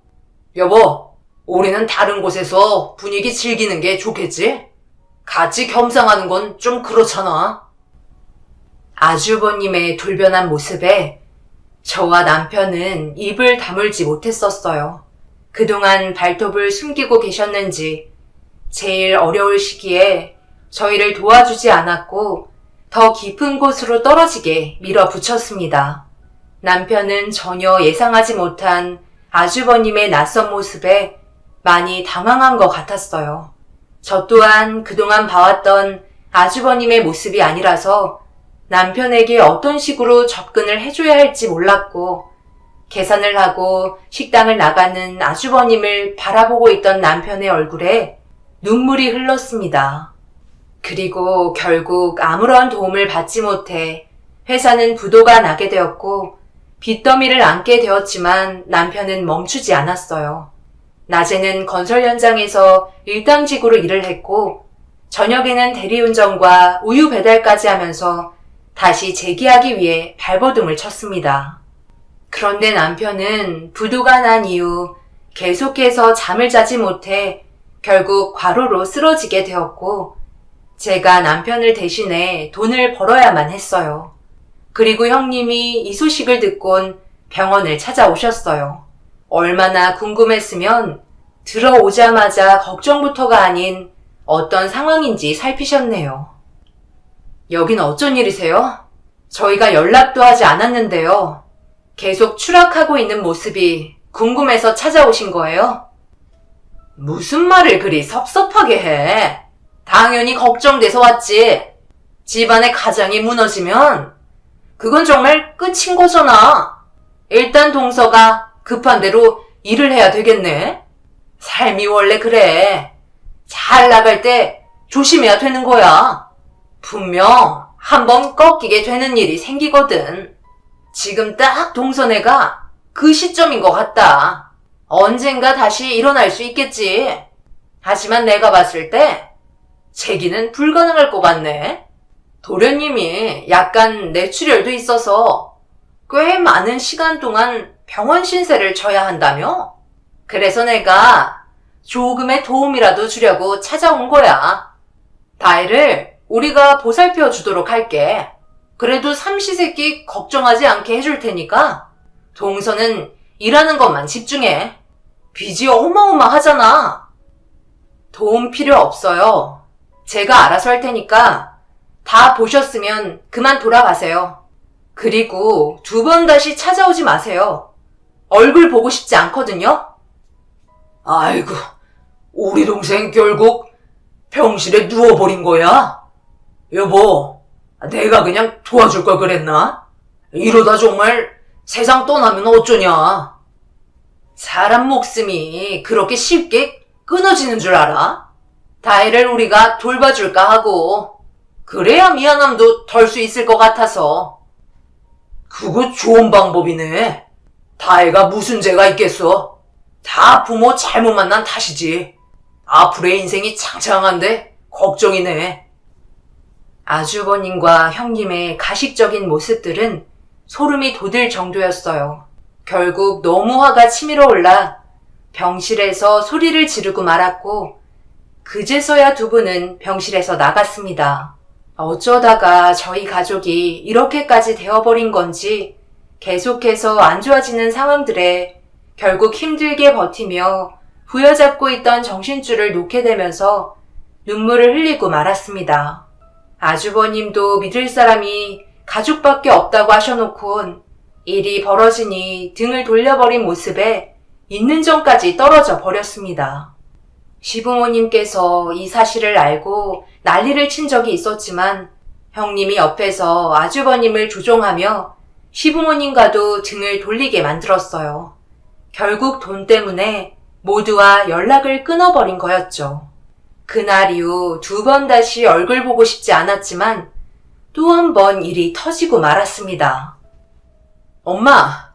여보, 우리는 다른 곳에서 분위기 즐기는 게 좋겠지? 같이 겸상하는 건 좀 그렇잖아. 아주버님의 돌변한 모습에 저와 남편은 입을 다물지 못했었어요. 그동안 발톱을 숨기고 계셨는지 제일 어려울 시기에 저희를 도와주지 않았고 더 깊은 곳으로 떨어지게 밀어붙였습니다. 남편은 전혀 예상하지 못한 아주버님의 낯선 모습에 많이 당황한 것 같았어요. 저 또한 그동안 봐왔던 아주버님의 모습이 아니라서 남편에게 어떤 식으로 접근을 해줘야 할지 몰랐고 계산을 하고 식당을 나가는 아주버님을 바라보고 있던 남편의 얼굴에 눈물이 흘렀습니다. 그리고 결국 아무런 도움을 받지 못해 회사는 부도가 나게 되었고 빚더미를 안게 되었지만 남편은 멈추지 않았어요. 낮에는 건설 현장에서 일당직으로 일을 했고 저녁에는 대리운전과 우유 배달까지 하면서 다시 재기하기 위해 발버둥을 쳤습니다. 그런데 남편은 부도가 난 이후 계속해서 잠을 자지 못해 결국 과로로 쓰러지게 되었고 제가 남편을 대신해 돈을 벌어야만 했어요. 그리고 형님이 이 소식을 듣곤 병원을 찾아오셨어요. 얼마나 궁금했으면 들어오자마자 걱정부터가 아닌 어떤 상황인지 살피셨네요. 여긴 어쩐 일이세요? 저희가 연락도 하지 않았는데요. 계속 추락하고 있는 모습이 궁금해서 찾아오신 거예요? 무슨 말을 그리 섭섭하게 해? 당연히 걱정돼서 왔지. 집안의 가장이 무너지면 그건 정말 끝인 거잖아. 일단 동서가 급한 대로 일을 해야 되겠네. 삶이 원래 그래. 잘 나갈 때 조심해야 되는 거야. 분명 한번 꺾이게 되는 일이 생기거든. 지금 딱 동서네가 그 시점인 것 같다. 언젠가 다시 일어날 수 있겠지. 하지만 내가 봤을 때 재기는 불가능할 것 같네. 도련님이 약간 뇌출혈도 있어서 꽤 많은 시간 동안 병원 신세를 져야 한다며? 그래서 내가 조금의 도움이라도 주려고 찾아온 거야. 다혜를 우리가 보살펴 주도록 할게. 그래도 삼시세끼 걱정하지 않게 해줄 테니까 동서는 일하는 것만 집중해. 빚이 어마어마하잖아. 도움 필요 없어요. 제가 알아서 할 테니까 다 보셨으면 그만 돌아가세요. 그리고 2번 다시 찾아오지 마세요. 얼굴 보고 싶지 않거든요. 아이고, 우리 동생 결국 병실에 누워버린 거야? 여보, 내가 그냥 도와줄 걸 그랬나? 이러다 정말 세상 떠나면 어쩌냐? 사람 목숨이 그렇게 쉽게 끊어지는 줄 알아? 다혜를 우리가 돌봐줄까 하고 그래야 미안함도 덜 수 있을 것 같아서. 그거 좋은 방법이네. 다혜가 무슨 죄가 있겠어? 다 부모 잘못 만난 탓이지. 앞으로의 인생이 창창한데 걱정이네. 아주버님과 형님의 가식적인 모습들은 소름이 돋을 정도였어요. 결국 너무 화가 치밀어 올라 병실에서 소리를 지르고 말았고 그제서야 2분은 병실에서 나갔습니다. 어쩌다가 저희 가족이 이렇게까지 되어버린 건지 계속해서 안 좋아지는 상황들에 결국 힘들게 버티며 부여잡고 있던 정신줄을 놓게 되면서 눈물을 흘리고 말았습니다. 아주버님도 믿을 사람이 가족밖에 없다고 하셔놓곤 일이 벌어지니 등을 돌려버린 모습에 있는 정까지 떨어져 버렸습니다. 시부모님께서 이 사실을 알고 난리를 친 적이 있었지만 형님이 옆에서 아주버님을 조종하며 시부모님과도 등을 돌리게 만들었어요. 결국 돈 때문에 모두와 연락을 끊어버린 거였죠. 그날 이후 2번 다시 얼굴 보고 싶지 않았지만 또 한 번 일이 터지고 말았습니다. 엄마,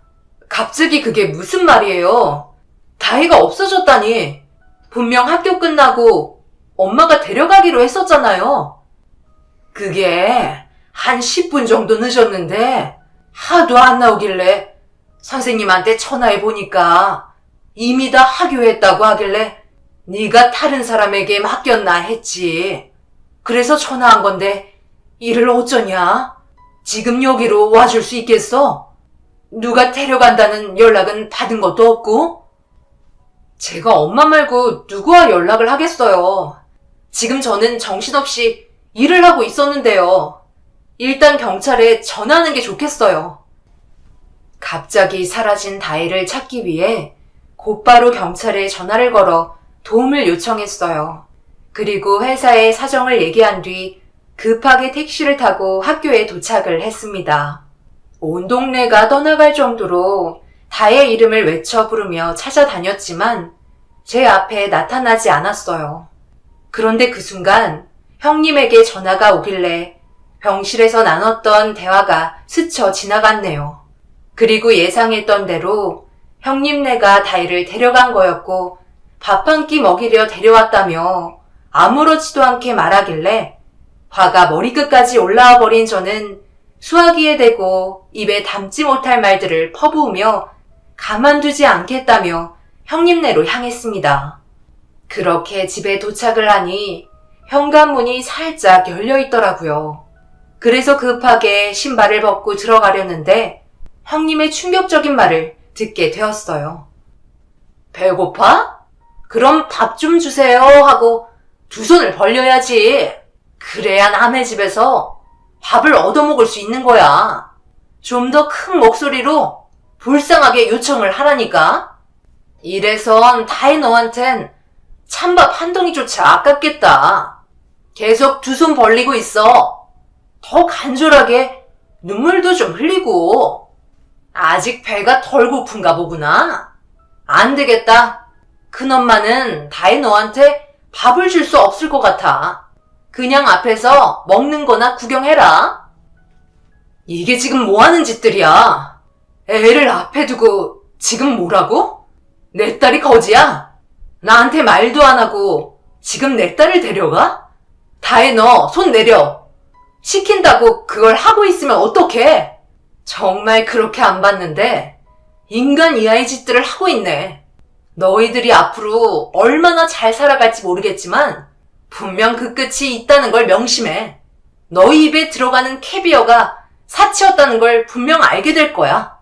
갑자기 그게 무슨 말이에요? 다혜가 없어졌다니. 분명 학교 끝나고 엄마가 데려가기로 했었잖아요. 그게 한 10분 정도 늦었는데 하도 안 나오길래 선생님한테 전화해 보니까 이미 다 하교했다고 하길래 네가 다른 사람에게 맡겼나 했지. 그래서 전화한 건데 일을 어쩌냐? 지금 여기로 와줄 수 있겠어? 누가 데려간다는 연락은 받은 것도 없고? 제가 엄마 말고 누구와 연락을 하겠어요. 지금 저는 정신없이 일을 하고 있었는데요. 일단 경찰에 전화하는 게 좋겠어요. 갑자기 사라진 다혜를 찾기 위해 곧바로 경찰에 전화를 걸어 도움을 요청했어요. 그리고 회사에 사정을 얘기한 뒤 급하게 택시를 타고 학교에 도착을 했습니다. 온 동네가 떠나갈 정도로 다혜의 이름을 외쳐 부르며 찾아다녔지만 제 앞에 나타나지 않았어요. 그런데 그 순간 형님에게 전화가 오길래 병실에서 나눴던 대화가 스쳐 지나갔네요. 그리고 예상했던 대로 형님네가 다혜를 데려간 거였고 밥 한 끼 먹이려 데려왔다며 아무렇지도 않게 말하길래 화가 머리끝까지 올라와 버린 저는 수화기에 대고 입에 담지 못할 말들을 퍼부으며 가만두지 않겠다며 형님네로 향했습니다. 그렇게 집에 도착을 하니 현관문이 살짝 열려 있더라고요. 그래서 급하게 신발을 벗고 들어가려는데 형님의 충격적인 말을 듣게 되었어요. 배고파? 그럼 밥 좀 주세요 하고 두 손을 벌려야지. 그래야 남의 집에서 밥을 얻어먹을 수 있는 거야. 좀 더 큰 목소리로 불쌍하게 요청을 하라니까. 이래선 다혜 너한텐 찬밥 한 덩이조차 아깝겠다. 계속 두 손 벌리고 있어. 더 간절하게 눈물도 좀 흘리고. 아직 배가 덜 고픈가 보구나. 안 되겠다. 큰엄마는 다혜 너한테 밥을 줄 수 없을 것 같아. 그냥 앞에서 먹는 거나 구경해라. 이게 지금 뭐 하는 짓들이야? 애를 앞에 두고 지금 뭐라고? 내 딸이 거지야? 나한테 말도 안 하고 지금 내 딸을 데려가? 다혜 너 손 내려. 시킨다고 그걸 하고 있으면 어떡해? 정말 그렇게 안 봤는데 인간 이하의 짓들을 하고 있네. 너희들이 앞으로 얼마나 잘 살아갈지 모르겠지만 분명 그 끝이 있다는 걸 명심해. 너희 입에 들어가는 캐비어가 사치였다는 걸 분명 알게 될 거야.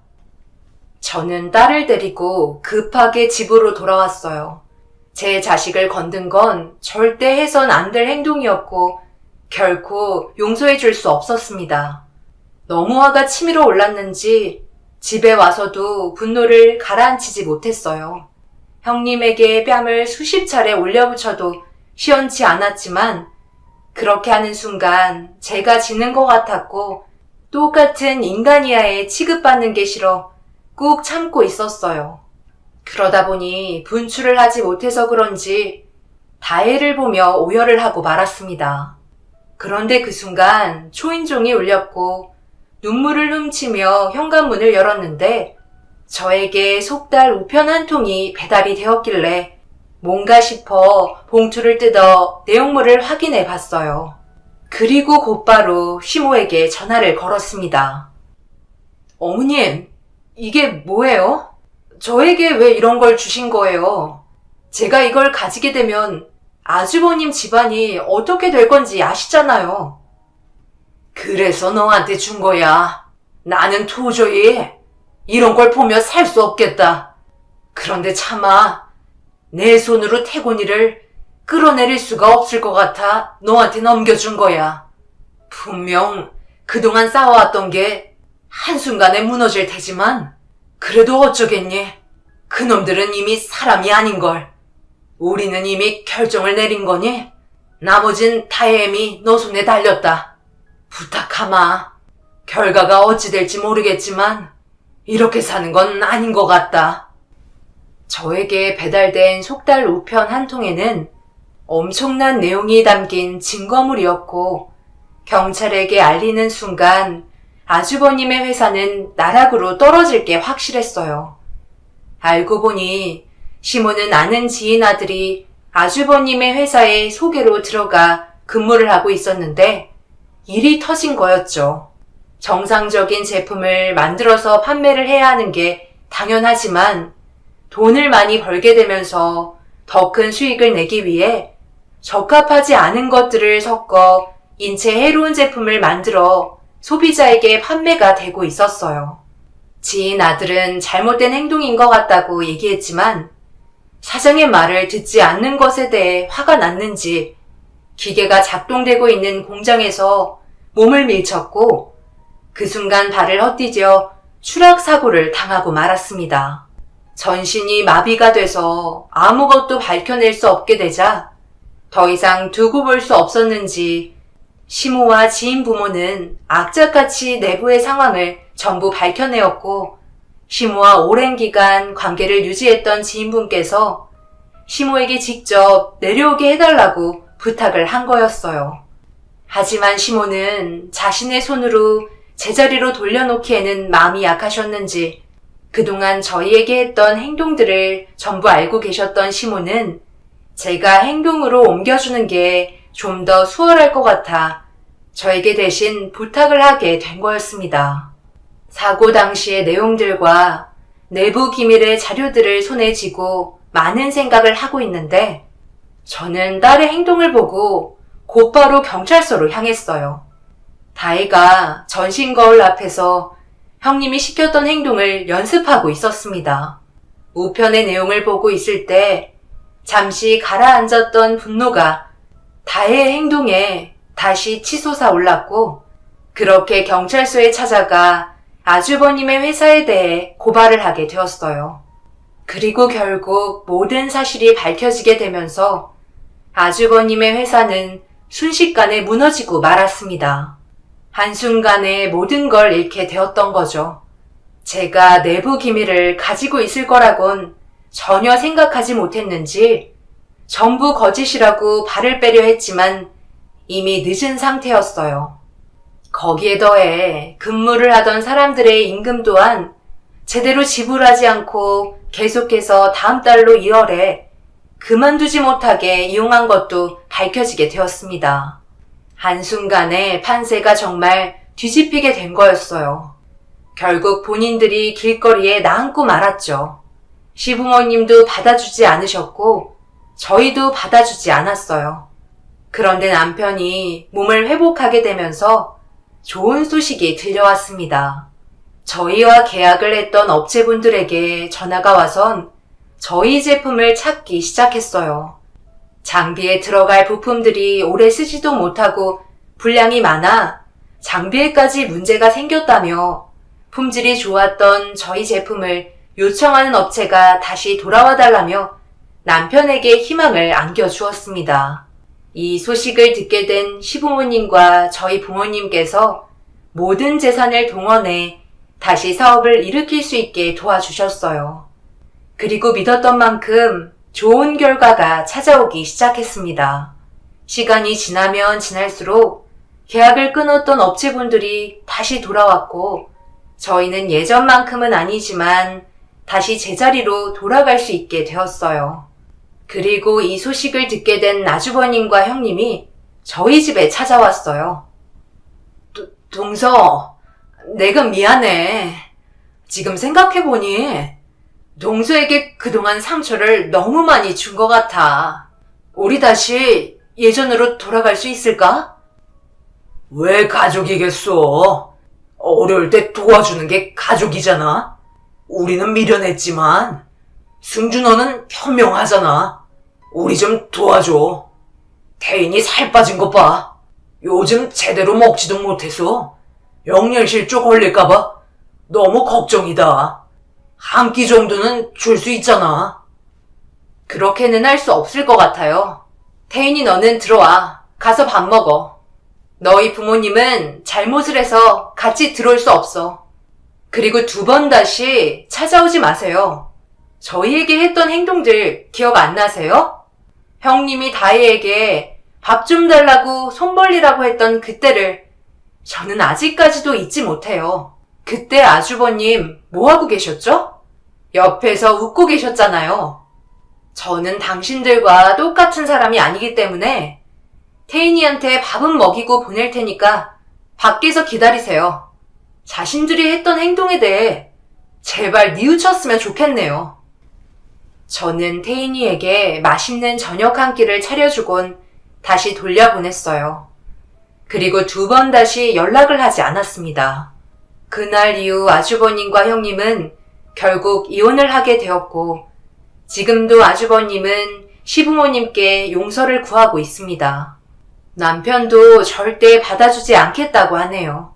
저는 딸을 데리고 급하게 집으로 돌아왔어요. 제 자식을 건든 건 절대 해선 안 될 행동이었고 결코 용서해 줄 수 없었습니다. 너무 화가 치밀어 올랐는지 집에 와서도 분노를 가라앉히지 못했어요. 형님에게 뺨을 수십 차례 올려붙여도 시원치 않았지만 그렇게 하는 순간 제가 지는 것 같았고 똑같은 인간 이하에 취급받는 게 싫어 꾹 참고 있었어요. 그러다 보니 분출을 하지 못해서 그런지 다혜를 보며 오열을 하고 말았습니다. 그런데 그 순간 초인종이 울렸고 눈물을 훔치며 현관문을 열었는데 저에게 속달 우편 한 통이 배달이 되었길래 뭔가 싶어 봉투를 뜯어 내용물을 확인해 봤어요. 그리고 곧바로 시모에게 전화를 걸었습니다. 어머님, 이게 뭐예요? 저에게 왜 이런 걸 주신 거예요? 제가 이걸 가지게 되면 아주버님 집안이 어떻게 될 건지 아시잖아요. 그래서 너한테 준 거야. 나는 도저히 이런 걸 보며 살 수 없겠다. 그런데 차마 내 손으로 태곤이를 끌어내릴 수가 없을 것 같아 너한테 넘겨준 거야. 분명 그동안 쌓아왔던 게 한순간에 무너질 테지만 그래도 어쩌겠니? 그놈들은 이미 사람이 아닌걸. 우리는 이미 결정을 내린 거니 나머진 다혜엠이 너 손에 달렸다. 부탁하마. 결과가 어찌 될지 모르겠지만 이렇게 사는 건 아닌 것 같다. 저에게 배달된 속달 우편 한 통에는 엄청난 내용이 담긴 증거물이었고 경찰에게 알리는 순간 아주버님의 회사는 나락으로 떨어질 게 확실했어요. 알고 보니 시모는 아는 지인 아들이 아주버님의 회사에 소개로 들어가 근무를 하고 있었는데 일이 터진 거였죠. 정상적인 제품을 만들어서 판매를 해야 하는 게 당연하지만 돈을 많이 벌게 되면서 더 큰 수익을 내기 위해 적합하지 않은 것들을 섞어 인체에 해로운 제품을 만들어 소비자에게 판매가 되고 있었어요. 지인 아들은 잘못된 행동인 것 같다고 얘기했지만 사장의 말을 듣지 않는 것에 대해 화가 났는지 기계가 작동되고 있는 공장에서 몸을 밀쳤고 그 순간 발을 헛디뎌 추락사고를 당하고 말았습니다. 전신이 마비가 돼서 아무것도 밝혀낼 수 없게 되자 더 이상 두고 볼 수 없었는지 시모와 지인 부모는 악착같이 내부의 상황을 전부 밝혀내었고 시모와 오랜 기간 관계를 유지했던 지인분께서 시모에게 직접 내려오게 해달라고 부탁을 한 거였어요. 하지만 시모는 자신의 손으로 제자리로 돌려놓기에는 마음이 약하셨는지 그동안 저희에게 했던 행동들을 전부 알고 계셨던 시모는 제가 행동으로 옮겨주는 게 좀 더 수월할 것 같아 저에게 대신 부탁을 하게 된 거였습니다. 사고 당시의 내용들과 내부 기밀의 자료들을 손에 쥐고 많은 생각을 하고 있는데 저는 딸의 행동을 보고 곧바로 경찰서로 향했어요. 다혜가 전신 거울 앞에서 형님이 시켰던 행동을 연습하고 있었습니다. 우편의 내용을 보고 있을 때 잠시 가라앉았던 분노가 다혜의 행동에 다시 치솟아 올랐고 그렇게 경찰서에 찾아가 아주버님의 회사에 대해 고발을 하게 되었어요. 그리고 결국 모든 사실이 밝혀지게 되면서 아주버님의 회사는 순식간에 무너지고 말았습니다. 한순간에 모든 걸 잃게 되었던 거죠. 제가 내부 기밀을 가지고 있을 거라곤 전혀 생각하지 못했는지 전부 거짓이라고 발을 빼려 했지만 이미 늦은 상태였어요. 거기에 더해 근무를 하던 사람들의 임금 또한 제대로 지불하지 않고 계속해서 다음 달로 2월에 그만두지 못하게 이용한 것도 밝혀지게 되었습니다. 한순간에 판세가 정말 뒤집히게 된 거였어요. 결국 본인들이 길거리에 나앉고 말았죠. 시부모님도 받아주지 않으셨고 저희도 받아주지 않았어요. 그런데 남편이 몸을 회복하게 되면서 좋은 소식이 들려왔습니다. 저희와 계약을 했던 업체분들에게 전화가 와선 저희 제품을 찾기 시작했어요. 장비에 들어갈 부품들이 오래 쓰지도 못하고 불량이 많아 장비에까지 문제가 생겼다며 품질이 좋았던 저희 제품을 요청하는 업체가 다시 돌아와 달라며 남편에게 희망을 안겨주었습니다. 이 소식을 듣게 된 시부모님과 저희 부모님께서 모든 재산을 동원해 다시 사업을 일으킬 수 있게 도와주셨어요. 그리고 믿었던 만큼 좋은 결과가 찾아오기 시작했습니다. 시간이 지나면 지날수록 계약을 끊었던 업체분들이 다시 돌아왔고 저희는 예전만큼은 아니지만 다시 제자리로 돌아갈 수 있게 되었어요. 그리고 이 소식을 듣게 된 아주버님과 형님이 저희 집에 찾아왔어요. 동서, 내가 미안해. 지금 생각해보니 동서에게 그동안 상처를 너무 많이 준 것 같아. 우리 다시 예전으로 돌아갈 수 있을까? 왜 가족이겠어? 어려울 때 도와주는 게 가족이잖아. 우리는 미련했지만 승주 너는 현명하잖아. 우리 좀 도와줘. 태인이 살 빠진 것 봐. 요즘 제대로 먹지도 못해서 영양실조 걸릴까봐 너무 걱정이다. 한 끼 정도는 줄 수 있잖아. 그렇게는 할 수 없을 것 같아요. 태인이 너는 들어와. 가서 밥 먹어. 너희 부모님은 잘못을 해서 같이 들어올 수 없어. 그리고 2번 다시 찾아오지 마세요. 저희에게 했던 행동들 기억 안 나세요? 형님이 다혜에게 밥 좀 달라고 손 벌리라고 했던 그때를 저는 아직까지도 잊지 못해요. 그때 아주버님 뭐하고 계셨죠? 옆에서 웃고 계셨잖아요. 저는 당신들과 똑같은 사람이 아니기 때문에 태인이한테 밥은 먹이고 보낼 테니까 밖에서 기다리세요. 자신들이 했던 행동에 대해 제발 뉘우쳤으면 좋겠네요. 저는 태인이에게 맛있는 저녁 한 끼를 차려주곤 다시 돌려보냈어요. 그리고 2번 다시 연락을 하지 않았습니다. 그날 이후 아주버님과 형님은 결국 이혼을 하게 되었고 지금도 아주버님은 시부모님께 용서를 구하고 있습니다. 남편도 절대 받아주지 않겠다고 하네요.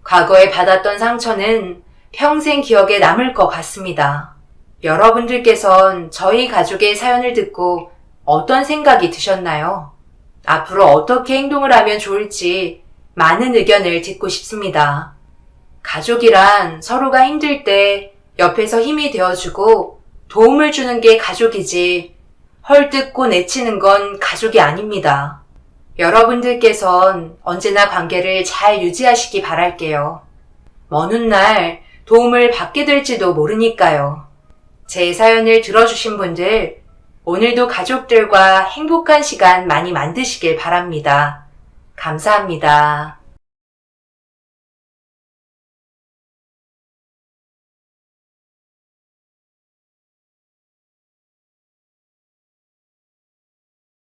과거에 받았던 상처는 평생 기억에 남을 것 같습니다. 여러분들께선 저희 가족의 사연을 듣고 어떤 생각이 드셨나요? 앞으로 어떻게 행동을 하면 좋을지 많은 의견을 듣고 싶습니다. 가족이란 서로가 힘들 때 옆에서 힘이 되어주고 도움을 주는 게 가족이지 헐뜯고 내치는 건 가족이 아닙니다. 여러분들께선 언제나 관계를 잘 유지하시기 바랄게요. 먼 훗날 도움을 받게 될지도 모르니까요. 제 사연을 들어주신 분들, 오늘도 가족들과 행복한 시간 많이 만드시길 바랍니다. 감사합니다.